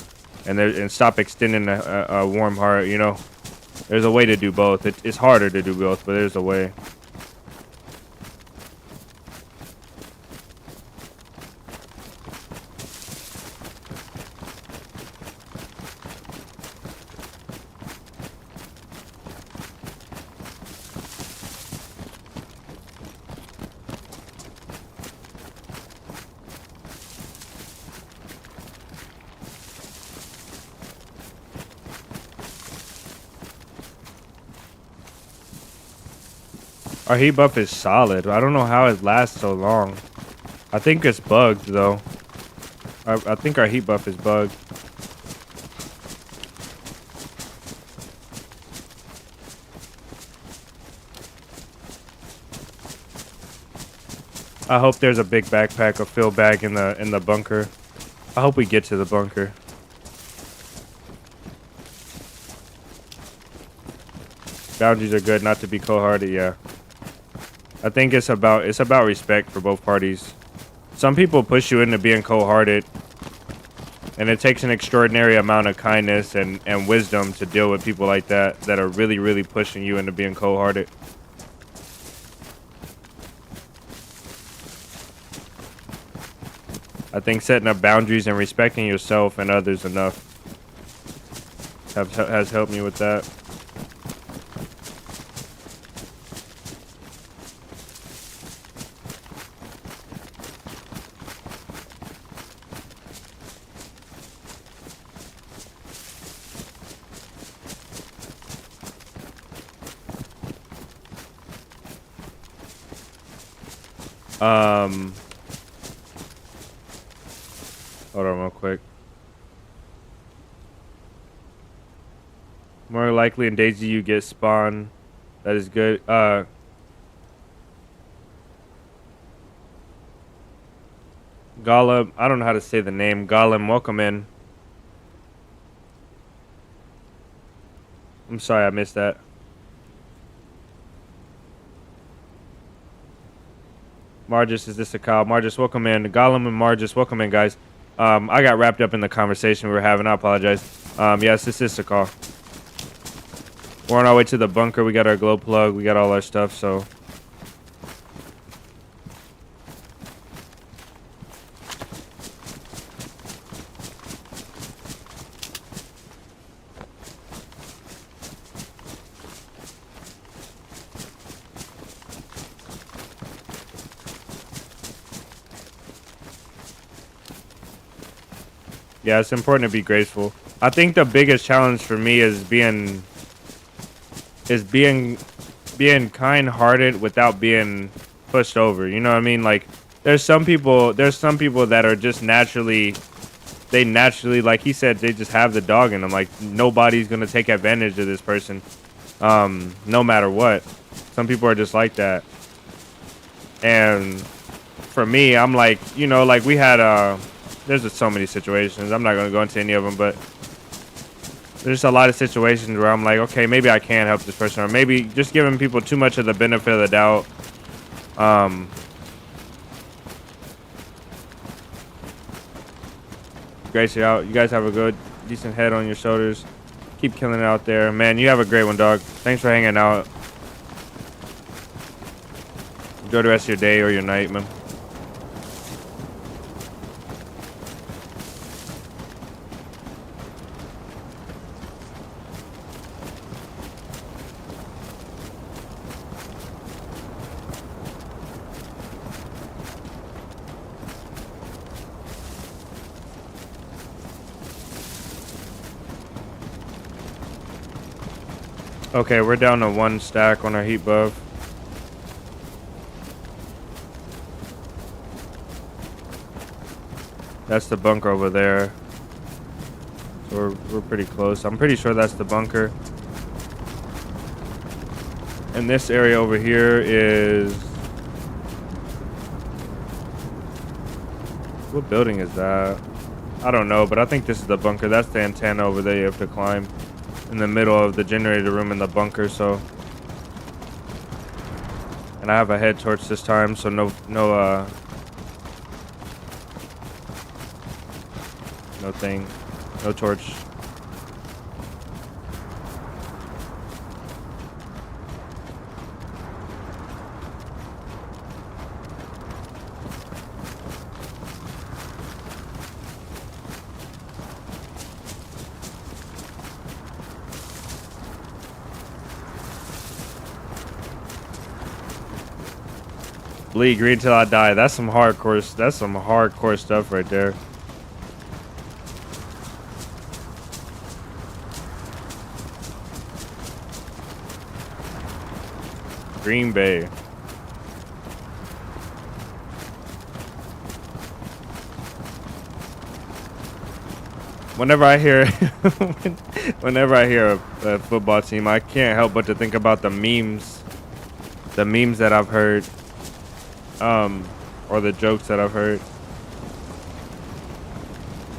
and stop extending a warm heart, you know. There's a way to do both. It's harder to do both, but there's a way. Our heat buff is solid. I don't know how it lasts so long. I think it's bugged though. I think our heat buff is bugged. I hope there's a big backpack or fill bag in the bunker. I hope we get to the bunker. Boundaries are good, not to be cold-hearted, yeah. I think it's about respect for both parties. Some people push you into being cold-hearted, and it takes an extraordinary amount of kindness and wisdom to deal with people like that are really, really pushing you into being cold-hearted. I think setting up boundaries and respecting yourself and others enough has helped me with that. Hold on real quick. More likely in DayZ you get spawn. That is good. Gollum, I don't know how to say the name. Gollum, welcome in. I'm sorry I missed that. Margus, is this a call? Margus, welcome in. Gollum and Margus, welcome in, guys. I got wrapped up in the conversation we were having. I apologize. Yes, this is a call. We're on our way to the bunker. We got our glow plug. We got all our stuff, so... Yeah, it's important to be graceful. I think the biggest challenge for me is being kind-hearted without being pushed over. You know what I mean? Like, there's some people that are just naturally, like he said, they just have the dog in them. Like, nobody's gonna take advantage of this person, no matter what. Some people are just like that. And for me, I'm like, you know, like we had there's just so many situations. I'm not going to go into any of them, but there's a lot of situations where I'm like, okay, maybe I can help this person, or maybe just giving people too much of the benefit of the doubt. Grace you out. You guys have a good, decent head on your shoulders. Keep killing it out there. Man, you have a great one, dog. Thanks for hanging out. Enjoy the rest of your day or your night, man. Okay, we're down to 1 stack on our heat buff. That's the bunker over there. So we're pretty close. I'm pretty sure that's the bunker. And this area over here is... What building is that? I don't know, but I think this is the bunker. That's the antenna over there you have to climb. In the middle of the generator room in the bunker, so... And I have a head torch this time, so no thing. No torch. Bleed green till I die. That's some hardcore stuff right there. Green Bay. Whenever I hear a football team, I can't help but to think about the memes that I've heard, or the jokes that I've heard.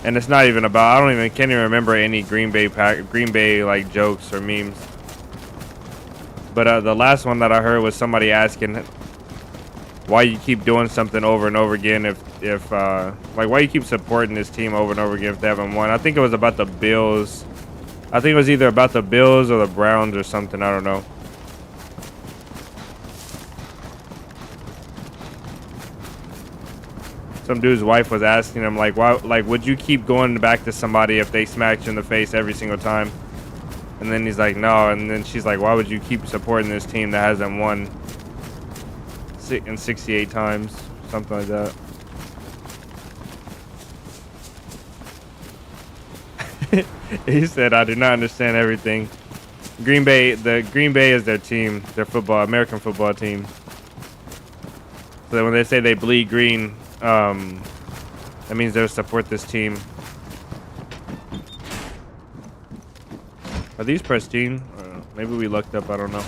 And it's not even about, can't even remember any Green Bay like jokes or memes. But the last one that I heard was somebody asking why you keep doing something over and over again if like why you keep supporting this team over and over again if they haven't won. I think it was about the Bills. I think it was either about the Bills or the Browns or something. I don't know. Some dude's wife was asking him like, why, like, would you keep going back to somebody if they smacked you in the face every single time? And then he's like, no. And then she's like, why would you keep supporting this team that hasn't won in 68 times? Something like that. He said, I do not understand everything. Green Bay is their team, their American football team. So when they say they bleed green, that means they'll support this team. Are these pristine? Maybe we lucked up, I don't know.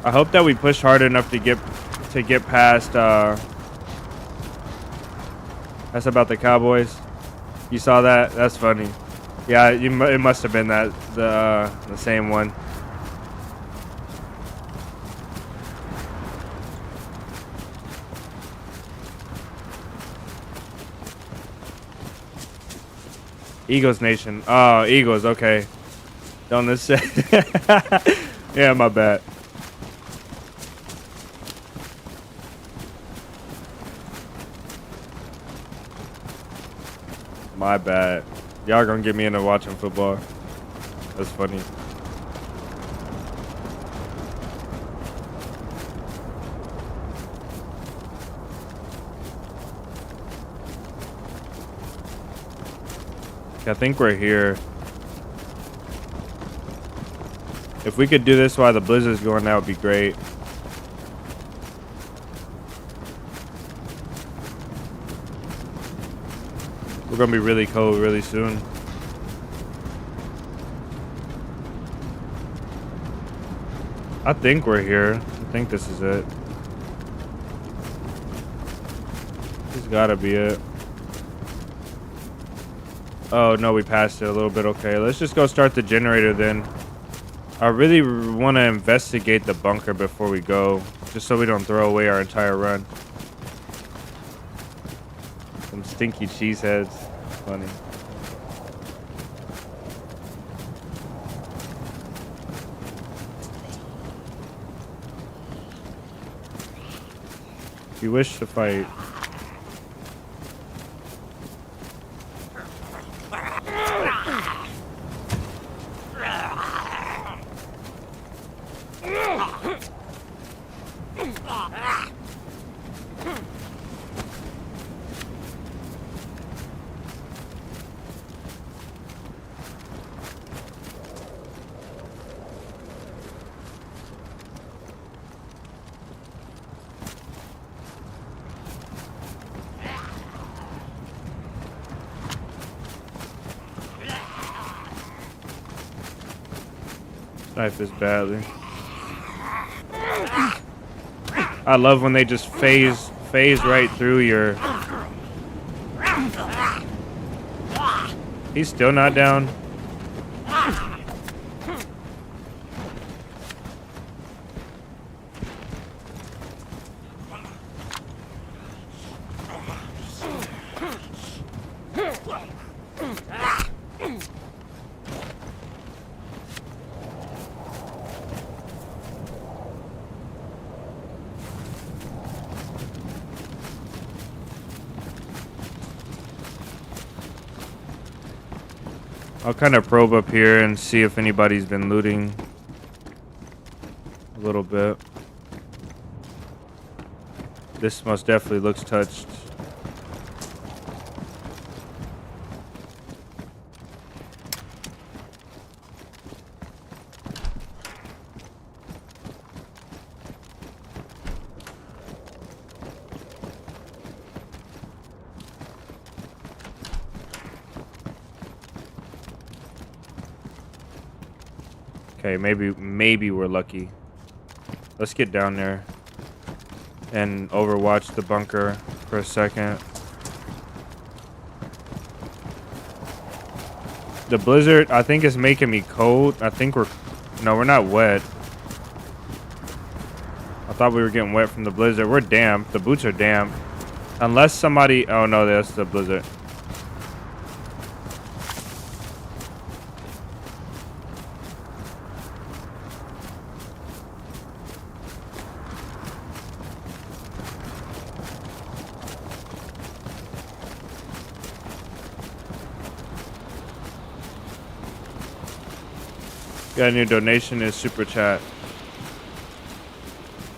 I hope that we push hard enough to get past That's about the Cowboys. You saw that? That's funny. Yeah, it must have been the same one. Eagles Nation. Oh, Eagles. Okay. Don't let's say. Yeah, my bad. My bad. Y'all gonna get me into watching football. That's funny. I think we're here. If we could do this while the blizzard's going, that would be great. We're gonna be really cold really soon. I think we're here. I think this is it. This gotta be it. Oh no, we passed it a little bit. Okay, let's just go start the generator then. I really want to investigate the bunker before we go, just so we don't throw away our entire run. Some stinky cheeseheads. Funny. If you wish to fight. Knife this badly. I love when they just phase right through your. He's still not down. I'll kind of probe up here and see if anybody's been looting a little bit. This most definitely looks touched. Okay, maybe we're lucky. Let's get down there and overwatch the bunker for a second. The blizzard, I think, is making me cold. I think no, we're not wet. I thought we were getting wet from the blizzard. We're damp. The boots are damp. Unless somebody, oh no, that's the blizzard. Got a new donation is super chat.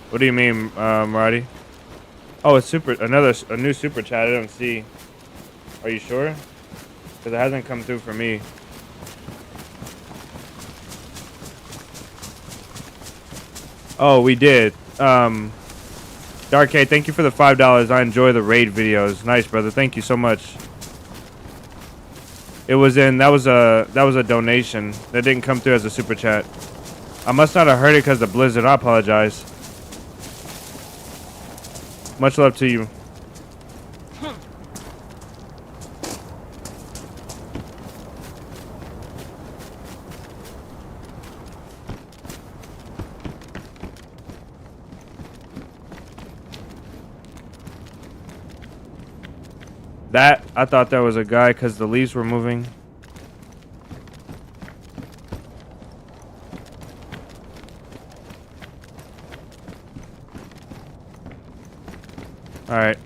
What do you mean, Marty? Oh, it's a new super chat. I don't see. Are you sure? Because it hasn't come through for me. Oh, we did. Dark K, thank you for the $5. I enjoy the raid videos. Nice, brother. Thank you so much. It was that was a donation that didn't come through as a super chat. I must not have heard it because of the blizzard. I apologize. Much love to you. That, I thought that was a guy because the leaves were moving. Alright.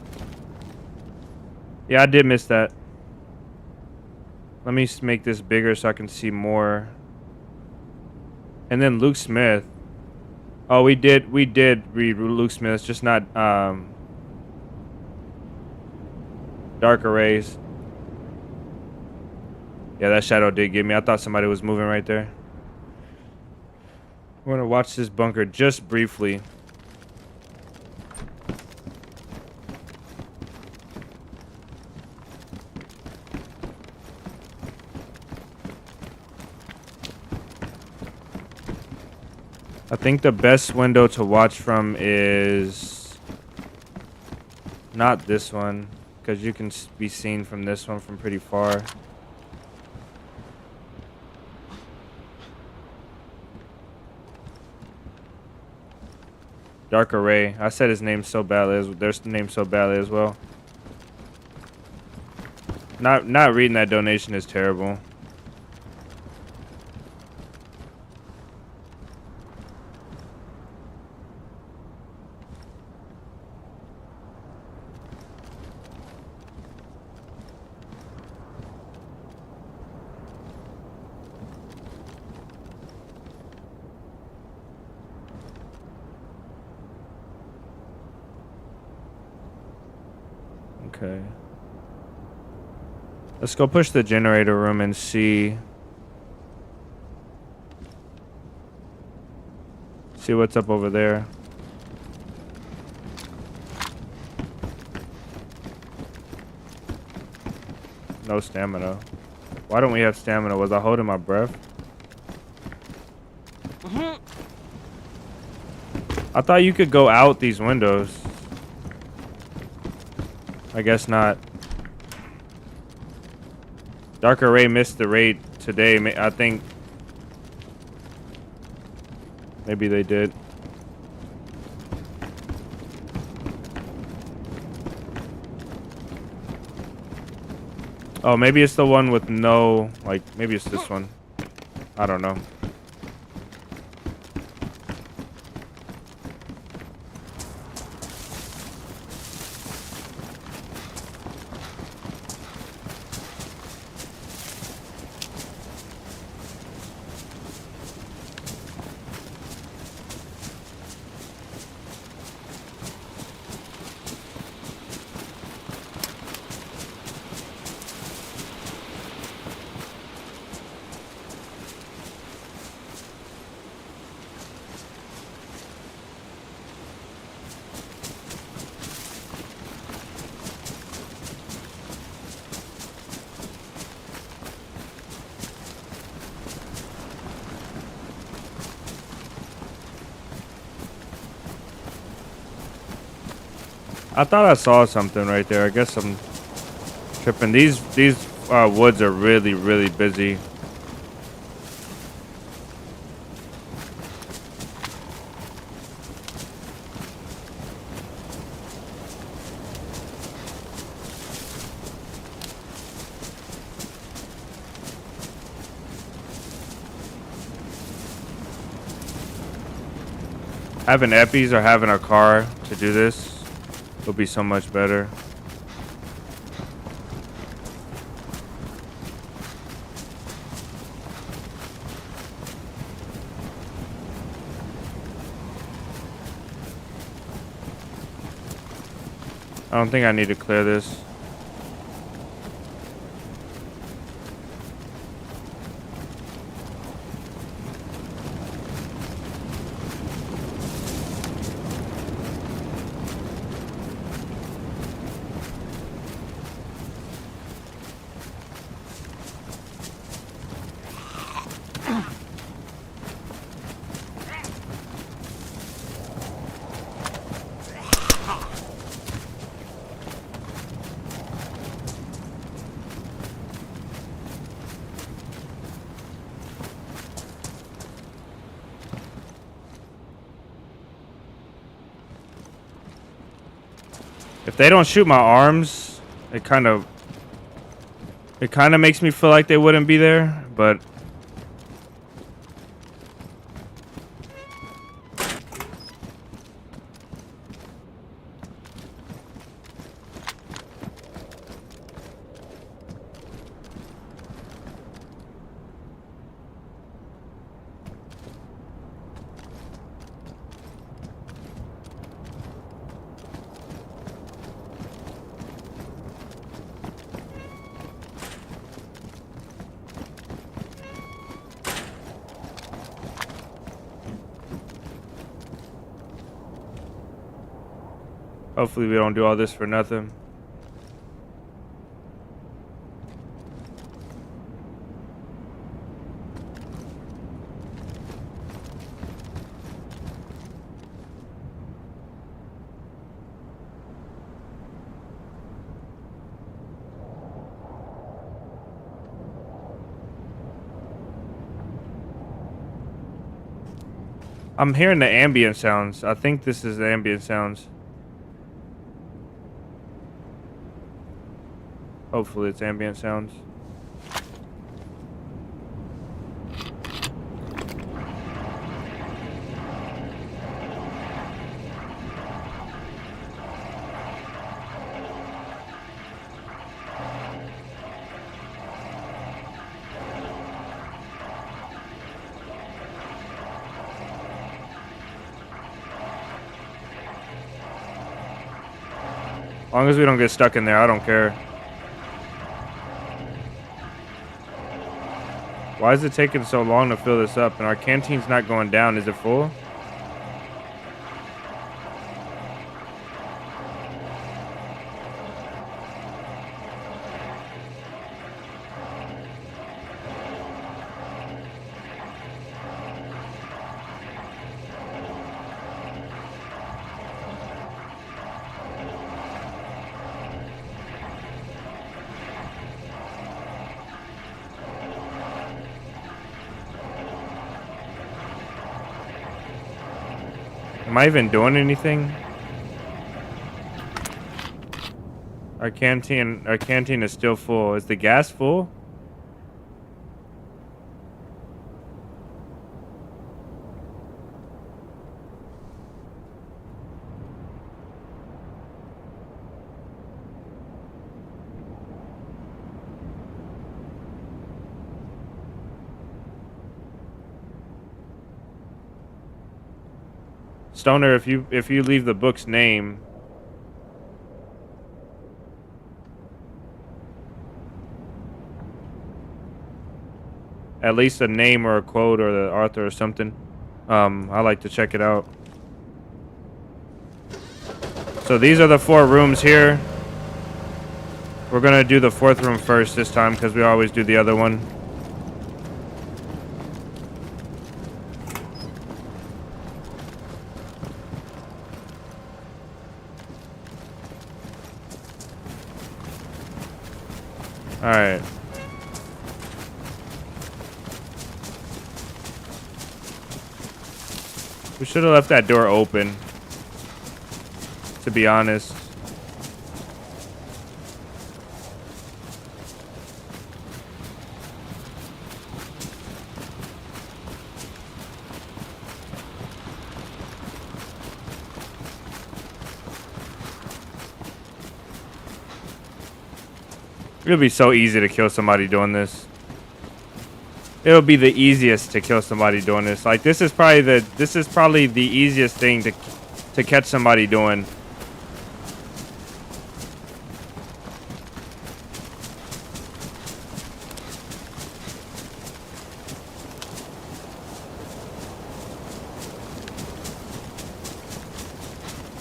Yeah, I did miss that. Let me make this bigger so I can see more. And then Luke Smith. Oh, we did read Luke Smith. It's just not Dark Arrays. Yeah, that shadow did get me. I thought somebody was moving right there. We're gonna watch this bunker just briefly. I think the best window to watch from is not this one, because you can be seen from this one from pretty far. Dark Array. I said his name so badly. Their name so badly as well. Not reading that donation is terrible. Okay. Let's go push the generator room and see what's up over there. No stamina. Why don't we have stamina? Was I holding my breath? I thought you could go out these windows. I guess not. Dark Array missed the raid today. I think maybe they did. Oh, maybe it's the one with no, like, maybe it's this one. I don't know. I thought I saw something right there. I guess I'm tripping. These woods are really, really busy. Having epis or having a car to do this will be so much better. I don't think I need to clear this. If they don't shoot my arms, it kind of It kind of makes me feel like they wouldn't be there, but hopefully we don't do all this for nothing. I'm hearing the ambient sounds. I think this is the ambient sounds. Hopefully it's ambient sounds. As long as we don't get stuck in there, I don't care. Why is it taking so long to fill this up? And our canteen's not going down. Is it full? Am I even doing anything? Our canteen is still full. Is the gas full? Stoner, if you leave the book's name, at least a name or a quote or the author or something, I like to check it out. So these are the 4 rooms here. We're gonna do the 4th room first this time because we always do the other one. All right. We should have left that door open, to be honest. It'll be so easy to kill somebody doing this. It'll be the easiest to kill somebody doing this. Like this is probably the easiest thing to catch somebody doing.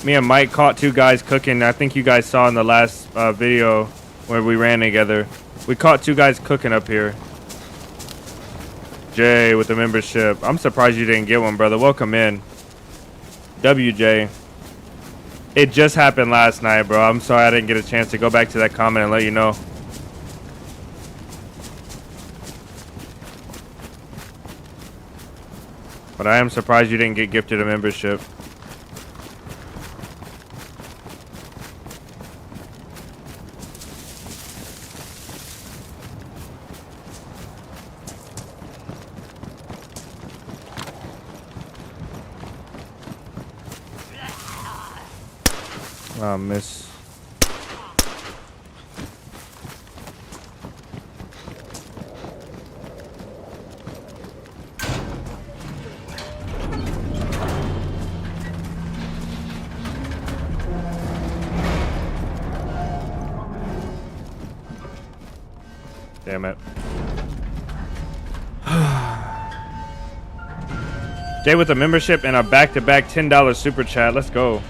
Me and Mike caught 2 guys cooking. I think you guys saw in the last video where we ran together. We caught 2 guys cooking up here. Jay with the membership. I'm surprised you didn't get one, brother. Welcome in. WJ. It just happened last night, bro. I'm sorry I didn't get a chance to go back to that comment and let you know. But I am surprised you didn't get gifted a membership. Miss. Damn it. Jay with a membership and a back-to-back $10 super chat. Let's go.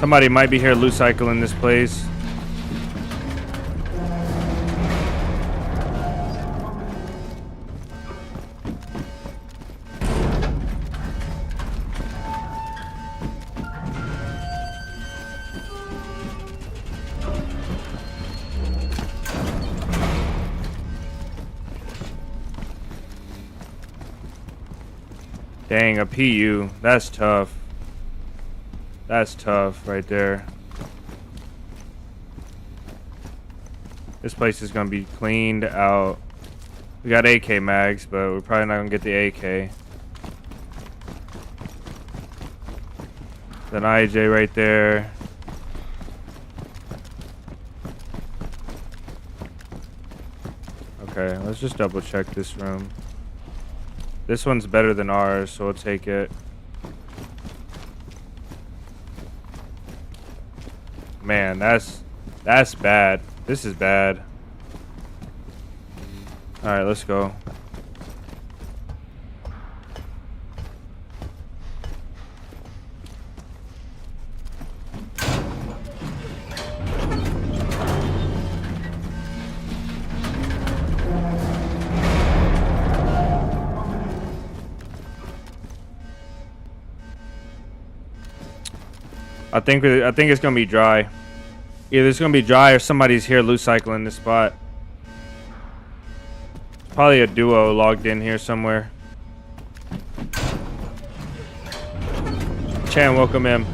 Somebody might be here loot cycling this place. Dang, a PU. That's tough. That's tough right there. This place is gonna be cleaned out. We got AK mags, but we're probably not gonna get the AK. Then IJ right there. Okay, let's just double check this room. This one's better than ours, so we'll take it. Man, that's bad. This is bad. All right, let's go. I think it's gonna be dry. Either it's gonna be dry or somebody's here loot cycling this spot. Probably a duo logged in here somewhere. Chan, welcome in.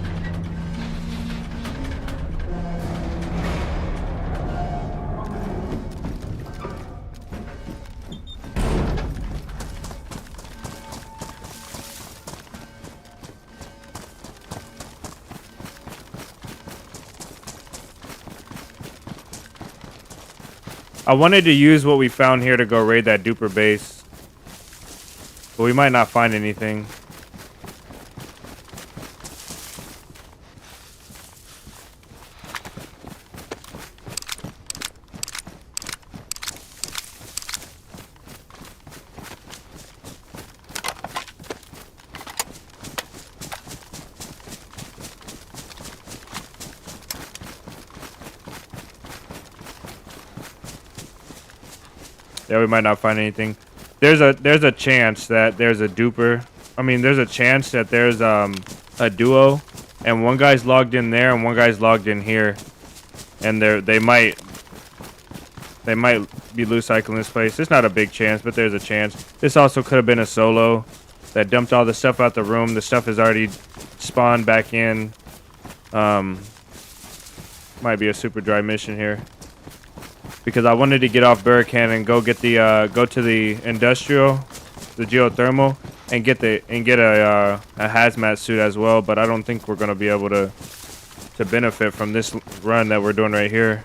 I wanted to use what we found here to go raid that duper base, but we might not find anything. Yeah, we might not find anything. There's a chance that there's a duper. I mean, there's a chance that there's a duo, and one guy's logged in there and one guy's logged in here, and they might be loot cycling this place. It's not a big chance, but there's a chance. This also could have been a solo that dumped all the stuff out the room. The stuff is already spawned back in. Might be a super dry mission here. Because I wanted to get off Burrican and go get the go to the industrial, the geothermal, and get a hazmat suit as well. But I don't think we're gonna be able to benefit from this run that we're doing right here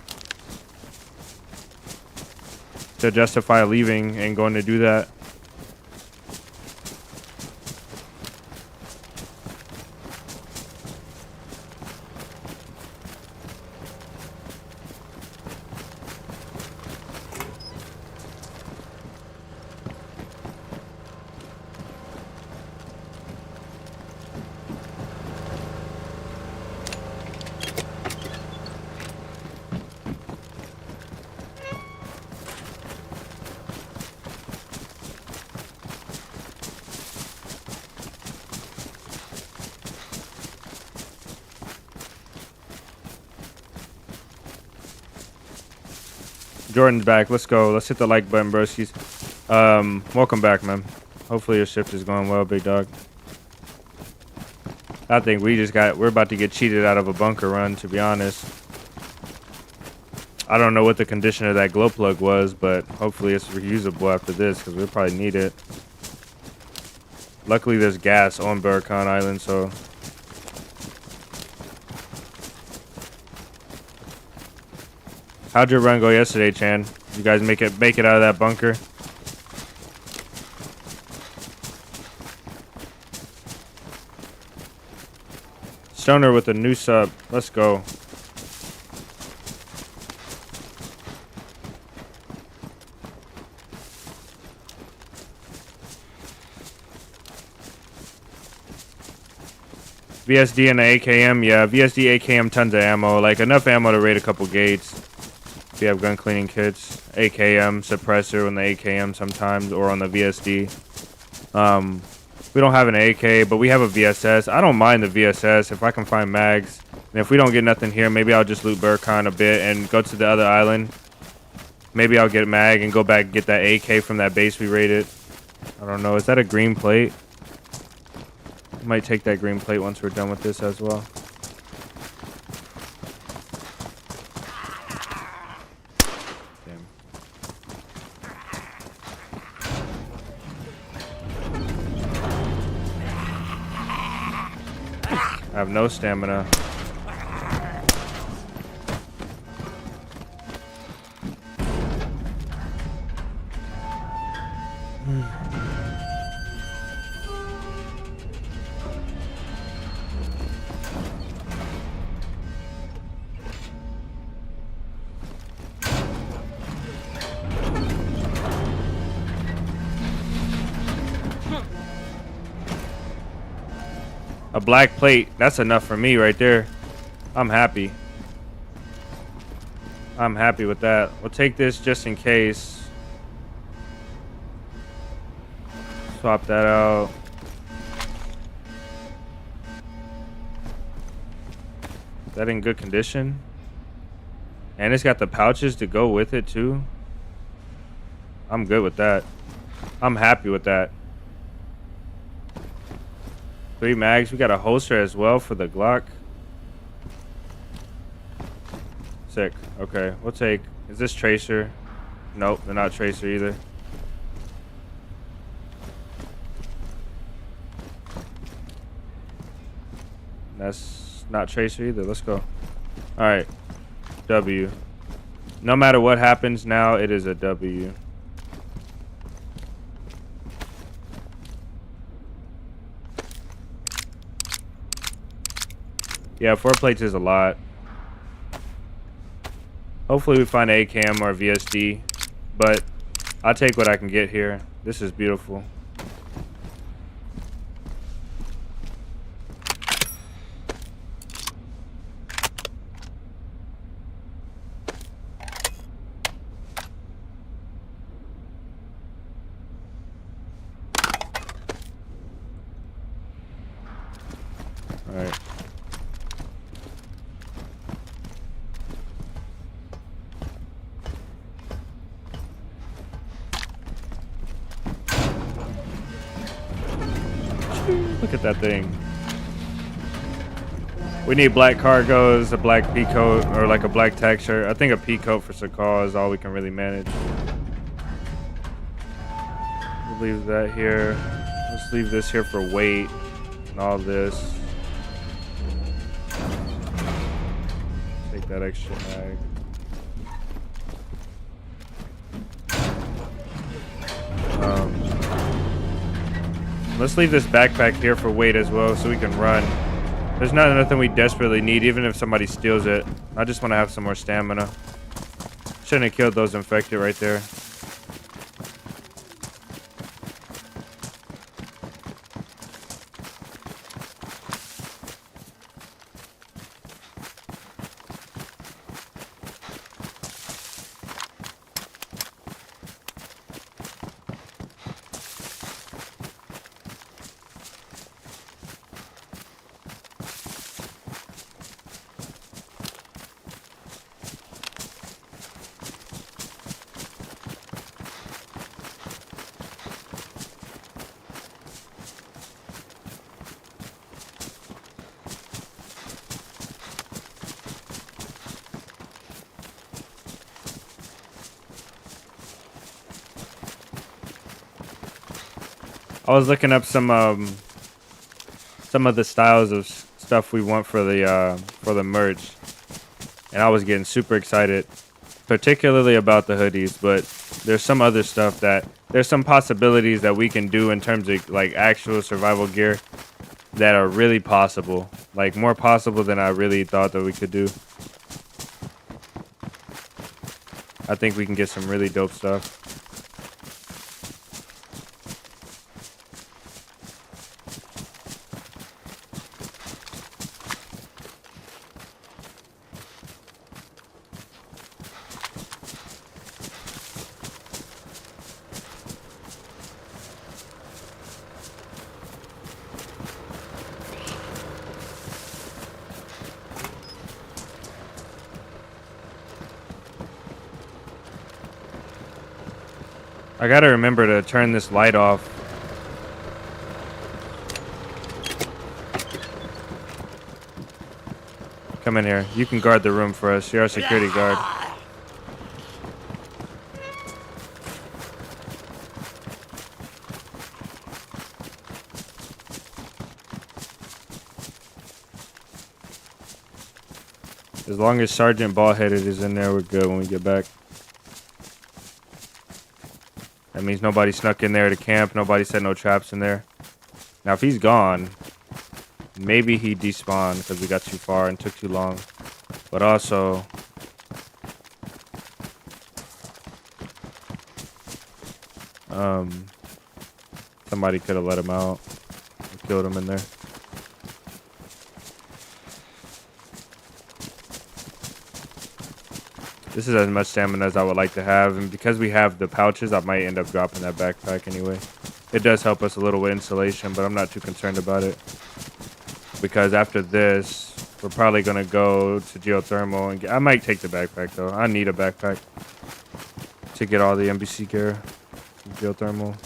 to justify leaving and going to do that. Jordan's back. Let's go. Let's hit the like button, broskies. Welcome back, man. Hopefully your shift is going well, big dog. I think we're about to get cheated out of a bunker run, to be honest. I don't know what the condition of that glow plug was, but hopefully it's reusable after this, because we'll probably need it. Luckily, there's gas on 𝙏𝙤𝙙 Island, so. How'd your run go yesterday, Chan? You guys make it out of that bunker? Stoner with a new sub. Let's go. VSD and the AKM, yeah, VSD, AKM, tons of ammo, like enough ammo to raid a couple gates. If you have gun cleaning kits, AKM, suppressor on the AKM sometimes, or on the VSD. We don't have an AK, but we have a VSS. I don't mind the VSS if I can find mags. And if we don't get nothing here, maybe I'll just loot 𝙏𝙤𝙙 a bit and go to the other island. Maybe I'll get mag and go back and get that AK from that base we raided. I don't know. Is that a green plate? I might take that green plate once we're done with this as well. Damn. I have no stamina. A black plate, that's enough for me right there. I'm happy. I'm happy with that. We'll take this just in case. Swap that out. Is that in good condition? And it's got the pouches to go with it too. I'm good with that. I'm happy with that. 3 mags. We got a holster as well for the Glock. Sick. Okay, we'll take. Is this tracer? Nope, they're not tracer either. That's not tracer either. Let's go. All right. W. No matter what happens now, it is a W. Yeah, 4 plates is a lot. Hopefully we find AKM or VSD, but I'll take what I can get here. This is beautiful. All right. Look at that thing. We need black cargos, a black pea coat, or like a black tag shirt. I think a pea coat for Sakal is all we can really manage. We'll leave that here. Let's leave this here for weight and all this. Take that extra mag. Let's leave this backpack here for weight as well so we can run. There's nothing we desperately need, even if somebody steals it. I just want to have some more stamina. Shouldn't have killed those infected right there. I was looking up some of the styles of stuff we want for the merch, and I was getting super excited, particularly about the hoodies. But there's some other stuff there's some possibilities that we can do in terms of like actual survival gear that are really possible, like more possible than I really thought that we could do. I think we can get some really dope stuff. I gotta remember to turn this light off. Come in here. You can guard the room for us. You're our security guard. As long as Sergeant Ballheaded is in there, we're good when we get back. That means nobody snuck in there to camp. Nobody set no traps in there. Now, if he's gone, maybe he despawned because we got too far and took too long. But also, somebody could have let him out and killed him in there. This is as much stamina as I would like to have, and because we have the pouches, I might end up dropping that backpack anyway. It does help us a little with insulation, but I'm not too concerned about it. Because after this, we're probably going to go to geothermal, and I might take the backpack though. I need a backpack to get all the NBC gear from geothermal.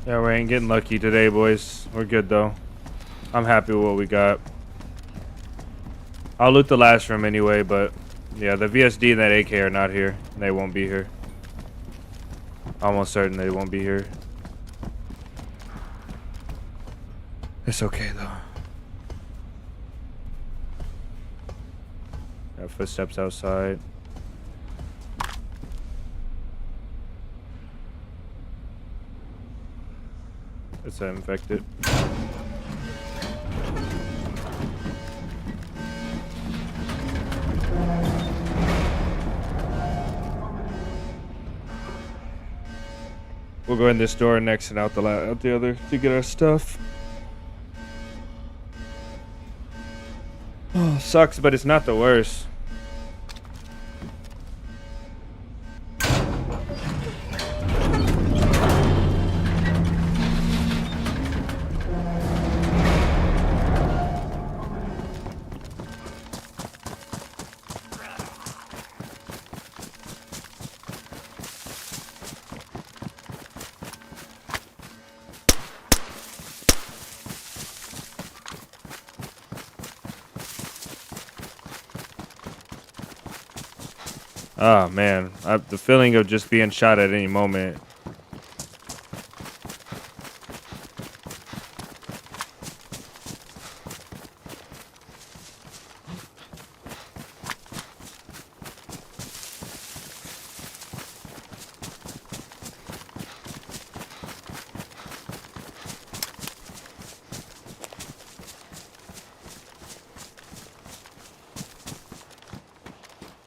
Yeah, we ain't getting lucky today, boys. We're good, though. I'm happy with what we got. I'll loot the last room anyway, but yeah, the VSD and that AK are not here. They won't be here. Almost certain they won't be here. It's okay, though. Got footsteps outside. It's infected. We'll go in this door next and out the other to get our stuff. Oh, sucks, but it's not the worst. Oh man, the feeling of just being shot at any moment.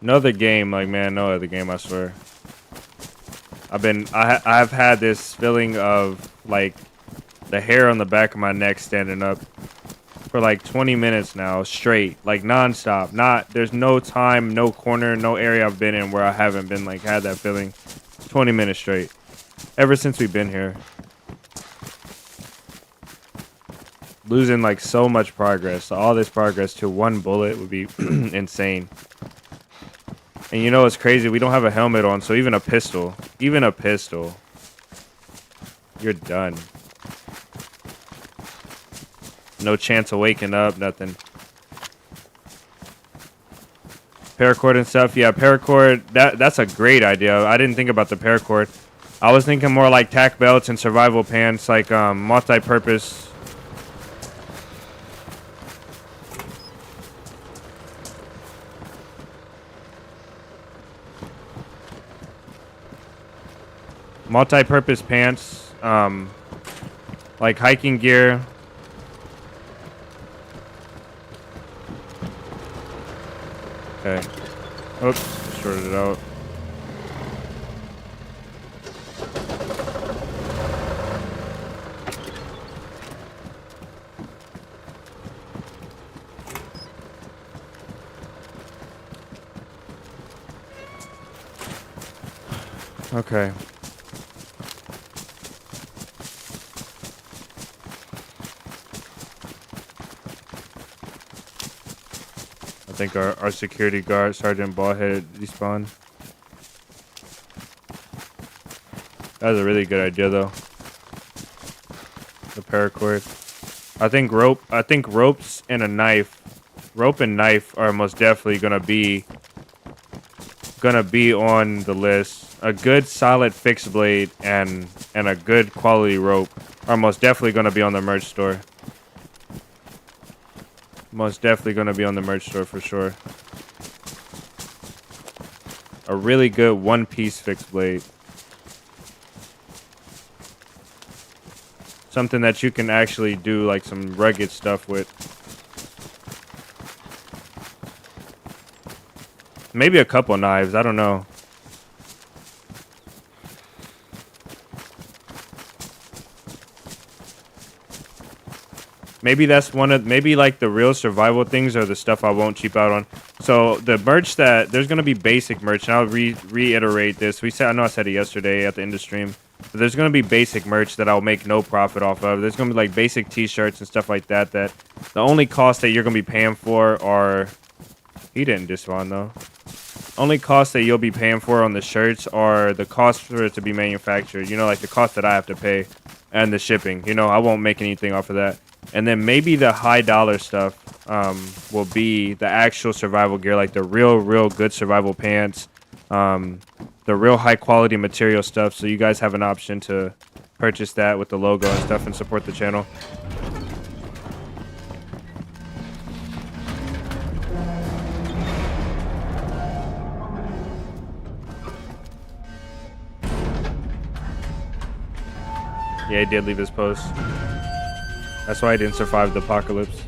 No other game, like man, no other game, I swear. I've had this feeling of like the hair on the back of my neck standing up for like 20 minutes now straight, like nonstop. There's no time, no corner, no area I've been in where I haven't been like had that feeling 20 minutes straight ever since we've been here. Losing like so much progress. So all this progress to one bullet would be insane. And you know what's crazy? We don't have a helmet on, so even a pistol, you're done. No chance of waking up, nothing. Paracord and stuff. Yeah, paracord, that's a great idea. I didn't think about the paracord. I was thinking more like tack belts and survival pants, like multi-purpose. Multi-purpose pants, like hiking gear. Okay. Oops, shorted it out. Okay. I think our security guard, Sergeant Ballhead, despawned. That was a really good idea, though. The paracord. I think ropes and a knife. Rope and knife are most definitely gonna be on the list. A good solid fixed blade and a good quality rope are most definitely gonna be on the merch store. Most definitely going to be on the merch store for sure. A really good one-piece fixed blade. Something that you can actually do like some rugged stuff with. Maybe a couple knives, I don't know. Maybe that's maybe like the real survival things are the stuff I won't cheap out on. So the merch there's going to be basic merch, and I'll reiterate this. I know I said it yesterday at the end of stream, but there's going to be basic merch that I'll make no profit off of. There's going to be like basic t-shirts and stuff like that, that the only cost that you're going to be paying for are, he didn't despawn though. Only costs that you'll be paying for on the shirts are the cost for it to be manufactured. You know, like the cost that I have to pay and the shipping. You know, I won't make anything off of that. And then maybe the high dollar stuff will be the actual survival gear, like the real good survival pants, the real high quality material stuff. So you guys have an option to purchase that with the logo and stuff and support the channel. Yeah, he did leave his post. That's why I didn't survive the apocalypse.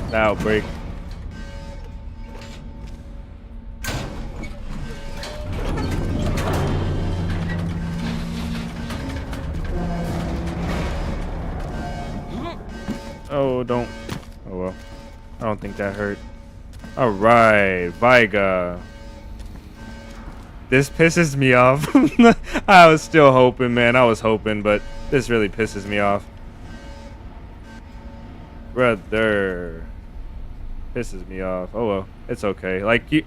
The outbreak. Oh, don't. Oh, well. I don't think that hurt. All right, Viga. This pisses me off. I was still hoping, man. I was hoping, but this really pisses me off. Brother. Pisses me off. Oh, well. It's okay. Like, you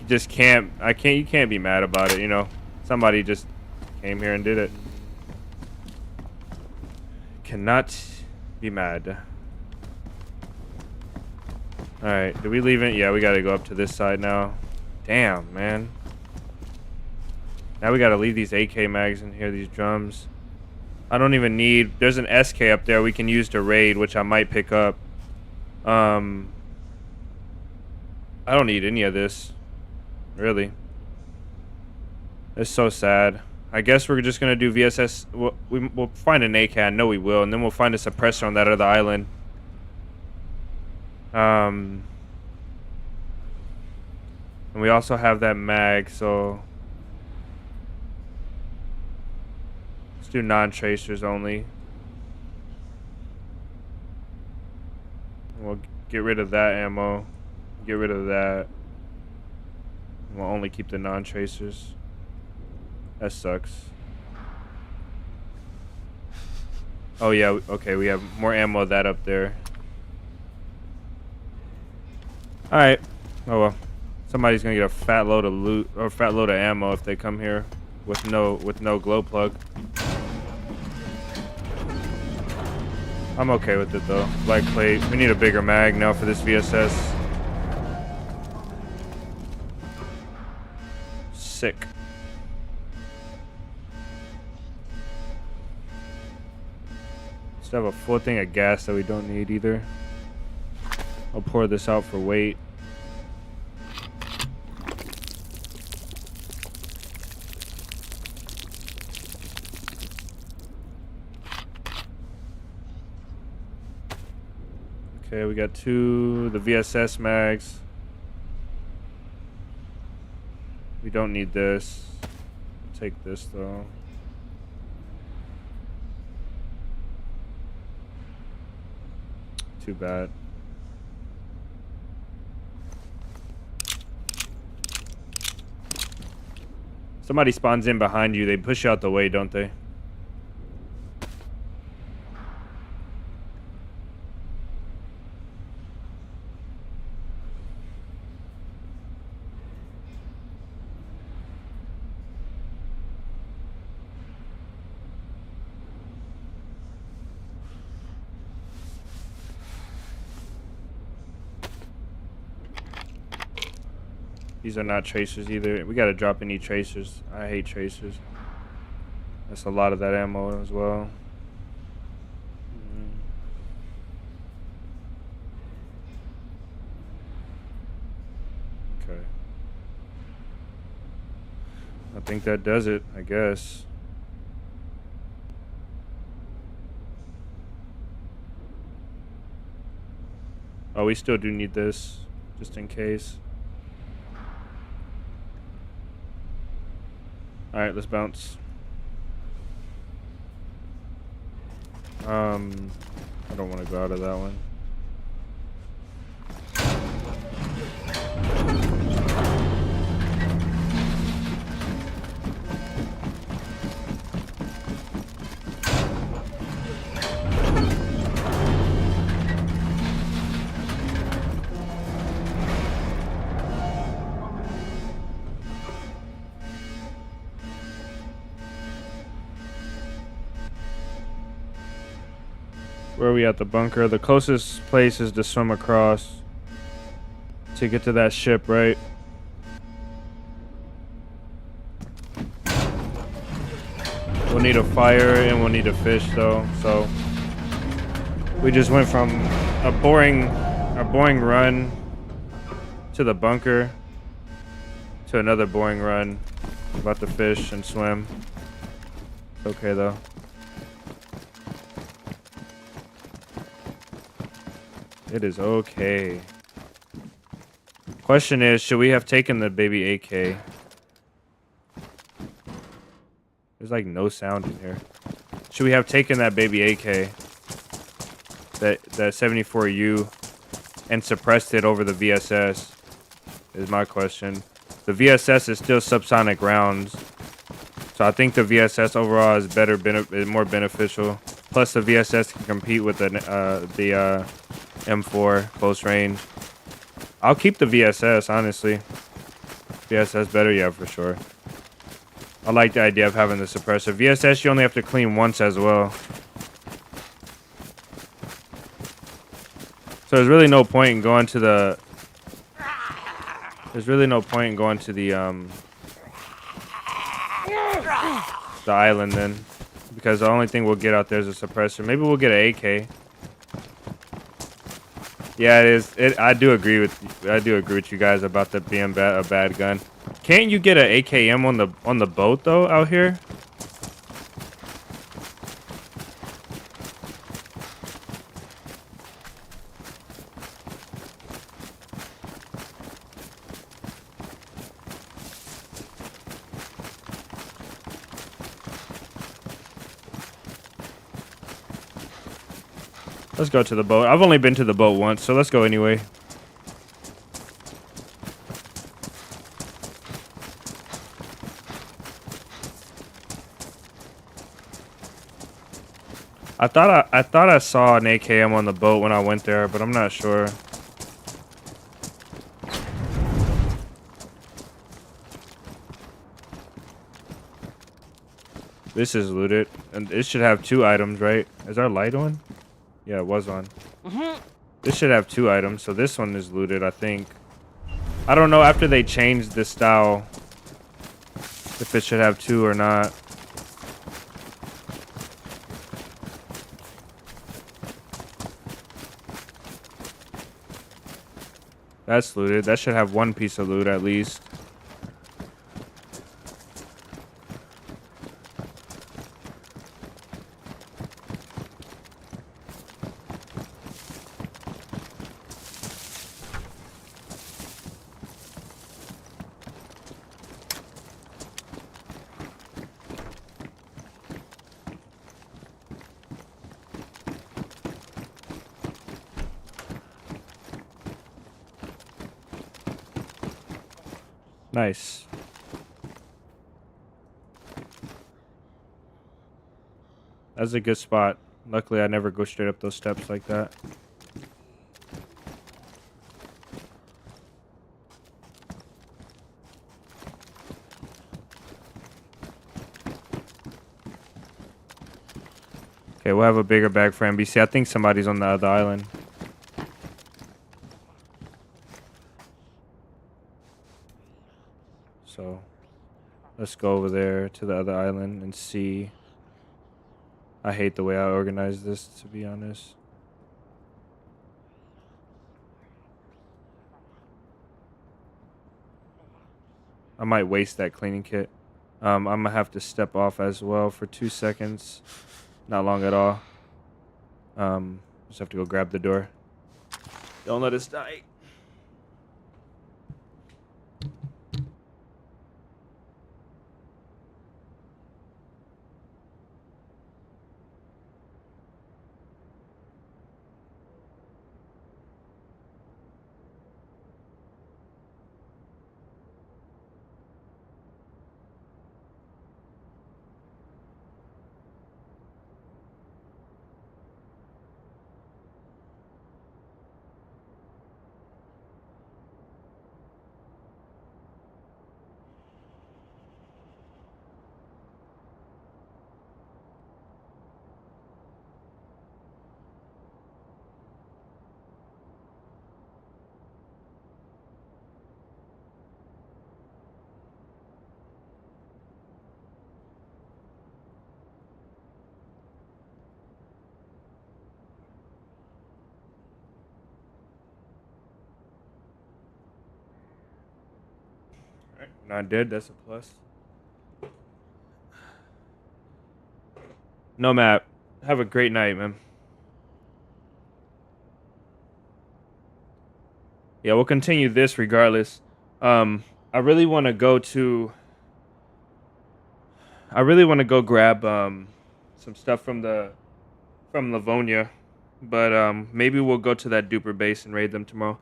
just can't. You can't be mad about it, you know. Somebody just came here and did it. Cannot be mad. All right, did we leave it? Yeah, we got to go up to this side now. Damn, man. Now we got to leave these AK mags in here, these drums. I don't even need... There's an SK up there we can use to raid, which I might pick up. I don't need any of this. Really. It's so sad. I guess we're just going to do VSS. We'll find an AK. I know we will. And then we'll find a suppressor on that other island. And we also have that mag, so... Let's do non-tracers only. We'll get rid of that ammo. Get rid of that. We'll only keep the non-tracers. That sucks. Oh yeah, okay, we have more ammo of that up there. Alright. Oh well. Somebody's gonna get a fat load of loot or fat load of ammo if they come here with no glow plug. I'm okay with it though. Black plate. We need a bigger mag now for this VSS. Sick. Still have a full thing of gas that we don't need either. I'll pour this out for weight. Okay, we got the VSS mags. We don't need this. Take this though. Too bad. Somebody spawns in behind you, they push you out the way, don't they? These are not tracers either. We gotta drop any tracers. I hate tracers. That's a lot of that ammo as well. Okay. I think that does it, I guess. Oh, we still do need this, just in case. Alright, let's bounce. I don't want to go out of that one. Where are we at? The bunker? The closest place is to swim across to get to that ship, right? We'll need a fire and we'll need a fish though, so we just went from a boring run to the bunker to another boring run. About to fish and swim. It's okay though. It is okay. Question is, should we have taken the baby AK? There's like no sound in here. Should we have taken that baby AK, that 74U, and suppressed it over the VSS? Is my question. The VSS is still subsonic rounds, so I think the VSS overall is better, is more beneficial. Plus, the VSS can compete with the M4 close range. I'll keep the VSS, honestly. VSS better, yeah, for sure. I like the idea of having the suppressor. VSS, you only have to clean once as well. So there's really no point in going to the. There's really no point in going to the island then, because the only thing we'll get out there is a suppressor. Maybe we'll get an AK. Yeah, it is. I do agree with. I do agree with you guys about that being a bad gun. Can't you get an AKM on the boat though out here? Let's go to the boat. I've only been to the boat once, so let's go anyway. I thought I saw an AKM on the boat when I went there, but I'm not sure. This is looted, and it should have 2 items, right? Is our light on? Yeah, it was on. This should have 2 items, so this one is looted, I think. I don't know after they changed the style if it should have 2 or not. That's looted. That should have 1 piece of loot at least. Nice. That's a good spot. Luckily, I never go straight up those steps like that. Okay, we'll have a bigger bag for NBC. I think somebody's on the other island. So let's go over there to the other island and see. I hate the way I organized this, to be honest. I might waste that cleaning kit. I'm gonna have to step off as well for 2 seconds. Not long at all. Just have to go grab the door. Don't let us die. Not dead, that's a plus. No map. Have a great night, man. Yeah, we'll continue this regardless. I really want to go to. I really want to go grab some stuff from Livonia, but maybe we'll go to that duper base and raid them tomorrow.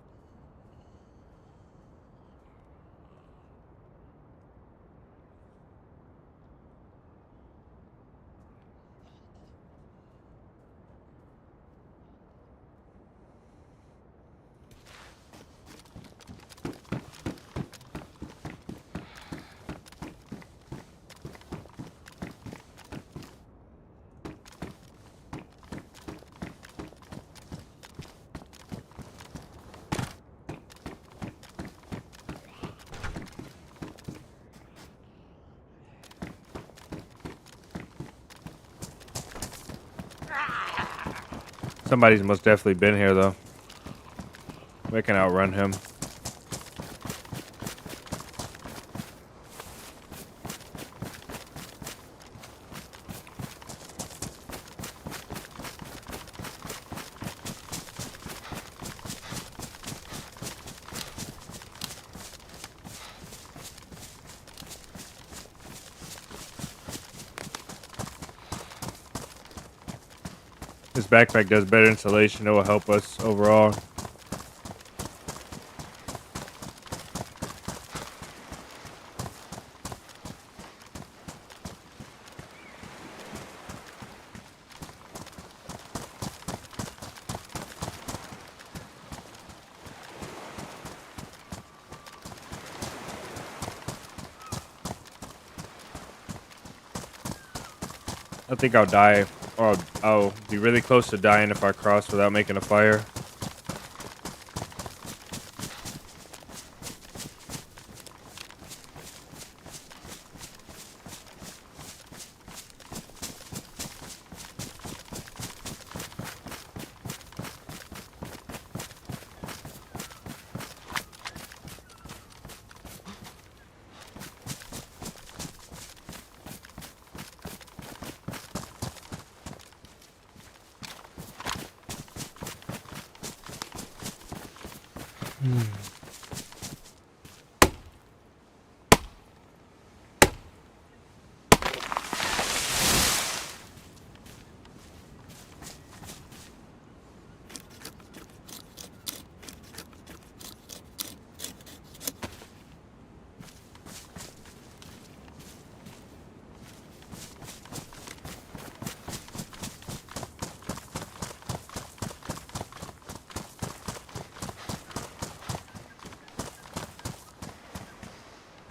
Somebody's most definitely been here, though. We can outrun him. This backpack does better insulation. It will help us overall. I think I'll die, or I'll be really close to dying if I cross without making a fire.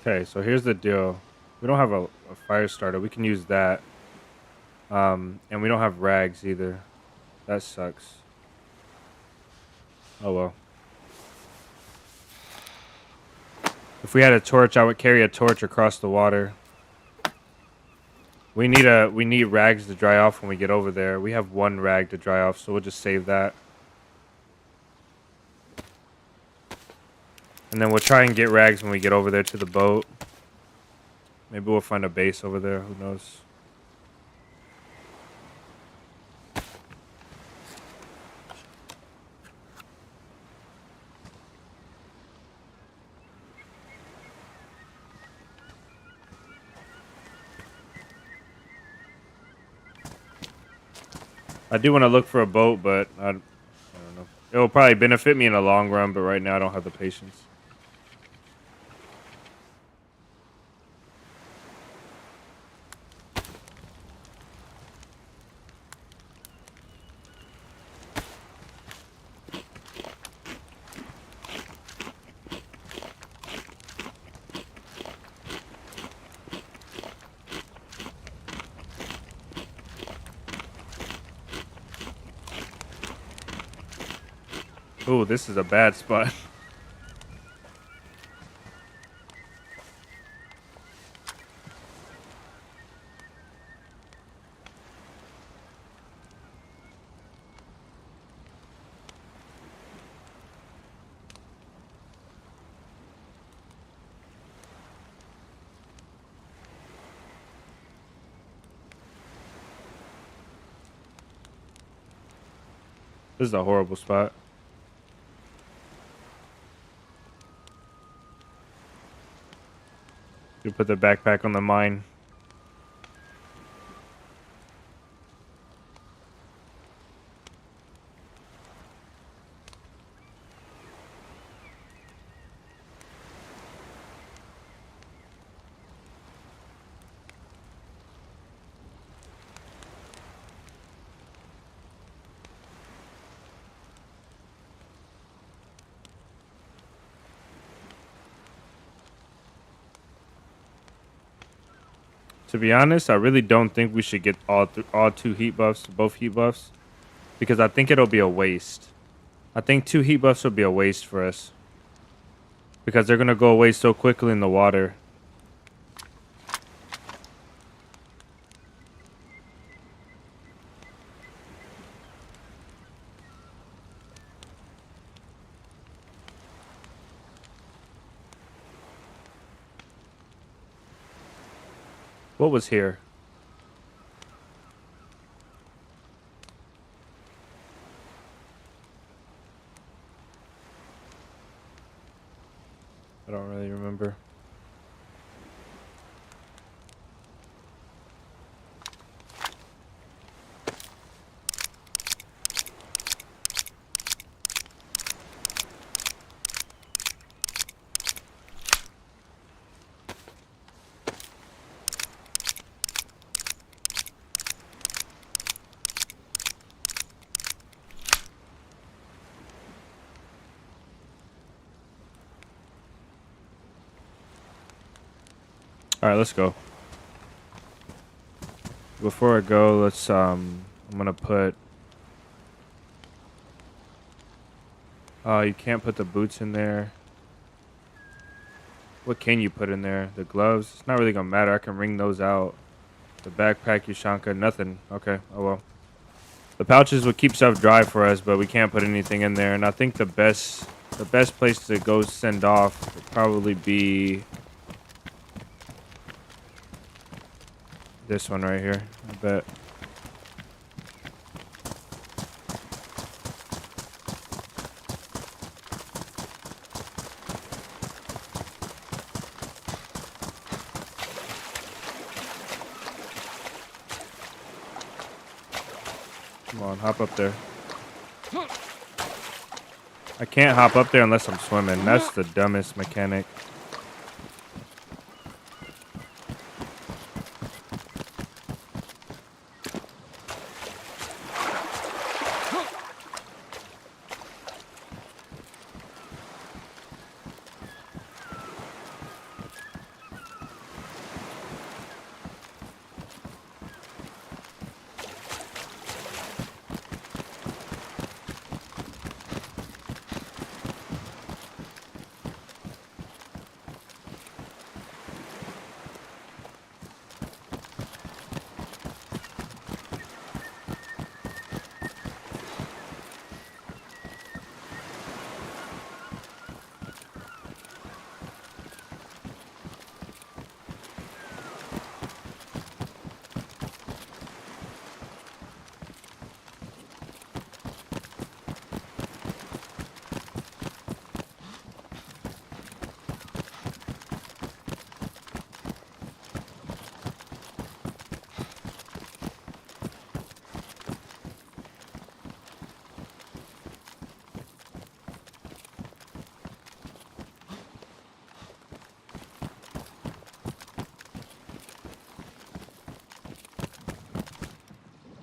Okay, so here's the deal. We don't have a fire starter. We can use that. And we don't have rags either. That sucks. Oh well. If we had a torch, I would carry a torch across the water. We need rags to dry off when we get over there. We have one rag to dry off, so we'll just save that. And then we'll try and get rags when we get over there to the boat. Maybe we'll find a base over there. Who knows? I do want to look for a boat, but I don't know. It will probably benefit me in the long run, but right now I don't have the patience. Ooh, this is a bad spot. This is a horrible spot. You put the backpack on the mine. To be honest, I really don't think we should get all two heat buffs, both heat buffs, because I think it'll be a waste. I think 2 heat buffs will be a waste for us because they're gonna go away so quickly in the water. What was here? I don't really remember. All right, let's go. Before I go, let's I'm gonna put. Oh, you can't put the boots in there. What can you put in there? The gloves? It's not really gonna matter. I can wring those out. The backpack, Ushanka, nothing. Okay, oh well. The pouches will keep stuff dry for us, but we can't put anything in there. And I think the best place to go send off would probably be this one right here. I bet. Come on, hop up there. I can't hop up there unless I'm swimming. That's the dumbest mechanic.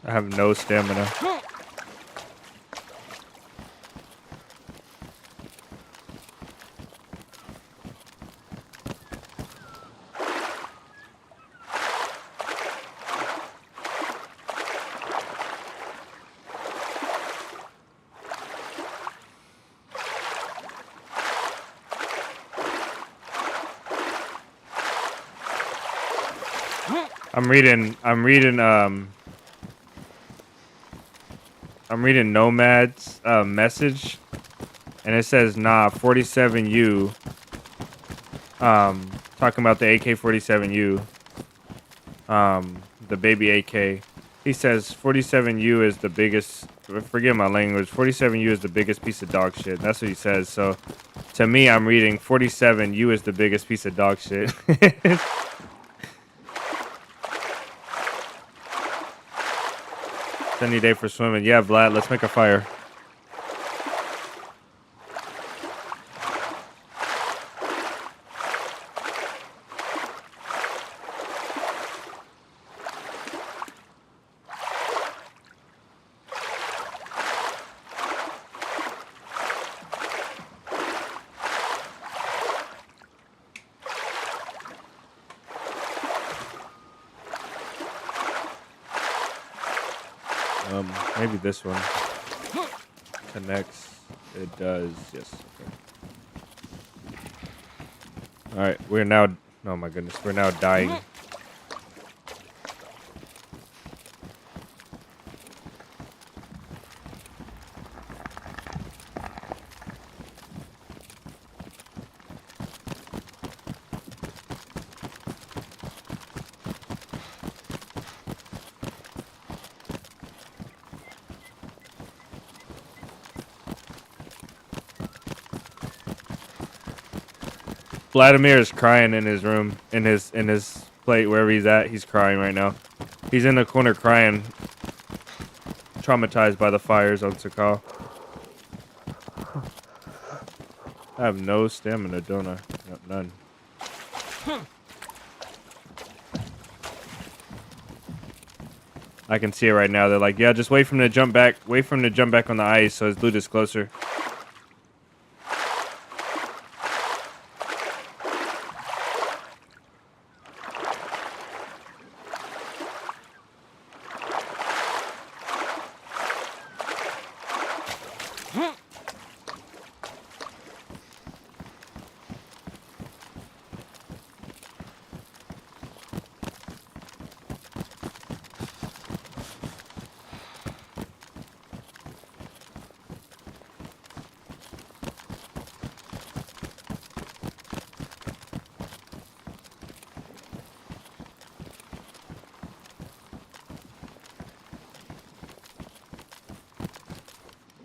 I have no stamina. I'm reading Nomad's message, and it says, nah, 47U, talking about the AK-47U, the baby AK. He says 47U is the biggest, forget my language, 47U is the biggest piece of dog shit. That's what he says. So to me, I'm reading 47U is the biggest piece of dog shit. Sunny day for swimming. Yeah, Vlad, let's make a fire. Maybe this one connects. It does. Yes. Okay. All right. We're now. Oh my goodness. We're now dying. Vladimir is crying in his room, in his plate, wherever he's at. He's crying right now. He's in the corner crying, traumatized by the fires on Sakal. I have no stamina, don't I? No, none. I can see it right now. They're like, yeah, just wait for him to jump back. Wait for him to jump back on the ice so his loot is closer.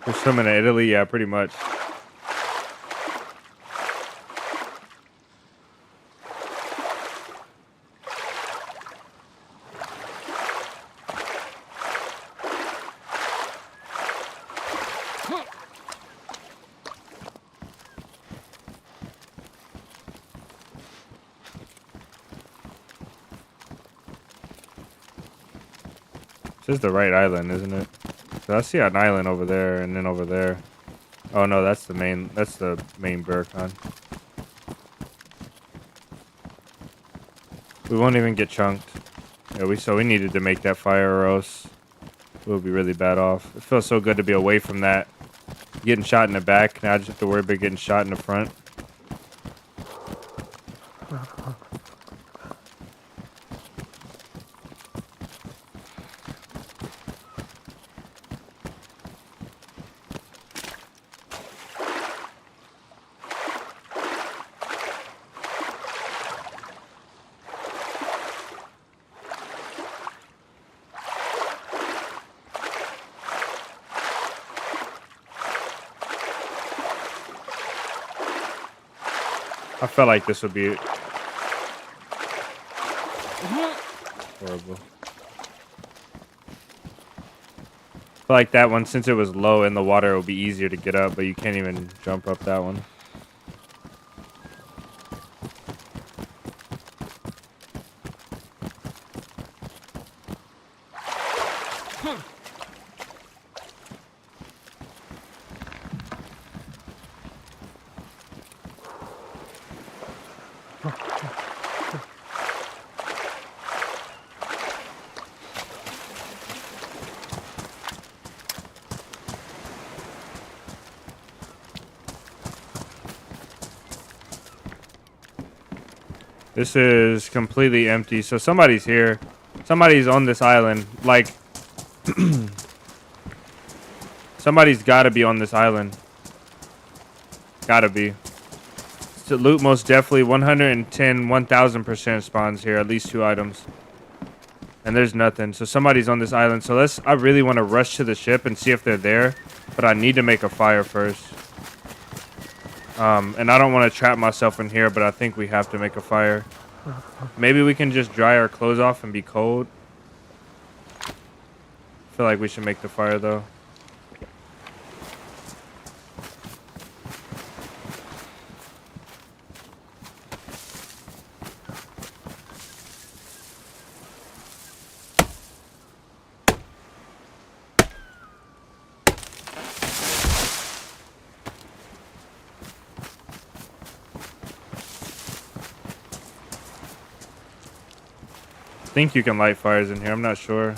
We're swimming in Italy, yeah, pretty much. This is the right island, isn't it? So I see an island over there, and then over there. Oh no, that's the main. That's the main Burkhan. We won't even get chunked. Yeah, we needed to make that fire, or else we'll be really bad off. It feels so good to be away from that. Getting shot in the back. Now I just have to worry about getting shot in the front. I felt like this would be horrible. I feel like that one, since it was low in the water, it would be easier to get up, but you can't even jump up that one. This is completely empty, so somebody's here. Somebody's on this island. Like, somebody's gotta be on this island. Gotta be. So loot most definitely 110, 1000% spawns here. At least 2 items. And there's nothing. So somebody's on this island. So I really want to rush to the ship and see if they're there. But I need to make a fire first. And I don't want to trap myself in here, but I think we have to make a fire. Maybe we can just dry our clothes off and be cold. I feel like we should make the fire, though. I think you can light fires in here. I'm not sure.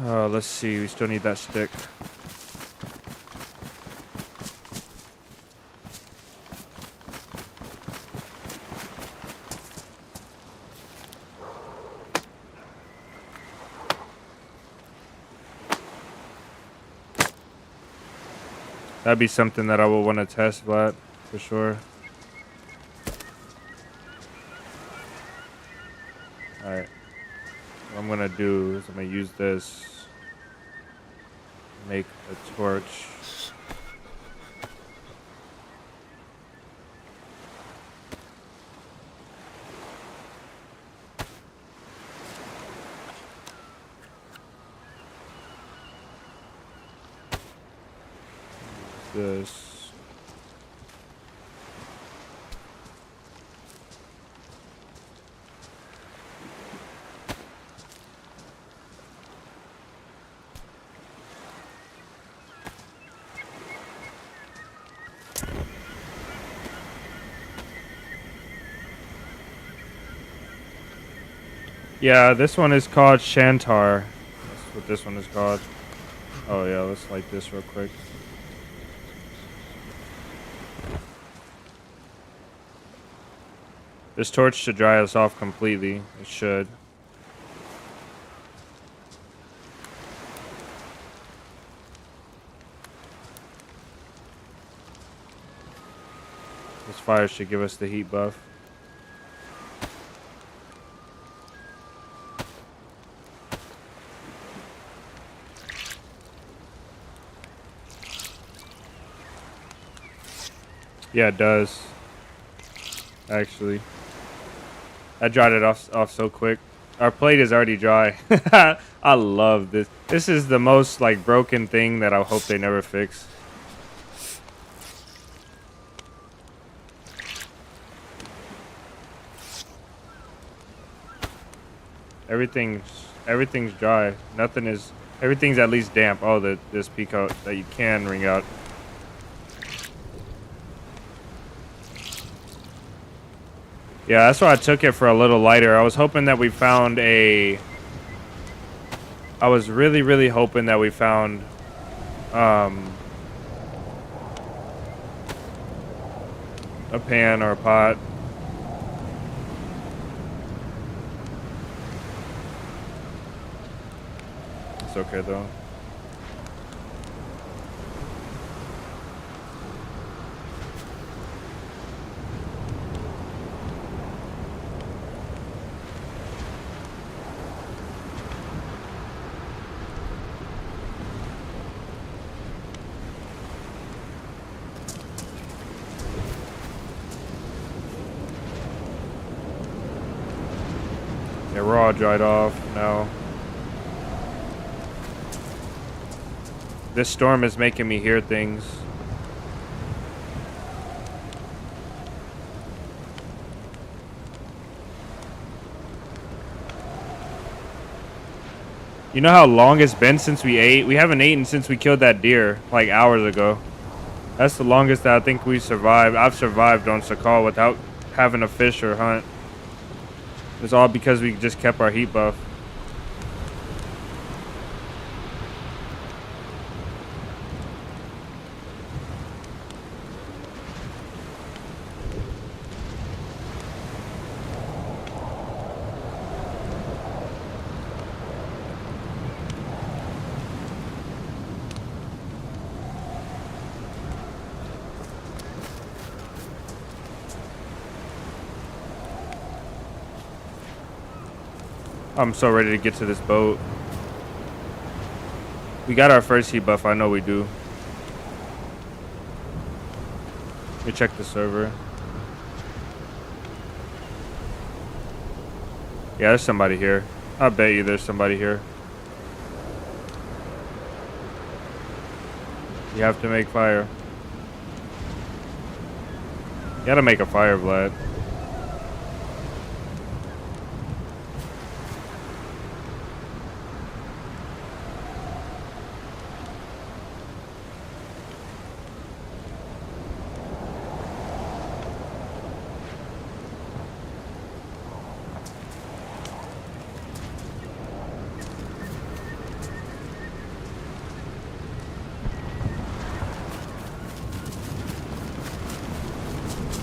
Oh, let's see. We still need that stick. That'd be something that I will want to test, Vlad, for sure. Alright. What I'm gonna do is I'm gonna use this. make a torch. This. Yeah, this one is called Shantar. That's what this one is called. Oh yeah, let's light this real quick. This torch should dry us off completely. It should. This fire should give us the heat buff. Yeah, it does. Actually. I dried it off so quick. Our plate is already dry. I love this. This is the most like broken thing that I hope they never fix. Everything's dry. Everything's at least damp. Oh, this peacoat that you can wring out. Yeah, that's why I took it for a little lighter. I was hoping that we found I was really hoping that we found a pan or a pot. It's okay though. Yeah, we're all dried off now. This storm is making me hear things. You know how long it's been since we ate? We haven't eaten since we killed that deer, like hours ago. That's the longest that I think we survived. I've survived on Sakal without having to fish or hunt. It's all because we just kept our heat buff. I'm so ready to get to this boat. We got our first heat buff. I know we do. Let me check the server. Yeah, there's somebody here. I bet you there's somebody here. You have to make fire. You gotta make a fire, Vlad.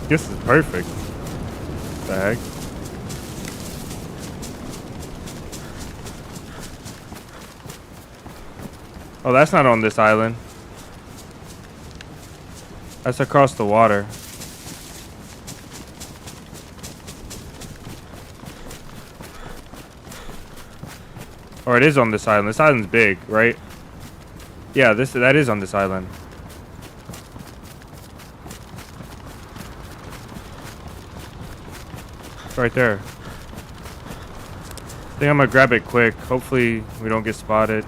This is perfect. What the heck? Oh, that's not on this island. That's across the water. Or it is on this island. This island's big, right? Yeah, that is on this island. It's right there. I think I'm gonna grab it quick. Hopefully we don't get spotted.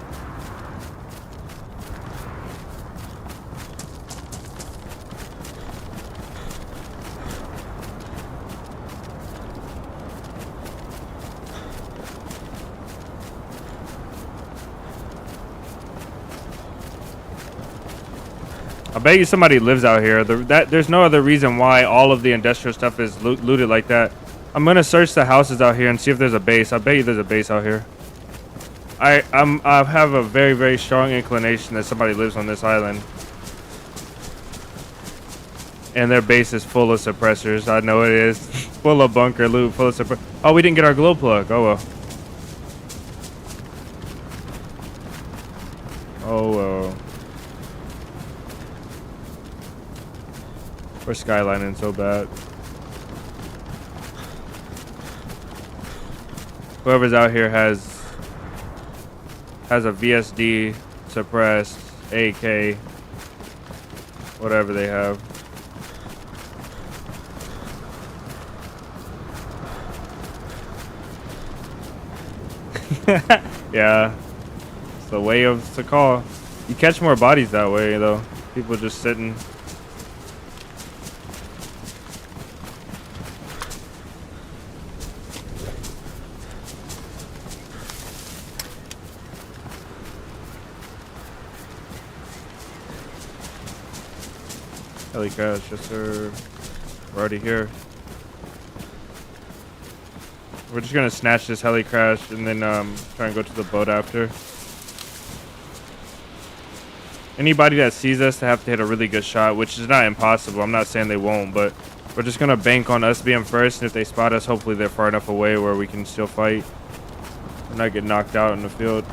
I bet you somebody lives out here. There's no other reason why all of the industrial stuff is looted like that. I'm gonna search the houses out here and see if there's a base. I bet you there's a base out here. I have a very, very strong inclination that somebody lives on this island. And their base is full of suppressors. I know it is. Full of bunker loot, full of suppressors. Oh, we didn't get our glow plug. Oh well. Oh well. We're skylining so bad. Whoever's out here has a VSD, suppressed, AK, whatever they have. Yeah, it's the way of the call. You catch more bodies that way, though. People just sitting. Heli crash, yes sir. We're already here. We're just gonna snatch this heli crash and then try and go to the boat after. Anybody that sees us, they have to hit a really good shot, which is not impossible. I'm not saying they won't, but we're just gonna bank on us being first, and if they spot us, hopefully they're far enough away where we can still fight and not get knocked out in the field.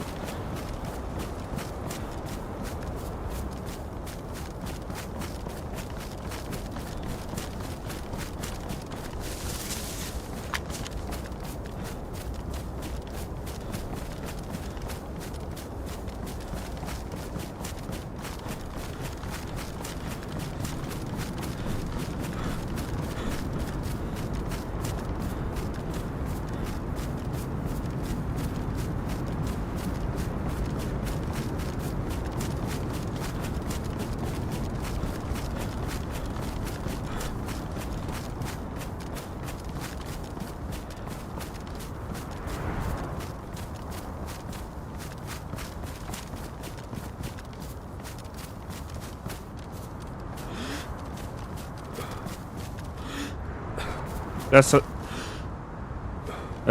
That's a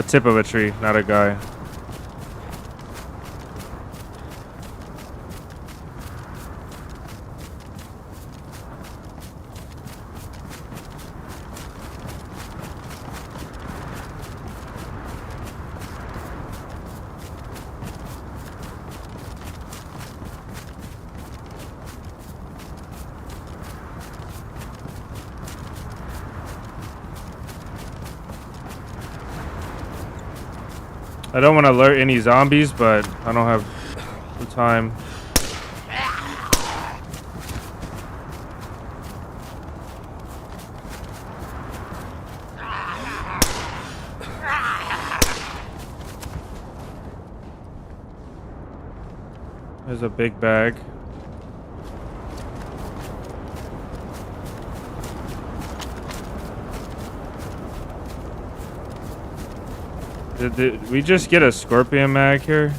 tip of a tree, not a guy. I don't want to alert any zombies, but I don't have the time. There's a big bag. Did we just get a scorpion mag here?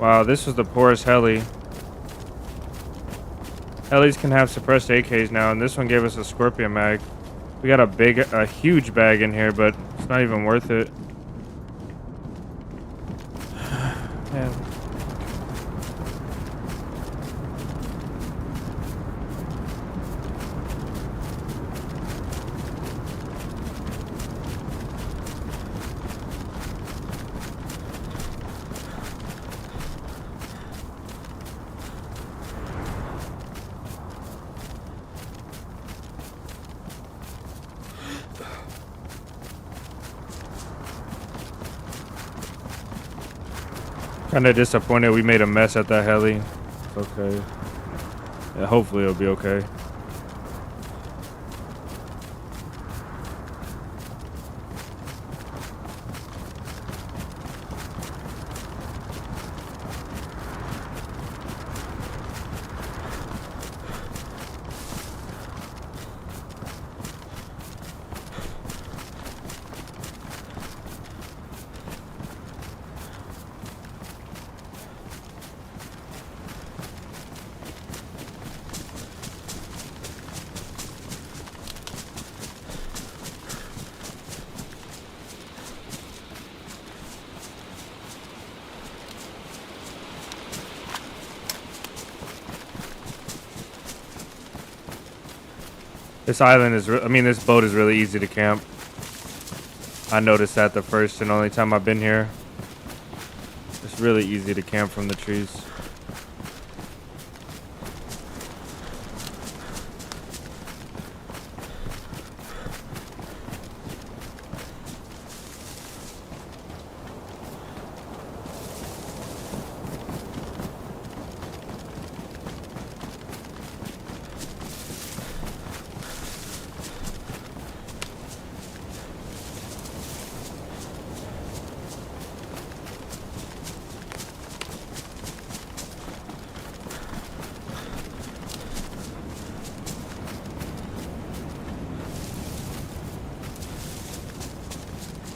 Wow, this was the poorest heli. Helis can have suppressed AKs now, and this one gave us a scorpion mag. We got a huge bag in here, but it's not even worth it. Man. Kind of disappointed we made a mess at that heli. It's okay. Yeah, hopefully it'll be okay. This island is, I mean, this boat is really easy to camp. I noticed that the first and only time I've been here. It's really easy to camp from the trees.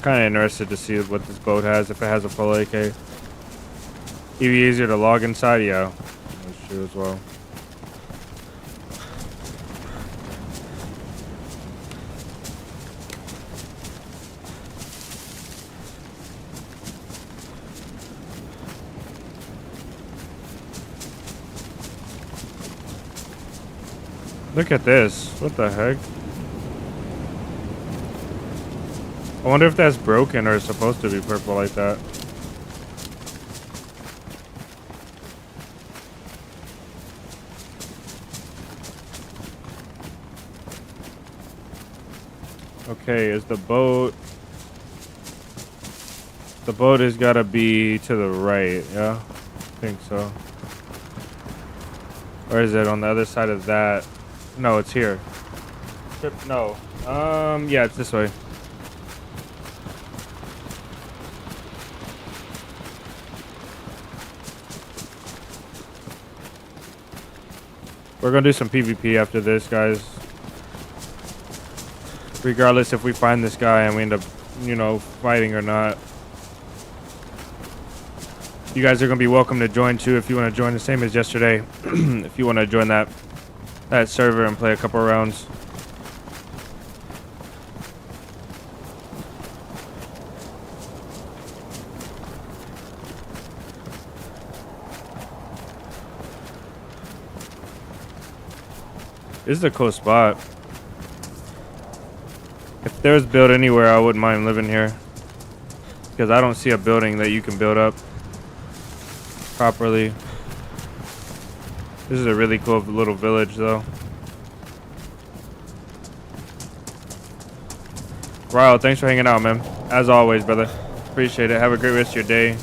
Kind of interested to see what this boat has, if it has a full AK. It'd be easier to log inside, yeah. That's true as well. Look at this. What the heck? I wonder if that's broken or it's supposed to be purple like that. Okay, is the boat... The boat has got to be to the right, yeah? I think so. Or is it on the other side of that? No, it's here. No. Yeah, it's this way. We're gonna do some PvP after this, guys. Regardless if we find this guy and we end up, you know, fighting or not. You guys are gonna be welcome to join too if you want to join, the same as yesterday. If you want to join that server and play a couple rounds. This is a cool spot. If there's built anywhere, I wouldn't mind living here. Because I don't see a building that you can build up properly. This is a really cool little village, though. Ryle, thanks for hanging out, man. As always, brother. Appreciate it. Have a great rest of your day.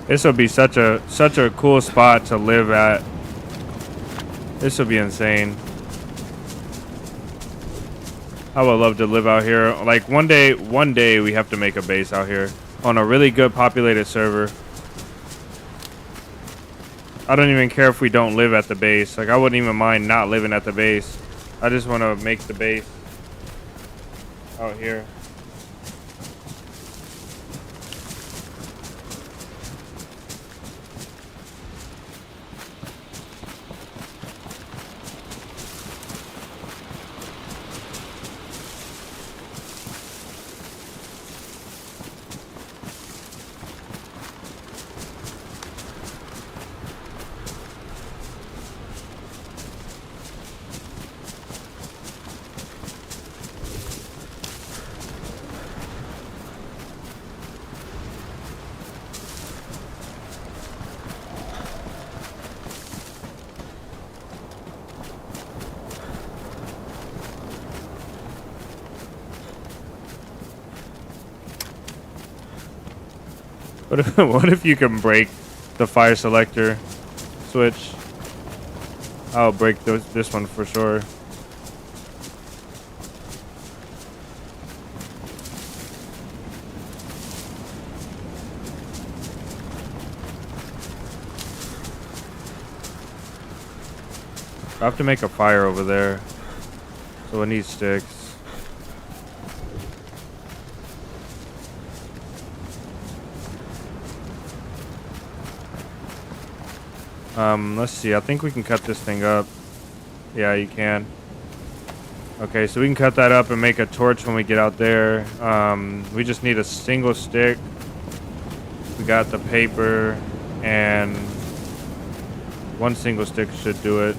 This will be such a cool spot to live at. This will be insane. I would love to live out here. Like one day we have to make a base out here on a really good populated server. I don't even care if we don't live at the base. Like I wouldn't even mind not living at the base. I just want to make the base out here. What if you can break the fire selector switch? I'll break this one for sure. I have to make a fire over there, so it needs sticks. Let's see. I think we can cut this thing up. Yeah, you can. Okay, so we can cut that up and make a torch when we get out there. We just need a single stick. We got the paper, and one single stick should do it.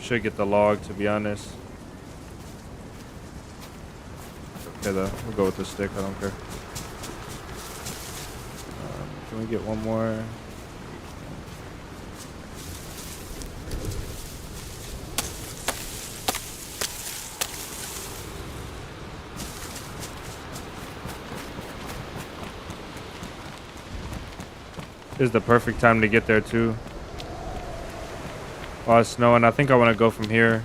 Should get the log, to be honest. Okay, though. We'll go with the stick. I don't care. Can we get one more? This is the perfect time to get there, too. While it's snowing, I think I want to go from here.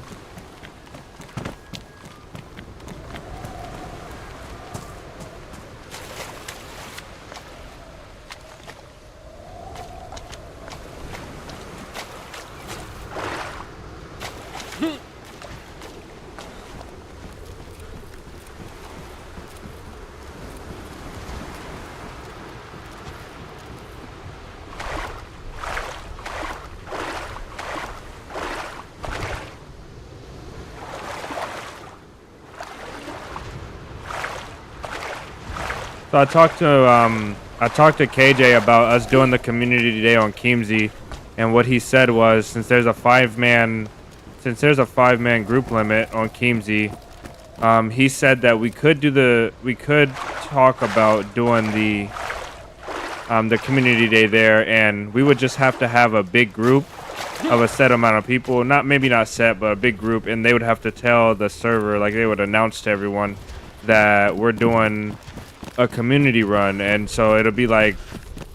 So I talked to KJ about us doing the community day on '🡪, and what he said was, since there's a five-man group limit on 𝙏𝙤𝙙𝙧𝙚, he said that we could talk about doing the community day there, and we would just have to have a big group of a set amount of people, maybe not set, but a big group, and they would have to tell the server, like they would announce to everyone that we're doing a community run. And so it'll be like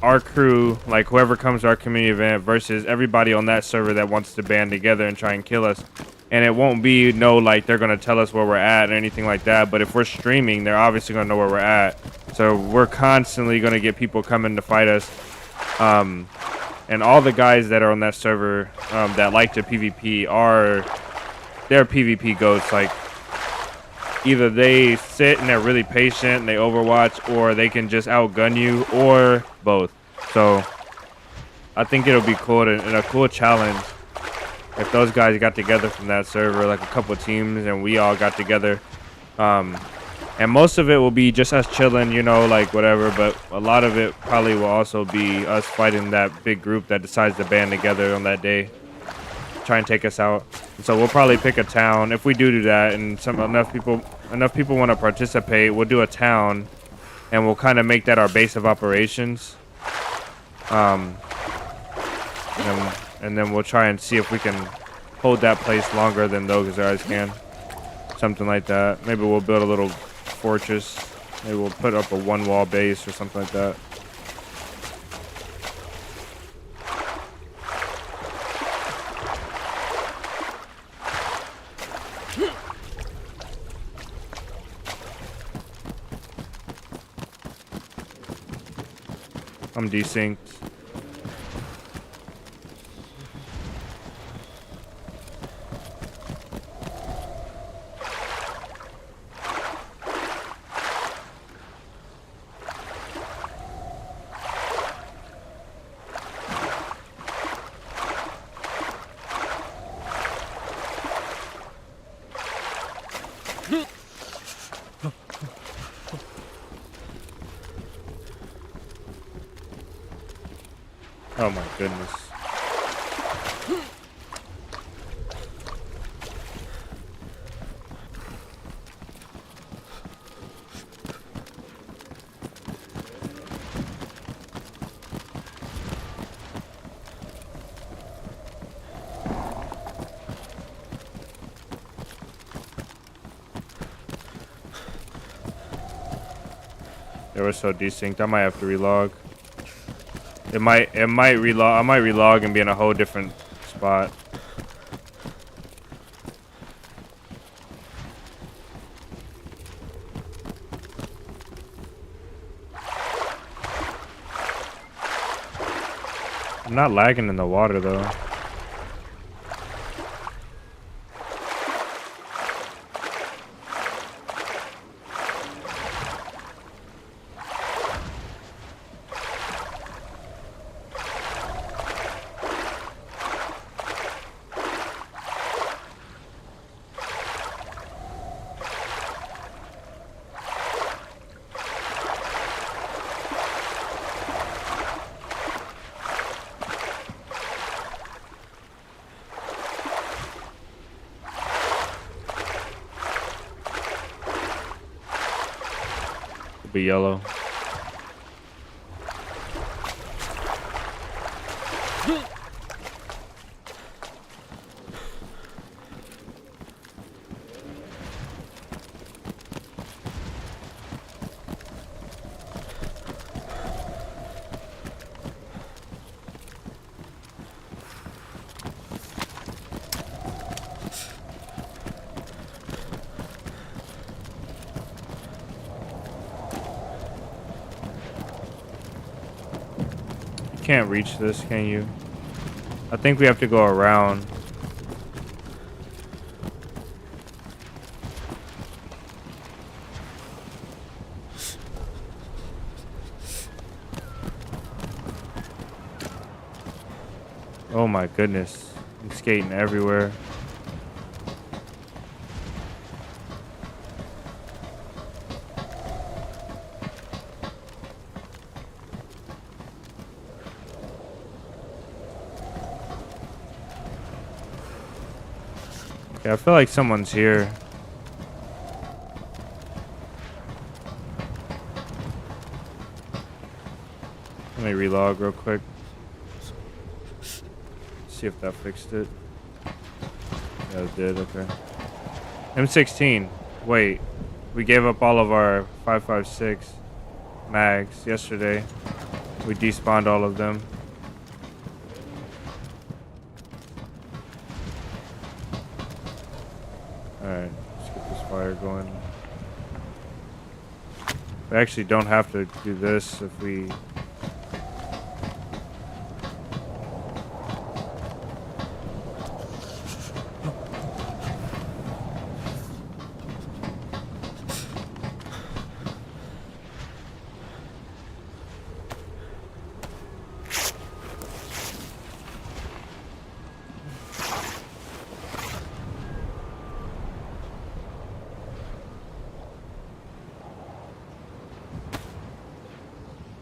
our crew, like whoever comes to our community event, versus everybody on that server that wants to band together and try and kill us. And it won't be like they're gonna tell us where we're at or anything like that, but if we're streaming, they're obviously gonna know where we're at. So we're constantly gonna get people coming to fight us, and all the guys that are on that server that like to PvP they're PvP goats. Like, either they sit and they're really patient and they overwatch, or they can just outgun you, or both. So I think it'll be cool and a cool challenge if those guys got together from that server, like a couple teams, and we all got together. And most of it will be just us chilling, like whatever, but a lot of it probably will also be us fighting that big group that decides to band together on that day, try and take us out. So we'll probably pick a town if we do that, and enough people want to participate. We'll do a town, and we'll kind of make that our base of operations. And then we'll try and see if we can hold that place longer than those guys can. Something like that. Maybe we'll build a little fortress. Maybe we'll put up a one-wall base or something like that. I'm desynced. Oh my goodness. They were so desynced. I might have to relog. It might relog. I might relog and be in a whole different spot. I'm not lagging in the water though. Be yellow. Can't reach this, can you? I think we have to go around. Oh my goodness. I'm skating everywhere. Yeah, I feel like someone's here. Let me relog real quick. See if that fixed it. Yeah, it did. Okay. M16. Wait, we gave up all of our 5.56 mags yesterday. We despawned all of them. Alright, let's get this fire going. We actually don't have to do this if we...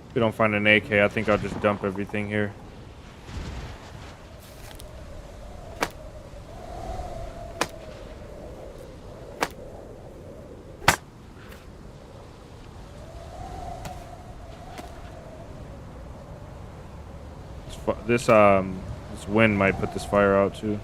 If we don't find an AK, I think I'll just dump everything here. This wind might put this fire out too.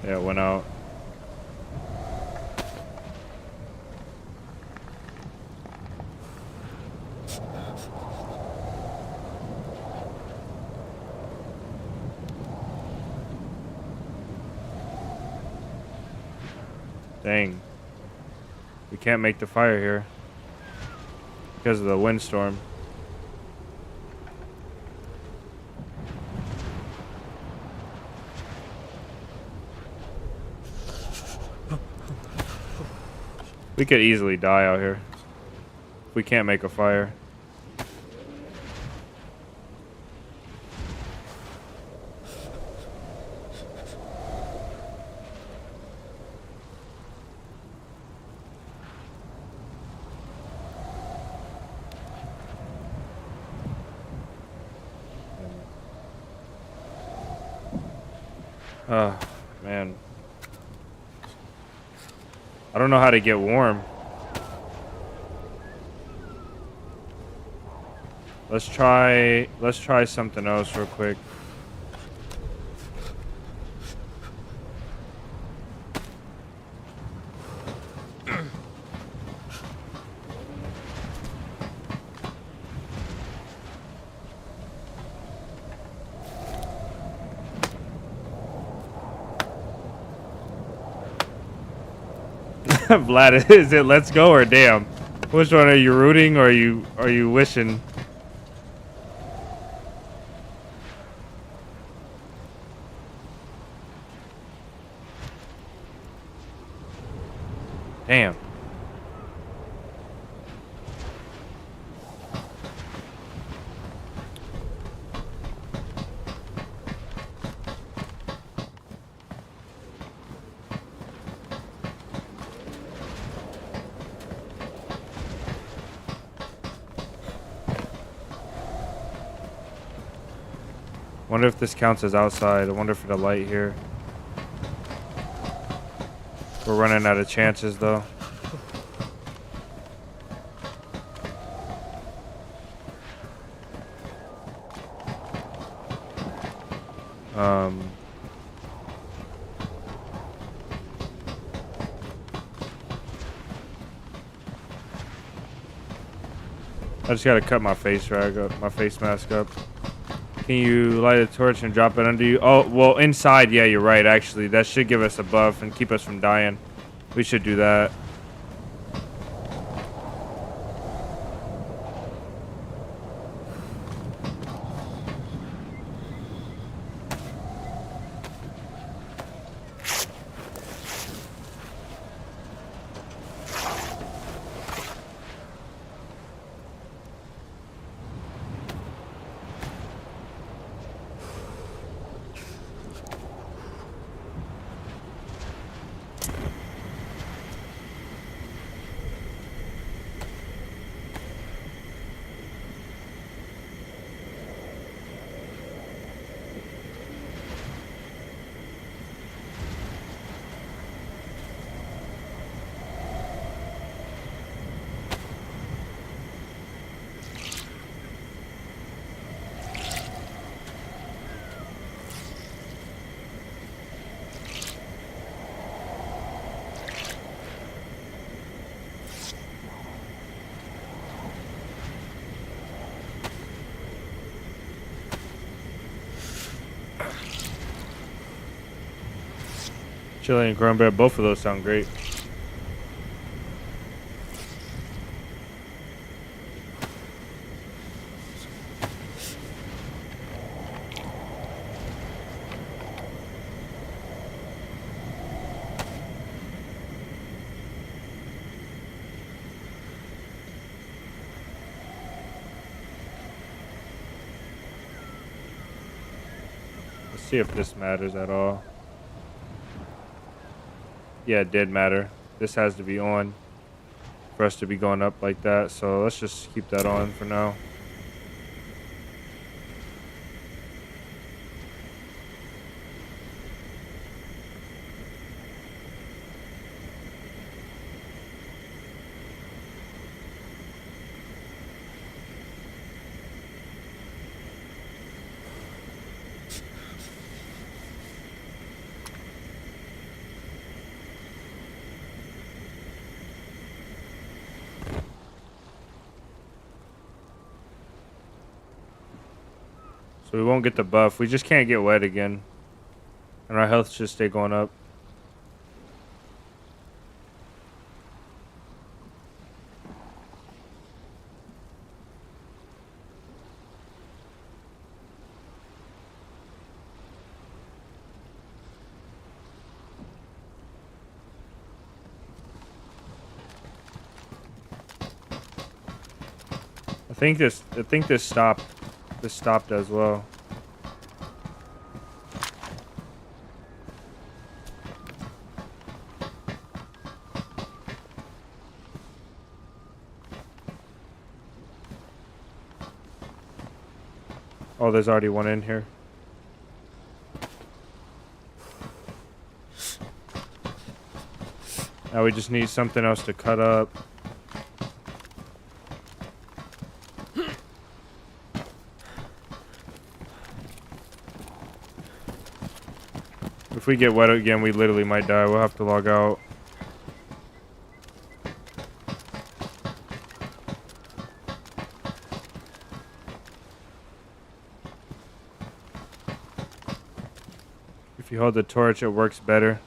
Yeah, it went out. Dang. We can't make the fire here because of the windstorm. We could easily die out here if we can't make a fire. Oh, man. I don't know how to get warm. Let's try something else real quick. Vlad, is it let's go or damn? Which one are you rooting or are you wishing? Damn. Wonder if this counts as outside. I wonder for the light here. We're running out of chances though. I just gotta cut my face rag up, my face mask up. Can you light a torch and drop it under you? Oh, well, inside, yeah, you're right, actually. That should give us a buff and keep us from dying. We should do that. Chili and cornbread, both of those sound great. Let's see if this matters at all. Yeah, it did matter. This has to be on for us to be going up like that. So let's just keep that on for now. So we won't get the buff. We just can't get wet again. And our health should stay going up. I think this stopped. This stopped as well. Oh, there's already one in here. Now we just need something else to cut up. If we get wet again, we literally might die. We'll have to log out. If you hold the torch, it works better.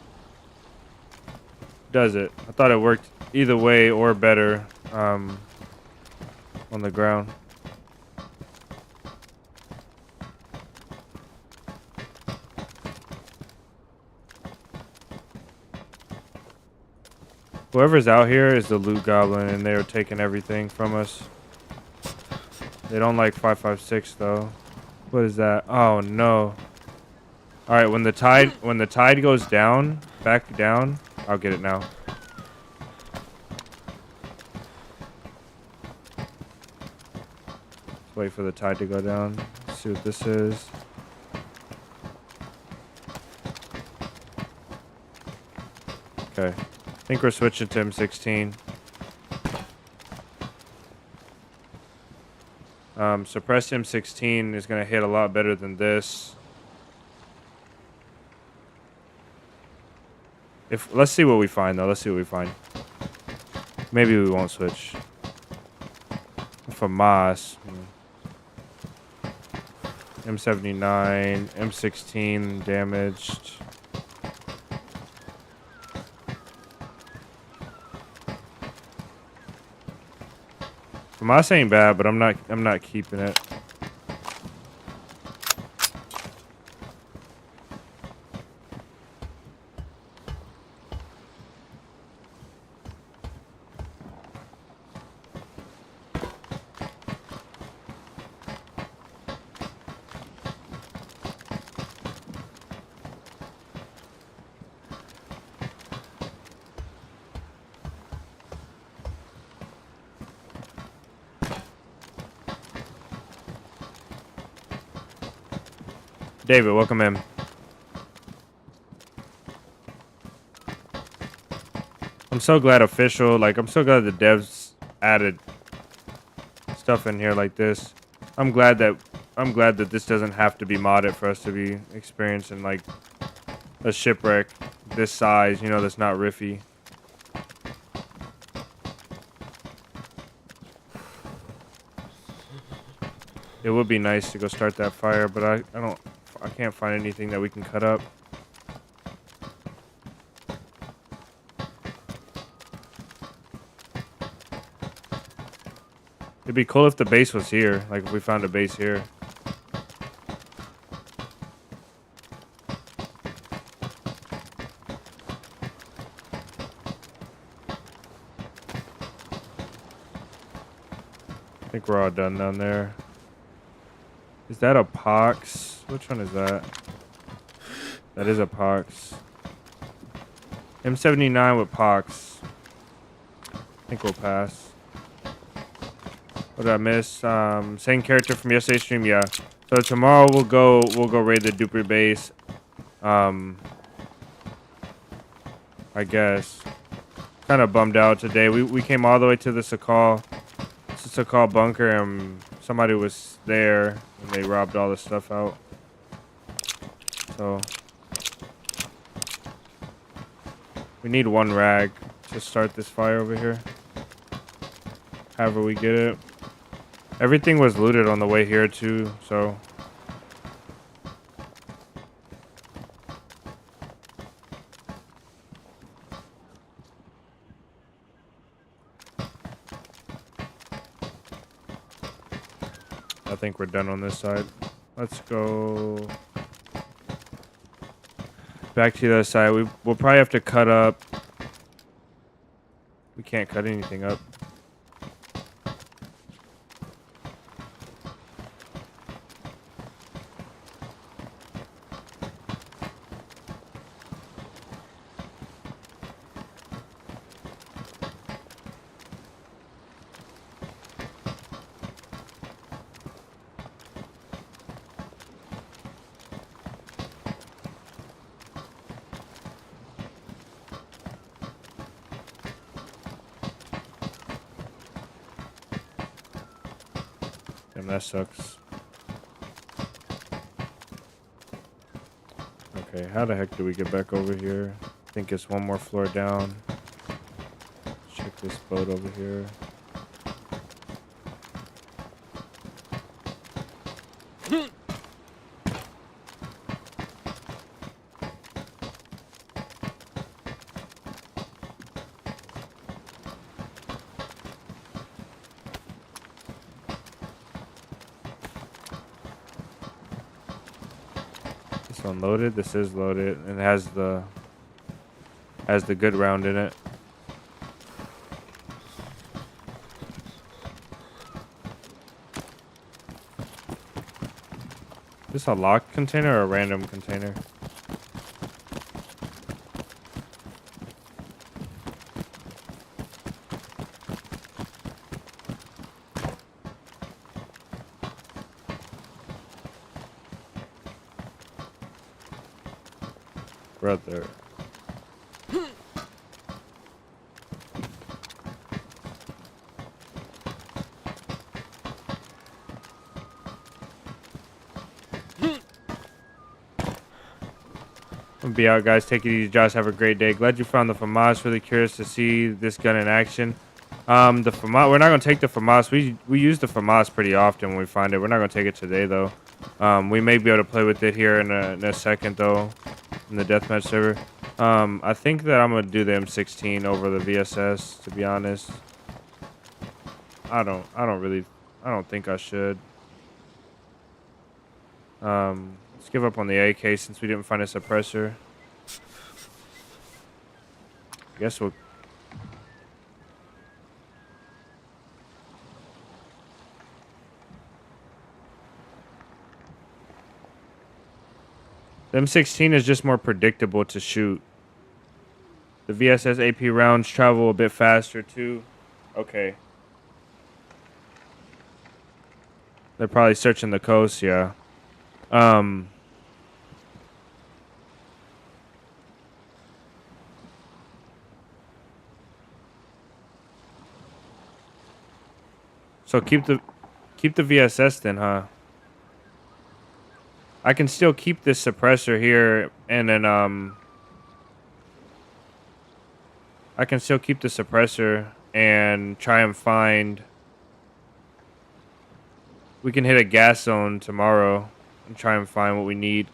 Does it? I thought it worked either way or better on the ground. Whoever's out here is the loot goblin, and they're taking everything from us. They don't like 556 though. What is that? Oh no. All right, when the tide goes down, back down, I'll get it now. Let's wait for the tide to go down. Let's see what this is. Okay. I think we're switching to M16. Suppressed M16 is going to hit a lot better than this. Let's see what we find, though. Let's see what we find. Maybe we won't switch. FAMAS. M79. M16 damaged. FAMAS ain't bad, but I'm not keeping it. David, welcome in. I'm so glad I'm so glad the devs added stuff in here like this. I'm glad that this doesn't have to be modded for us to be experiencing like a shipwreck this size, you know, that's not riffy. It would be nice to go start that fire, but I can't find anything that we can cut up. It'd be cool if the base was here, like if we found a base here. I think we're all done down there. Is that a pox? Which one is that? That is a pox. M79 with pox. I think we'll pass. What did I miss? Same character from yesterday's stream, yeah. So tomorrow we'll go raid the Duper base. I guess. Kind of bummed out today. We came all the way to the Sakal bunker, and somebody was there and they robbed all the stuff out. So we need one rag to start this fire over here. However we get it. Everything was looted on the way here too, so I think we're done on this side. Let's go back to the other side. We'll probably have to cut up. We can't cut anything up. Damn, that sucks. Okay, how the heck do we get back over here? I think it's one more floor down. Check this boat over here. This one loaded. This is loaded, and it has the good round in it. Is this a locked container or a random container? Brother. I'm gonna be out, guys. Take it easy, Josh. Have a great day. Glad you found the FAMAS. Really curious to see this gun in action. The FAMAS, we're not gonna take the FAMAS. We use the FAMAS pretty often when we find it. We're not gonna take it today though. We may be able to play with it here in a second though, in the deathmatch server. I think that I'm gonna do the M16 over the VSS. To be honest, I don't think I should. Let's give up on the AK since we didn't find a suppressor. I guess we'll. The M16 is just more predictable to shoot. The VSS AP rounds travel a bit faster too. Okay. They're probably searching the coast, yeah. So keep the VSS then, huh? I can still keep this suppressor here and then I can still keep the suppressor and try and find. We can hit a gas zone tomorrow and try and find what we need.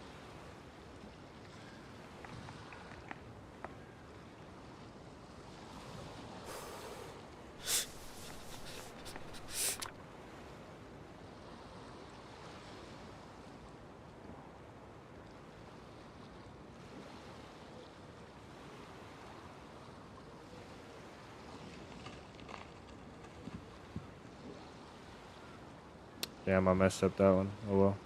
Damn, I messed up that one. Oh well.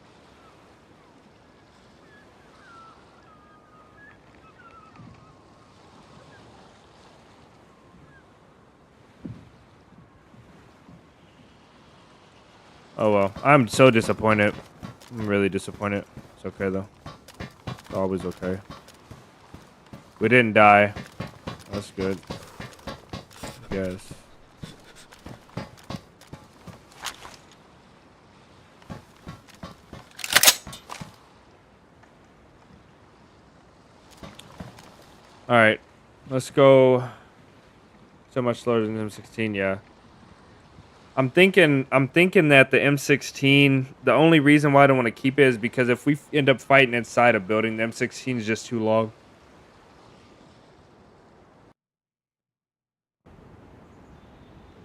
Oh well. I'm so disappointed. I'm really disappointed. It's okay though. It's always okay. We didn't die. That's good. Yes. All right, let's go. So much slower than M16, yeah. I'm thinking that the M16, the only reason why I don't want to keep it is because if we end up fighting inside a building, the M16 is just too long.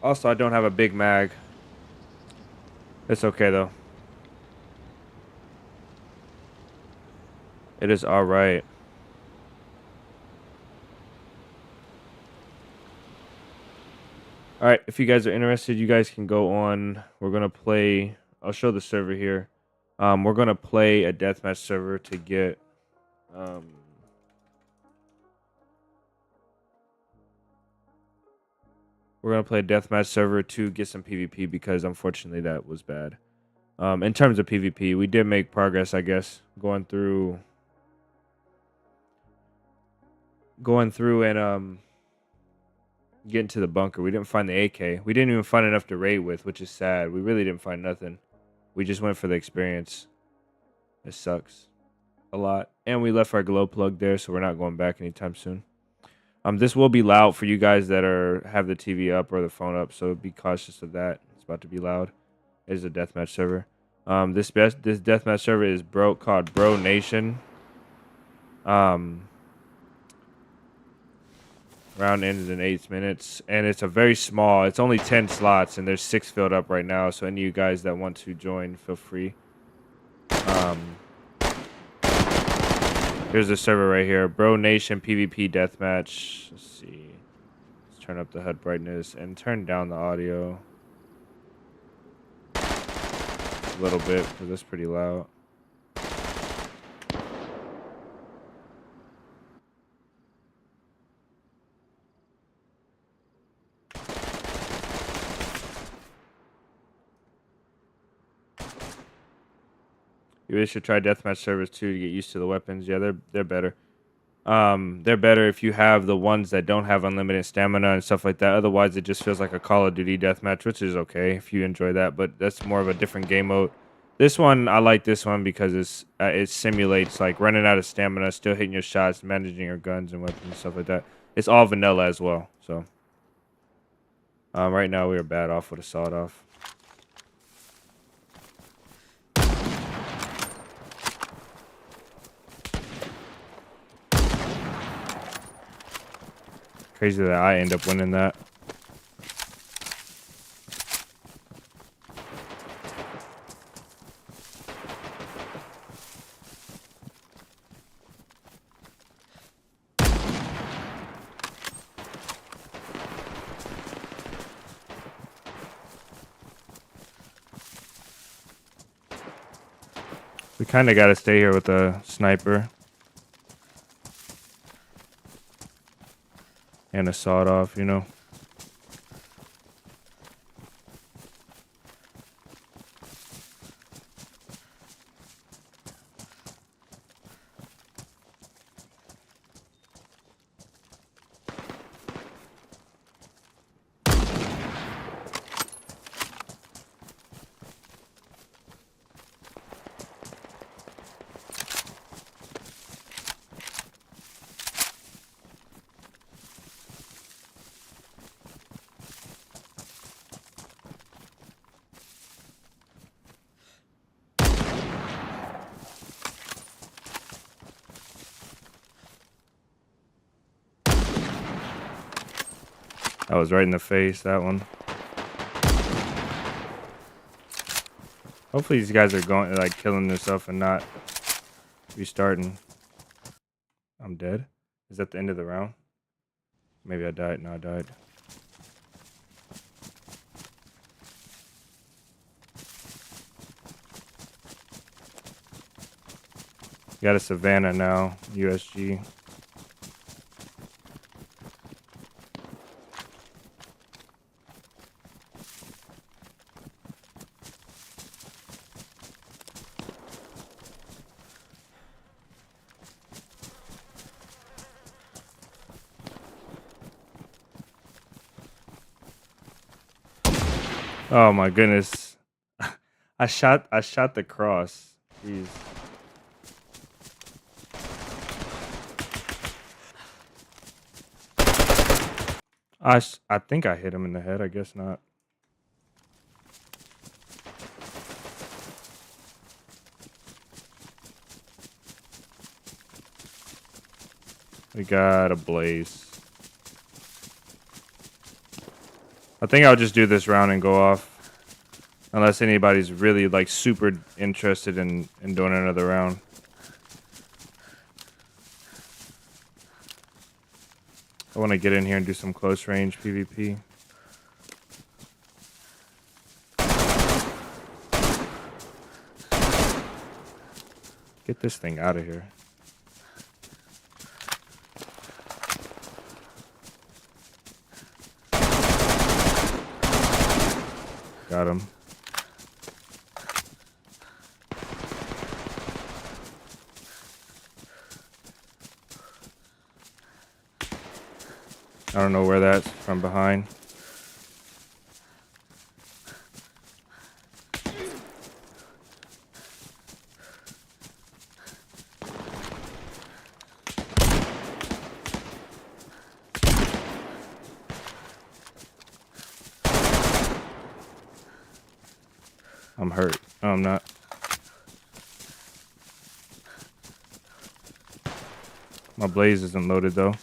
Also, I don't have a big mag. It's okay though. It is all right. All right, if you guys are interested, you guys can go on. We're going to play. I'll show the server here. We're going to play a deathmatch server to get we're going to play a deathmatch server to get some PvP because unfortunately that was bad. In terms of PvP, we did make progress, I guess, going through and getting to the bunker. We didn't find the AK. We didn't even find enough to raid with, which is sad. We really didn't find nothing. We just went for the experience. It sucks a lot. And we left our glow plug there, so we're not going back anytime soon. This will be loud for you guys that have the TV up or the phone up, so be cautious of that. It's about to be loud. It is a deathmatch server. This deathmatch server is called Bro Nation. Round ended in 8 minutes, and it's a very small. It's only 10 slots, and there's 6 filled up right now. So any of you guys that want to join, feel free. Here's the server right here, Bro Nation PvP deathmatch. Let's see. Let's turn up the HUD brightness and turn down the audio a little bit because it's pretty loud. You really should try deathmatch servers too to get used to the weapons. Yeah, they're better. They're better if you have the ones that don't have unlimited stamina and stuff like that. Otherwise, it just feels like a Call of Duty deathmatch, which is okay if you enjoy that. But that's more of a different game mode. This one, I like this one because it simulates like running out of stamina, still hitting your shots, managing your guns and weapons and stuff like that. It's all vanilla as well. So, right now we are bad off with a sawed off. Crazy that I end up winning that. We kind of got to stay here with a sniper. And a sawed off, you know. That was right in the face, that one. Hopefully these guys are going like killing themselves and not restarting. I'm dead. Is that the end of the round? Maybe I died. No, I died. Got a Savannah now, USG. Oh my goodness. I shot the cross. Jeez. I think I hit him in the head. I guess not. We got a blaze. I think I'll just do this round and go off. Unless anybody's really like super interested in doing another round. I want to get in here and do some close range PvP. Get this thing out of here. Got him. I don't know where that's from behind. I'm hurt. No, I'm not. My blaze isn't loaded though.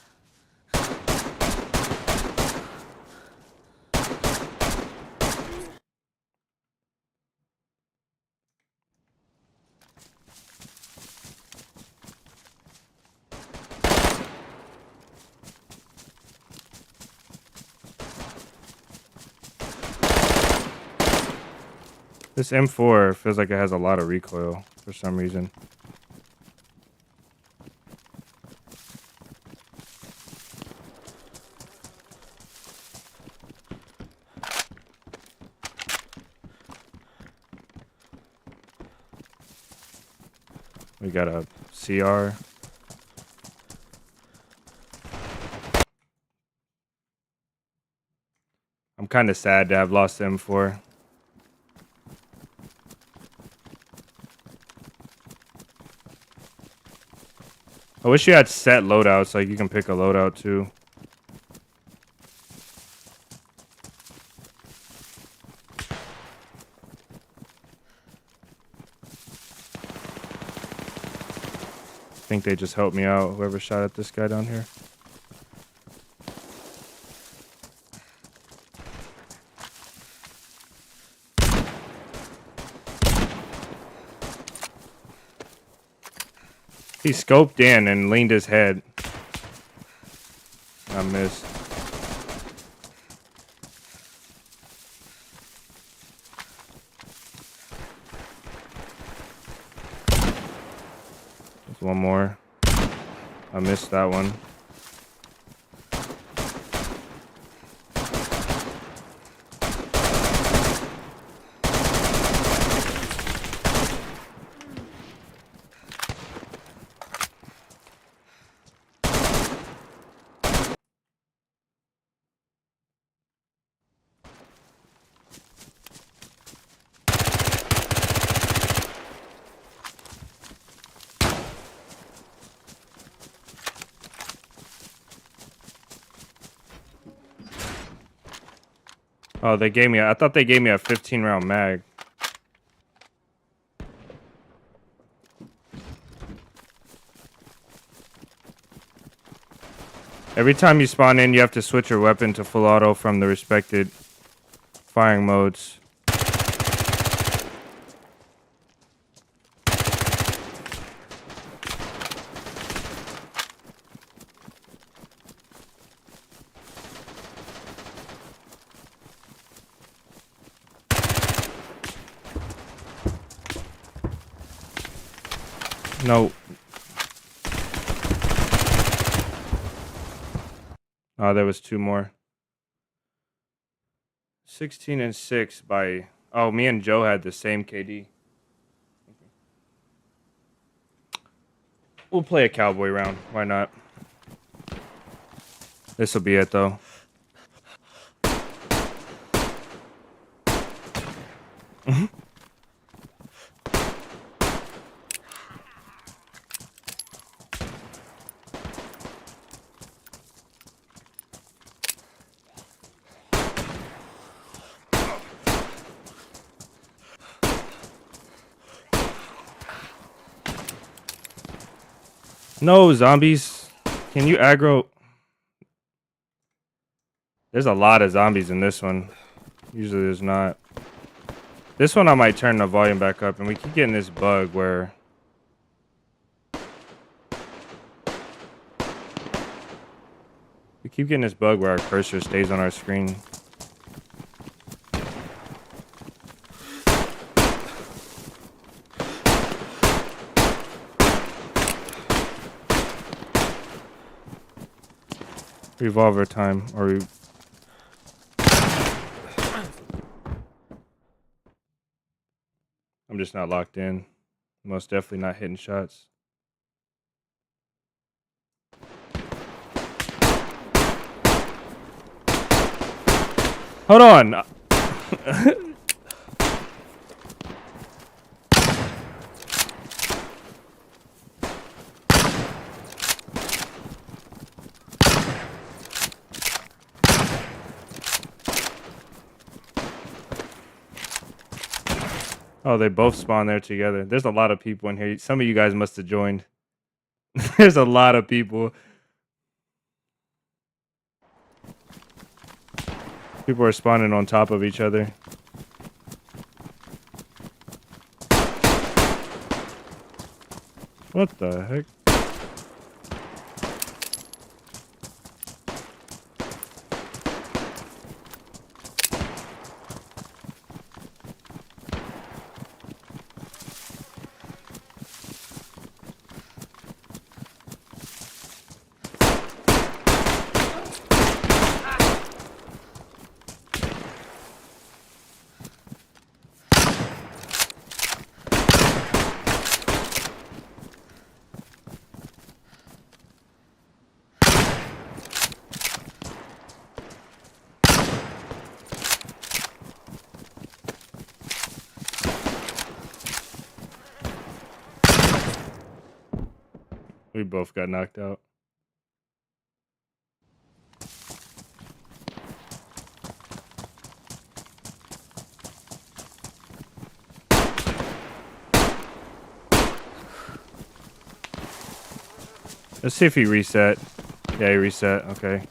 This M4 feels like it has a lot of recoil for some reason. We got a CR. I'm kind of sad to have lost the M4. I wish you had set loadouts, like you can pick a loadout too. I think they just helped me out, whoever shot at this guy down here. He scoped in and leaned his head. I missed. There's one more. I missed that one. Oh, they gave me I thought they gave me a 15-round mag. Every time you spawn in, you have to switch your weapon to full auto from the respected firing modes. No. Oh, there was two more. 16 and 6 by... Oh, me and Joe had the same KD. We'll play a cowboy round. Why not? This will be it, though. No, zombies. Can you aggro? There's a lot of zombies in this one. Usually there's not. This one I might turn the volume back up, and we keep getting this bug where... We keep getting this bug where our cursor stays on our screen. Revolver time, or I'm just not locked in. Most definitely not hitting shots. Hold on. Oh, they both spawn there together. There's a lot of people in here. Some of you guys must have joined. There's a lot of people. People are spawning on top of each other. What the heck? We both got knocked out. Let's see if he reset. Yeah, he reset. Okay.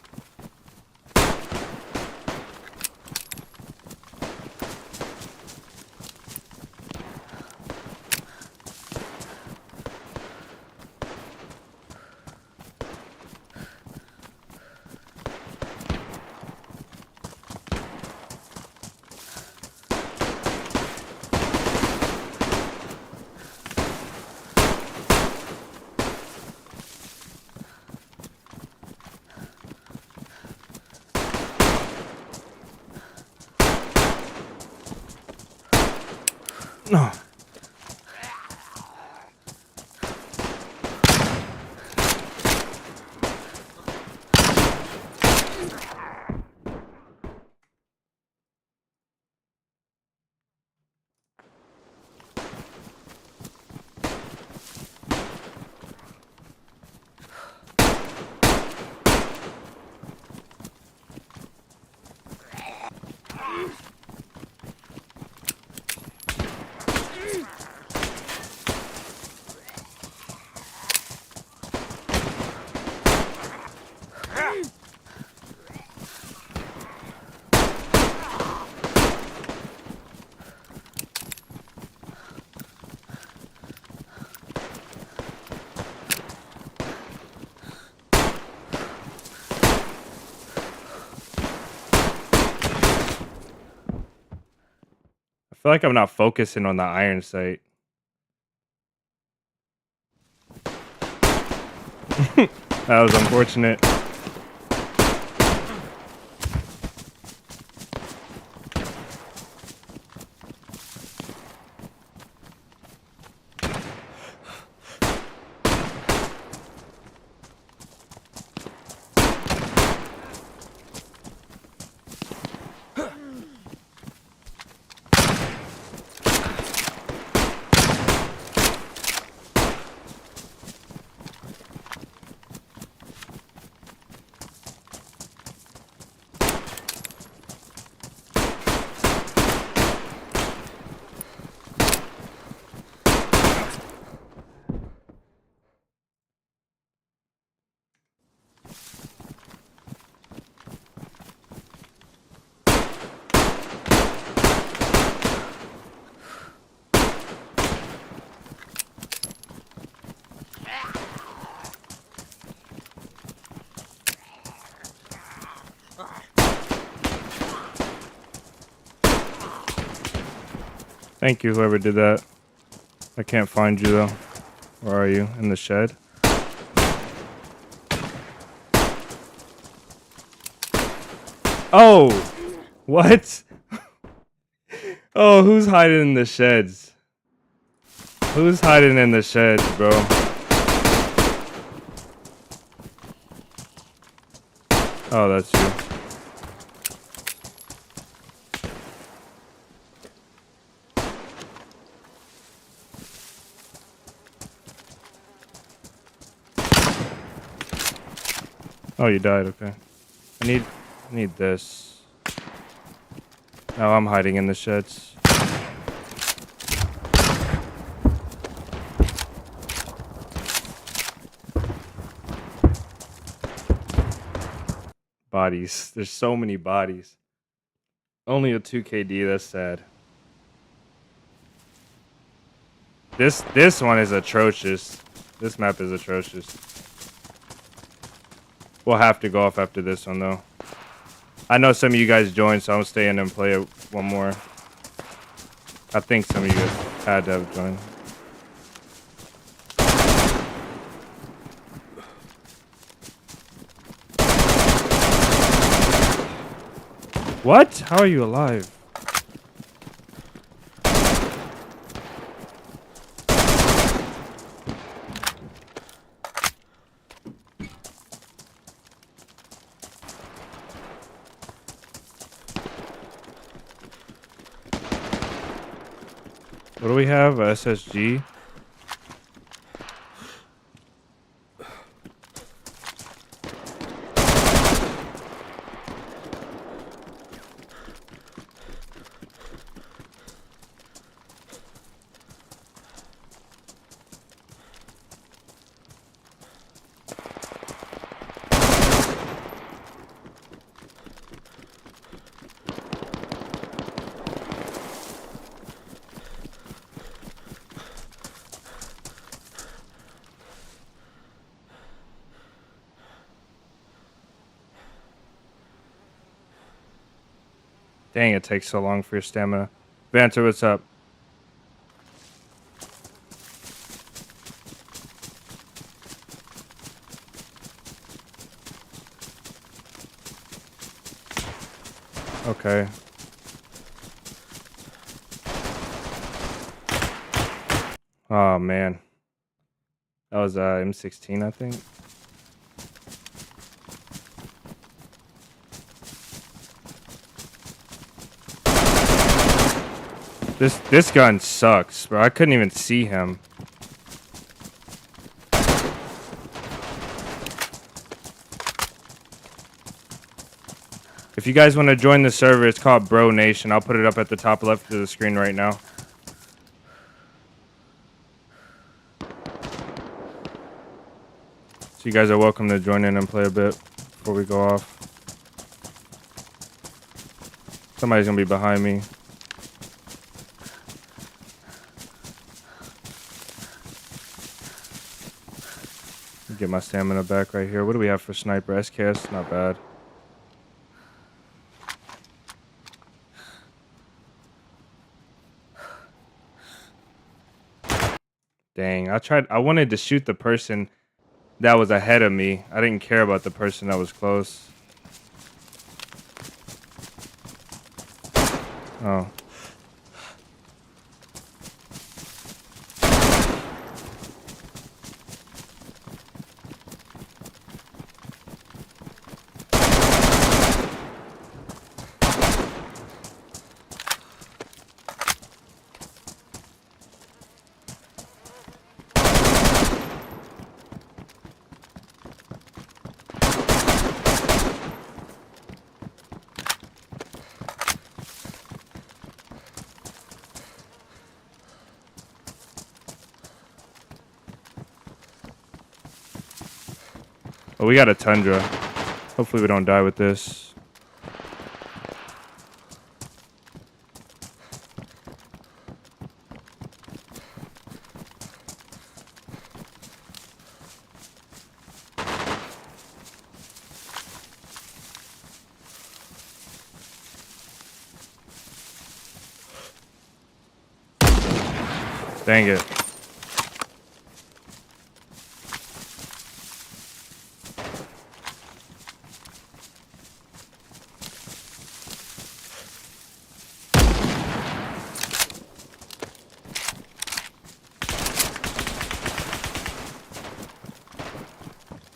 No. I feel like I'm not focusing on the iron sight. That was unfortunate. Thank you, whoever did that. I can't find you, though. Where are you? In the shed? Oh! What? Oh, who's hiding in the sheds? Who's hiding in the sheds, bro? Oh, that's you. Oh, you died, okay. I need this. No, I'm hiding in the sheds. bodies. There's so many bodies. Only a 2KD, that's sad. This one is atrocious. This map is atrocious. We'll have to go off after this one though. I know some of you guys joined, so I'm staying and play it one more. I think some of you guys had to have joined. What? How are you alive? What do we have? A SSG? Dang, it takes so long for your stamina. Vanter, what's up? Okay. Oh, man. That was M16, I think. This gun sucks, bro. I couldn't even see him. If you guys want to join the server, it's called Bro Nation. I'll put it up at the top left of the screen right now. So you guys are welcome to join in and play a bit before we go off. Somebody's gonna be behind me. Get my stamina back right here. What do we have for sniper? SKS, not bad. Dang, I wanted to shoot the person that was ahead of me. I didn't care about the person that was close. Oh. Oh, we got a Tundra. Hopefully we don't die with this. Dang it.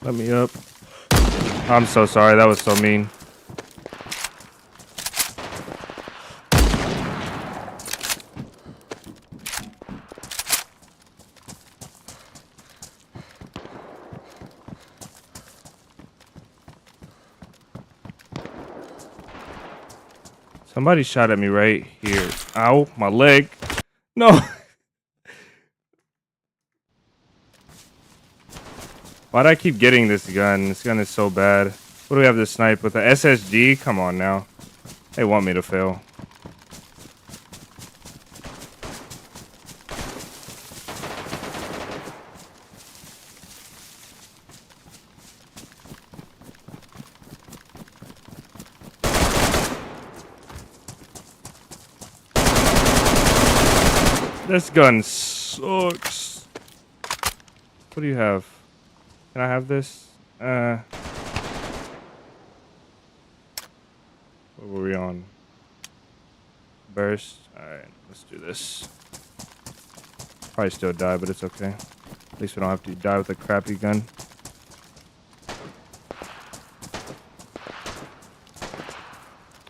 Let me up. I'm so sorry. That was so mean. Somebody shot at me right here. Ow, my leg. No. Why'd I keep getting this gun? This gun is so bad. What do we have to snipe with the SSG? Come on now. They want me to fail. This gun sucks. What do you have? Can I have this? What were we on? Burst. Alright, let's do this. Probably still die, but it's okay. At least we don't have to die with a crappy gun.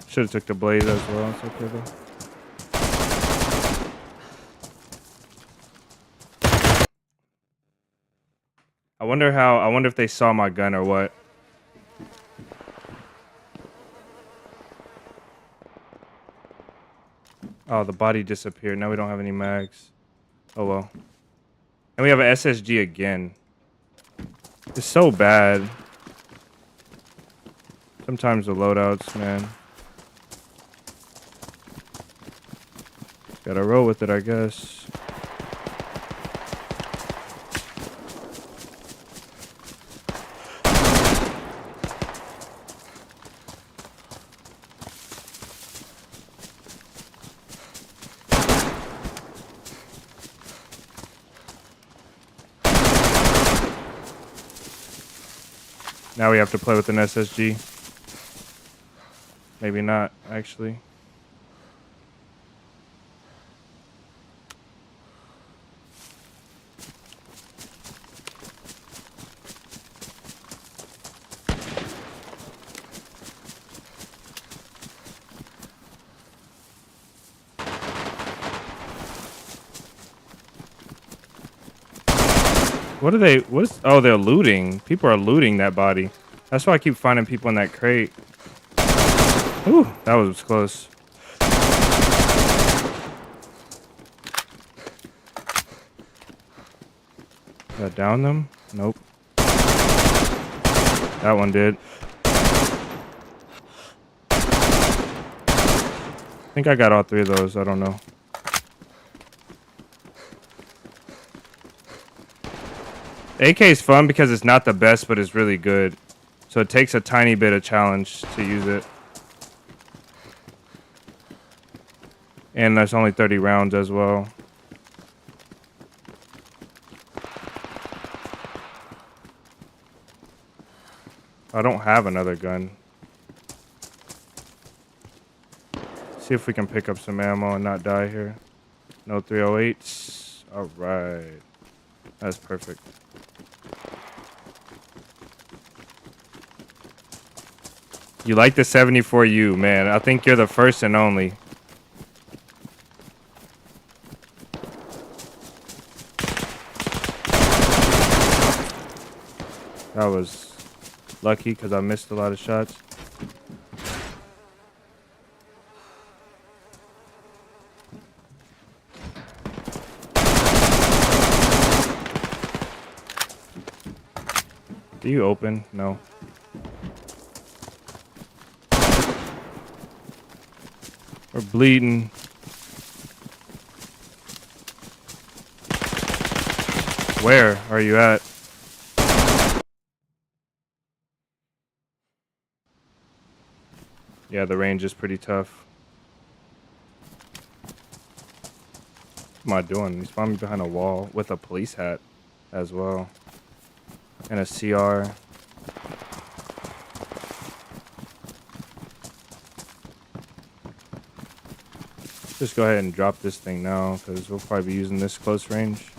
Should have took the blaze as well. It's okay though. I wonder if they saw my gun or what. Oh, the body disappeared. Now we don't have any mags. Oh well. And we have an SSG again. It's so bad. Sometimes the loadouts, man. Gotta roll with it, I guess. Now we have to play with an SSG. Maybe not, actually. What are they? What's? Oh, they're looting. People are looting that body. That's why I keep finding people in that crate. Ooh, that was close. Did that down them? Nope. That one did. I think I got all three of those. I don't know. AK is fun because it's not the best, but it's really good. So it takes a tiny bit of challenge to use it. And there's only 30 rounds as well. I don't have another gun. See if we can pick up some ammo and not die here. No 308s. All right. That's perfect. You like the 74U, man. I think you're the first and only. That was lucky because I missed a lot of shots. Do you open? No. We're bleeding. Where are you at? Yeah, the range is pretty tough. What am I doing? He spawned me behind a wall with a police hat as well. And a CR. Just go ahead and drop this thing now because we'll probably be using this close range.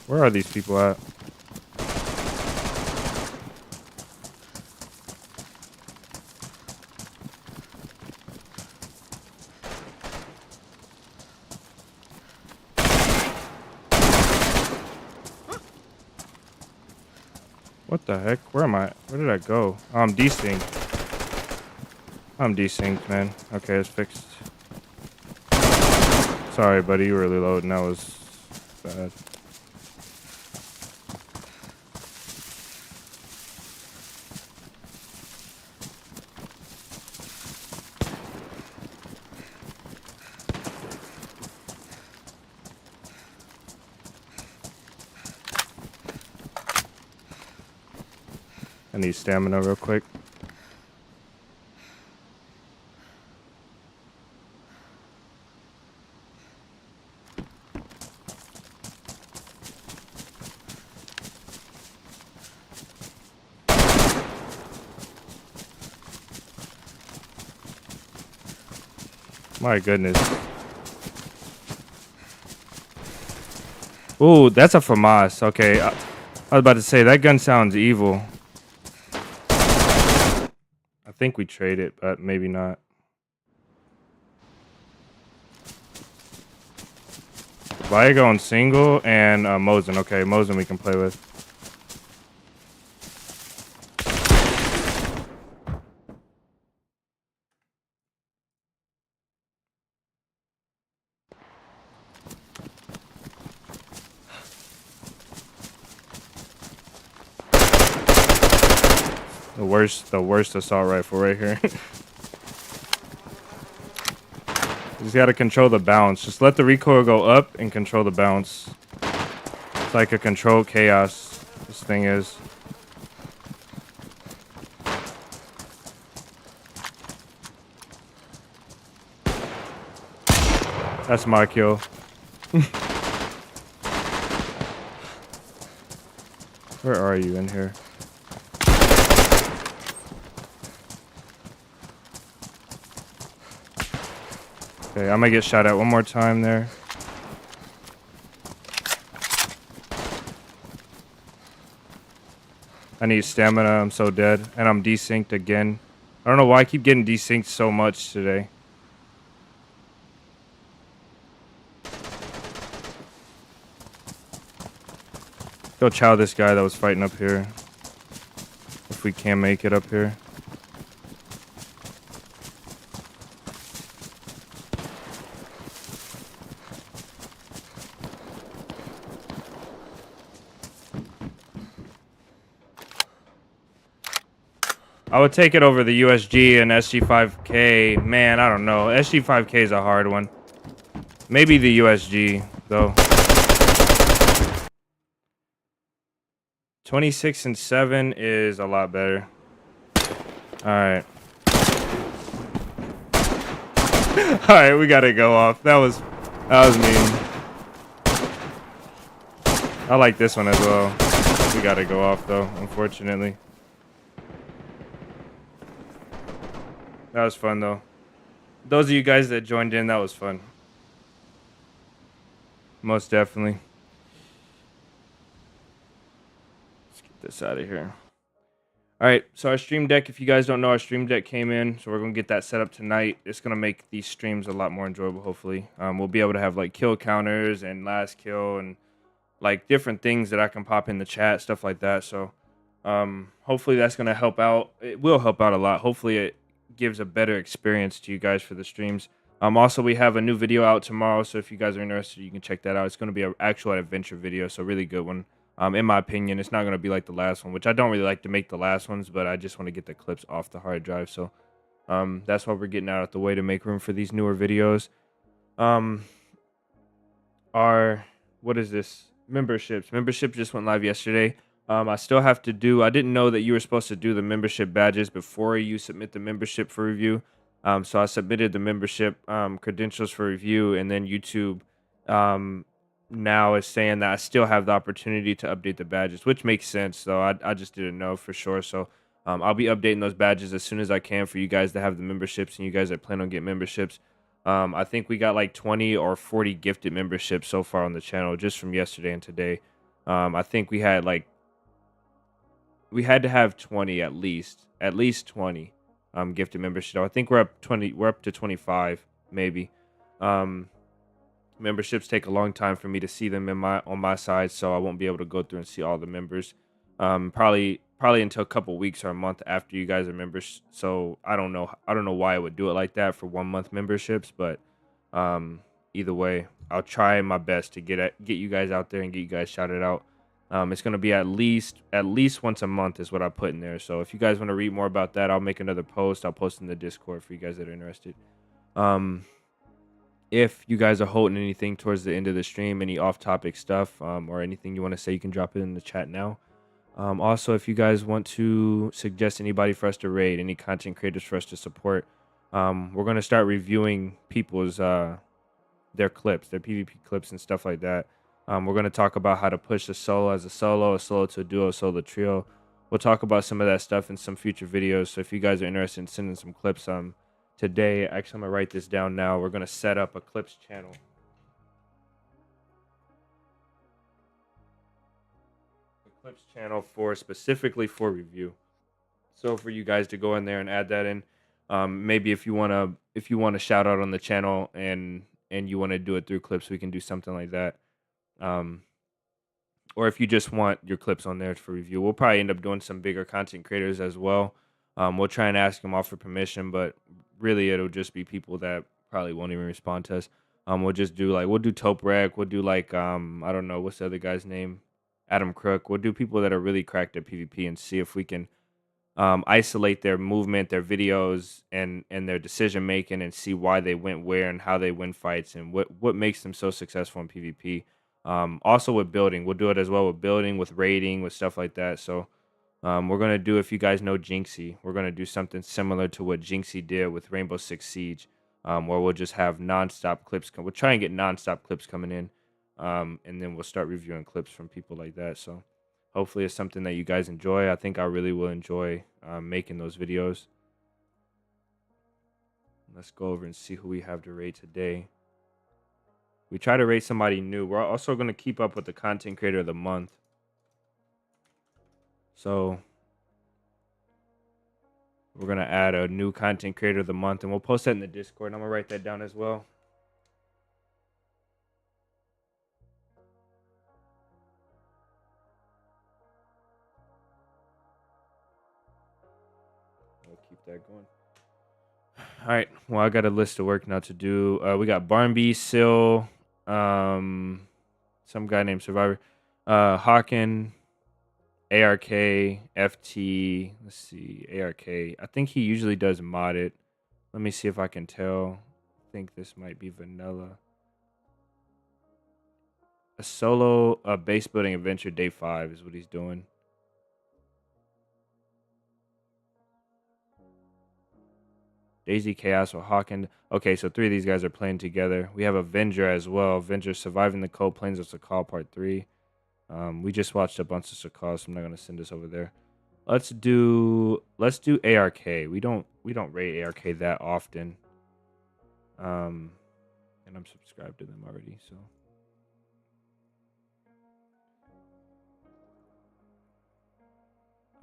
Where are these people at? What the heck? Where am I? Where did I go? Oh, I'm desynced. I'm desynced, man. Okay, it's fixed. Sorry, buddy. You were really loading. That was bad. I need stamina real quick. My goodness. Ooh, that's a FAMAS. Okay, I was about to say, that gun sounds evil. I think we trade it, but maybe not. Viago on single and Mosin. Okay, Mosin we can play with. The worst assault rifle right here. You just gotta control the bounce. Just let the recoil go up and control the bounce. It's like a controlled chaos, this thing is. That's my kill. Where are you in here? Okay, I'm gonna get shot at one more time there. I need stamina. I'm so dead. And I'm desynced again. I don't know why I keep getting desynced so much today. Go chow this guy that was fighting up here. If we can make it up here. I would take it over the USG and SG5K. Man, I don't know. SG5K is a hard one. Maybe the USG, though. 26 and 7 is a lot better. Alright. Alright, we gotta go off. That was mean. I like this one as well. We gotta go off, though, unfortunately. That was fun, though. Those of you guys that joined in, that was fun. Most definitely. Let's get this out of here. All right, so our stream deck, if you guys don't know, our stream deck came in, so we're going to get that set up tonight. It's going to make these streams a lot more enjoyable, hopefully. We'll be able to have, like, kill counters and last kill and, like, different things that I can pop in the chat, stuff like that. So hopefully that's going to help out. It will help out a lot. Hopefully it gives a better experience to you guys for the streams. Also, we have a new video out tomorrow, so if you guys are interested, you can check that out. It's going to be an actual adventure video, so really good one. In my opinion, it's not going to be like the last one, which I don't really like to make the last ones, but I just want to get the clips off the hard drive. So that's why we're getting out of the way, to make room for these newer videos. What is this? Memberships. Memberships just went live yesterday. I still have to do, I didn't know that you were supposed to do the membership badges before you submit the membership for review. So I submitted the membership credentials for review, and then YouTube now is saying that I still have the opportunity to update the badges, which makes sense, though. I just didn't know for sure. So I'll be updating those badges as soon as I can for you guys that have the memberships and you guys that plan on getting memberships. I think we got like 20 or 40 gifted memberships so far on the channel just from yesterday and today. I think we had to have 20 at least 20 gifted membership. I think we're up to 25 maybe. Memberships take a long time for me to see them on my side, so I won't be able to go through and see all the members. Probably until a couple weeks or a month after you guys are members. So I don't know why I would do it like that for 1 month memberships, but either way, I'll try my best to get you guys out there and get you guys shouted out. It's gonna be at least once a month is what I put in there. So if you guys want to read more about that, I'll make another post. I'll post in the Discord for you guys that are interested. If you guys are holding anything towards the end of the stream, any off-topic stuff, or anything you want to say, you can drop it in the chat now. Also, if you guys want to suggest anybody for us to raid, any content creators for us to support, we're going to start reviewing people's their clips, their PvP clips and stuff like that. We're going to talk about how to push a solo as a solo to a duo, solo trio. We'll talk about some of that stuff in some future videos. So if you guys are interested in sending some clips, today, actually, I'm going to write this down now. We're going to set up a clips channel. Clips channel specifically for review. So for you guys to go in there and add that in, maybe if you want to shout out on the channel and you want to do it through clips, we can do something like that. Or if you just want your clips on there for review, we'll probably end up doing some bigger content creators as well. We'll try and ask them all for permission, but really it'll just be people that probably won't even respond to us. We'll just do we'll do Toprek, we'll do I don't know, what's the other guy's name? Adam Crook. We'll do people that are really cracked at PvP and see if we can isolate their movement, their videos, and their decision making, and see why they went where and how they win fights and what makes them so successful in PvP. Also with building, we'll do it as well with building, with raiding, with stuff like that. So we're gonna do, if you guys know 𝙏𝙤𝙙𝙎𝙧𝙧𝙚, we're gonna do something similar to what 𝙏𝙤𝙎𝙧 did with Rainbow Six Siege, where we'll just have nonstop clips. We'll try and get nonstop clips coming in. And then we'll start reviewing clips from people like that. So hopefully it's something that you guys enjoy. I think I really will enjoy making those videos. Let's go over and see who we have to rate today. We try to rate somebody new. We're also going to keep up with the content creator of the month. So we're going to add a new content creator of the month, and we'll post that in the Discord. I'm going to write that down as well. Keep that going. All right. Well, I got a list of work now to do. We got Barnby, Sill, some guy named Survivor, Hawken, ARK, FT. Let's see, ARK. I think he usually does modded. Let me see if I can tell. I think this might be vanilla. A solo base building adventure day 5 is what he's doing. DayZ, Chaos, or Hawken. Okay, so 3 of these guys are playing together. We have Avenger as well. Avenger surviving the cold plains of Sakal Part 3. We just watched a bunch of Sakal, so I'm not gonna send this over there. Let's do ARK. We don't rate ARK that often. And I'm subscribed to them already, so.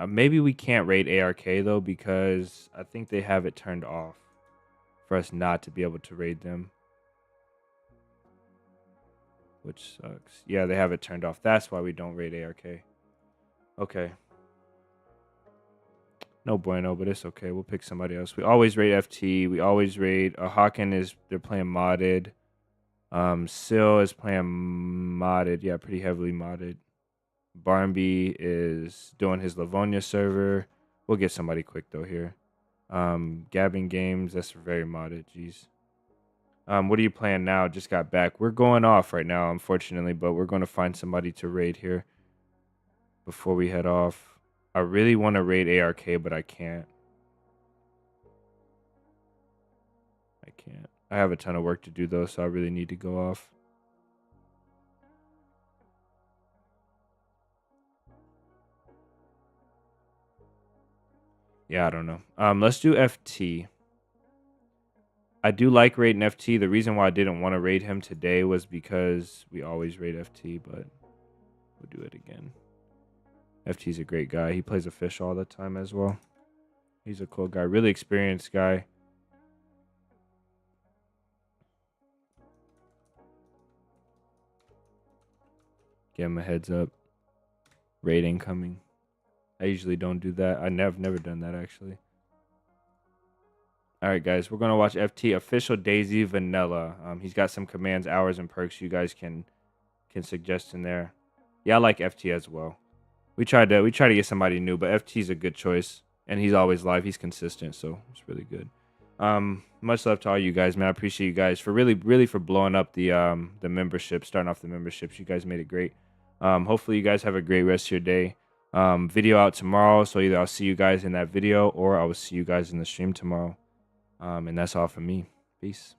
Maybe we can't rate ARK though, because I think they have it turned off for us not to be able to raid them, which sucks. Yeah, they have it turned off. That's why we don't raid ARK. Okay. No bueno, but it's okay. We'll pick somebody else. We always raid FT. We always raid. Hawken they're playing modded. Sill is playing modded. Yeah, pretty heavily modded. Barnby is doing his Livonia server. We'll get somebody quick though here. Gabbing Games, that's very modded. Jeez. What are you playing now? Just got back. We're going off right now, unfortunately, but we're going to find somebody to raid here before we head off. I really want to raid ARK, but I can't. I have a ton of work to do though, so I really need to go off. Yeah, I don't know. Let's do FT. I do like raiding FT. The reason why I didn't want to raid him today was because we always raid FT, but we'll do it again. FT's a great guy. He plays a fish all the time as well. He's a cool guy. Really experienced guy. Give him a heads up. Raid incoming. I usually don't do that. I've never done that actually. All right, guys, we're gonna watch FT official DayZ vanilla. He's got some commands, hours, and perks you guys can suggest in there. Yeah, I like FT as well. We tried to get somebody new, but FT's a good choice, and he's always live. He's consistent, so it's really good. Much love to all you guys, man. I appreciate you guys for really for blowing up the membership, starting off the memberships. You guys made it great. Hopefully you guys have a great rest of your day. Video out tomorrow, so either I'll see you guys in that video or I will see you guys in the stream tomorrow. And that's all from me. Peace.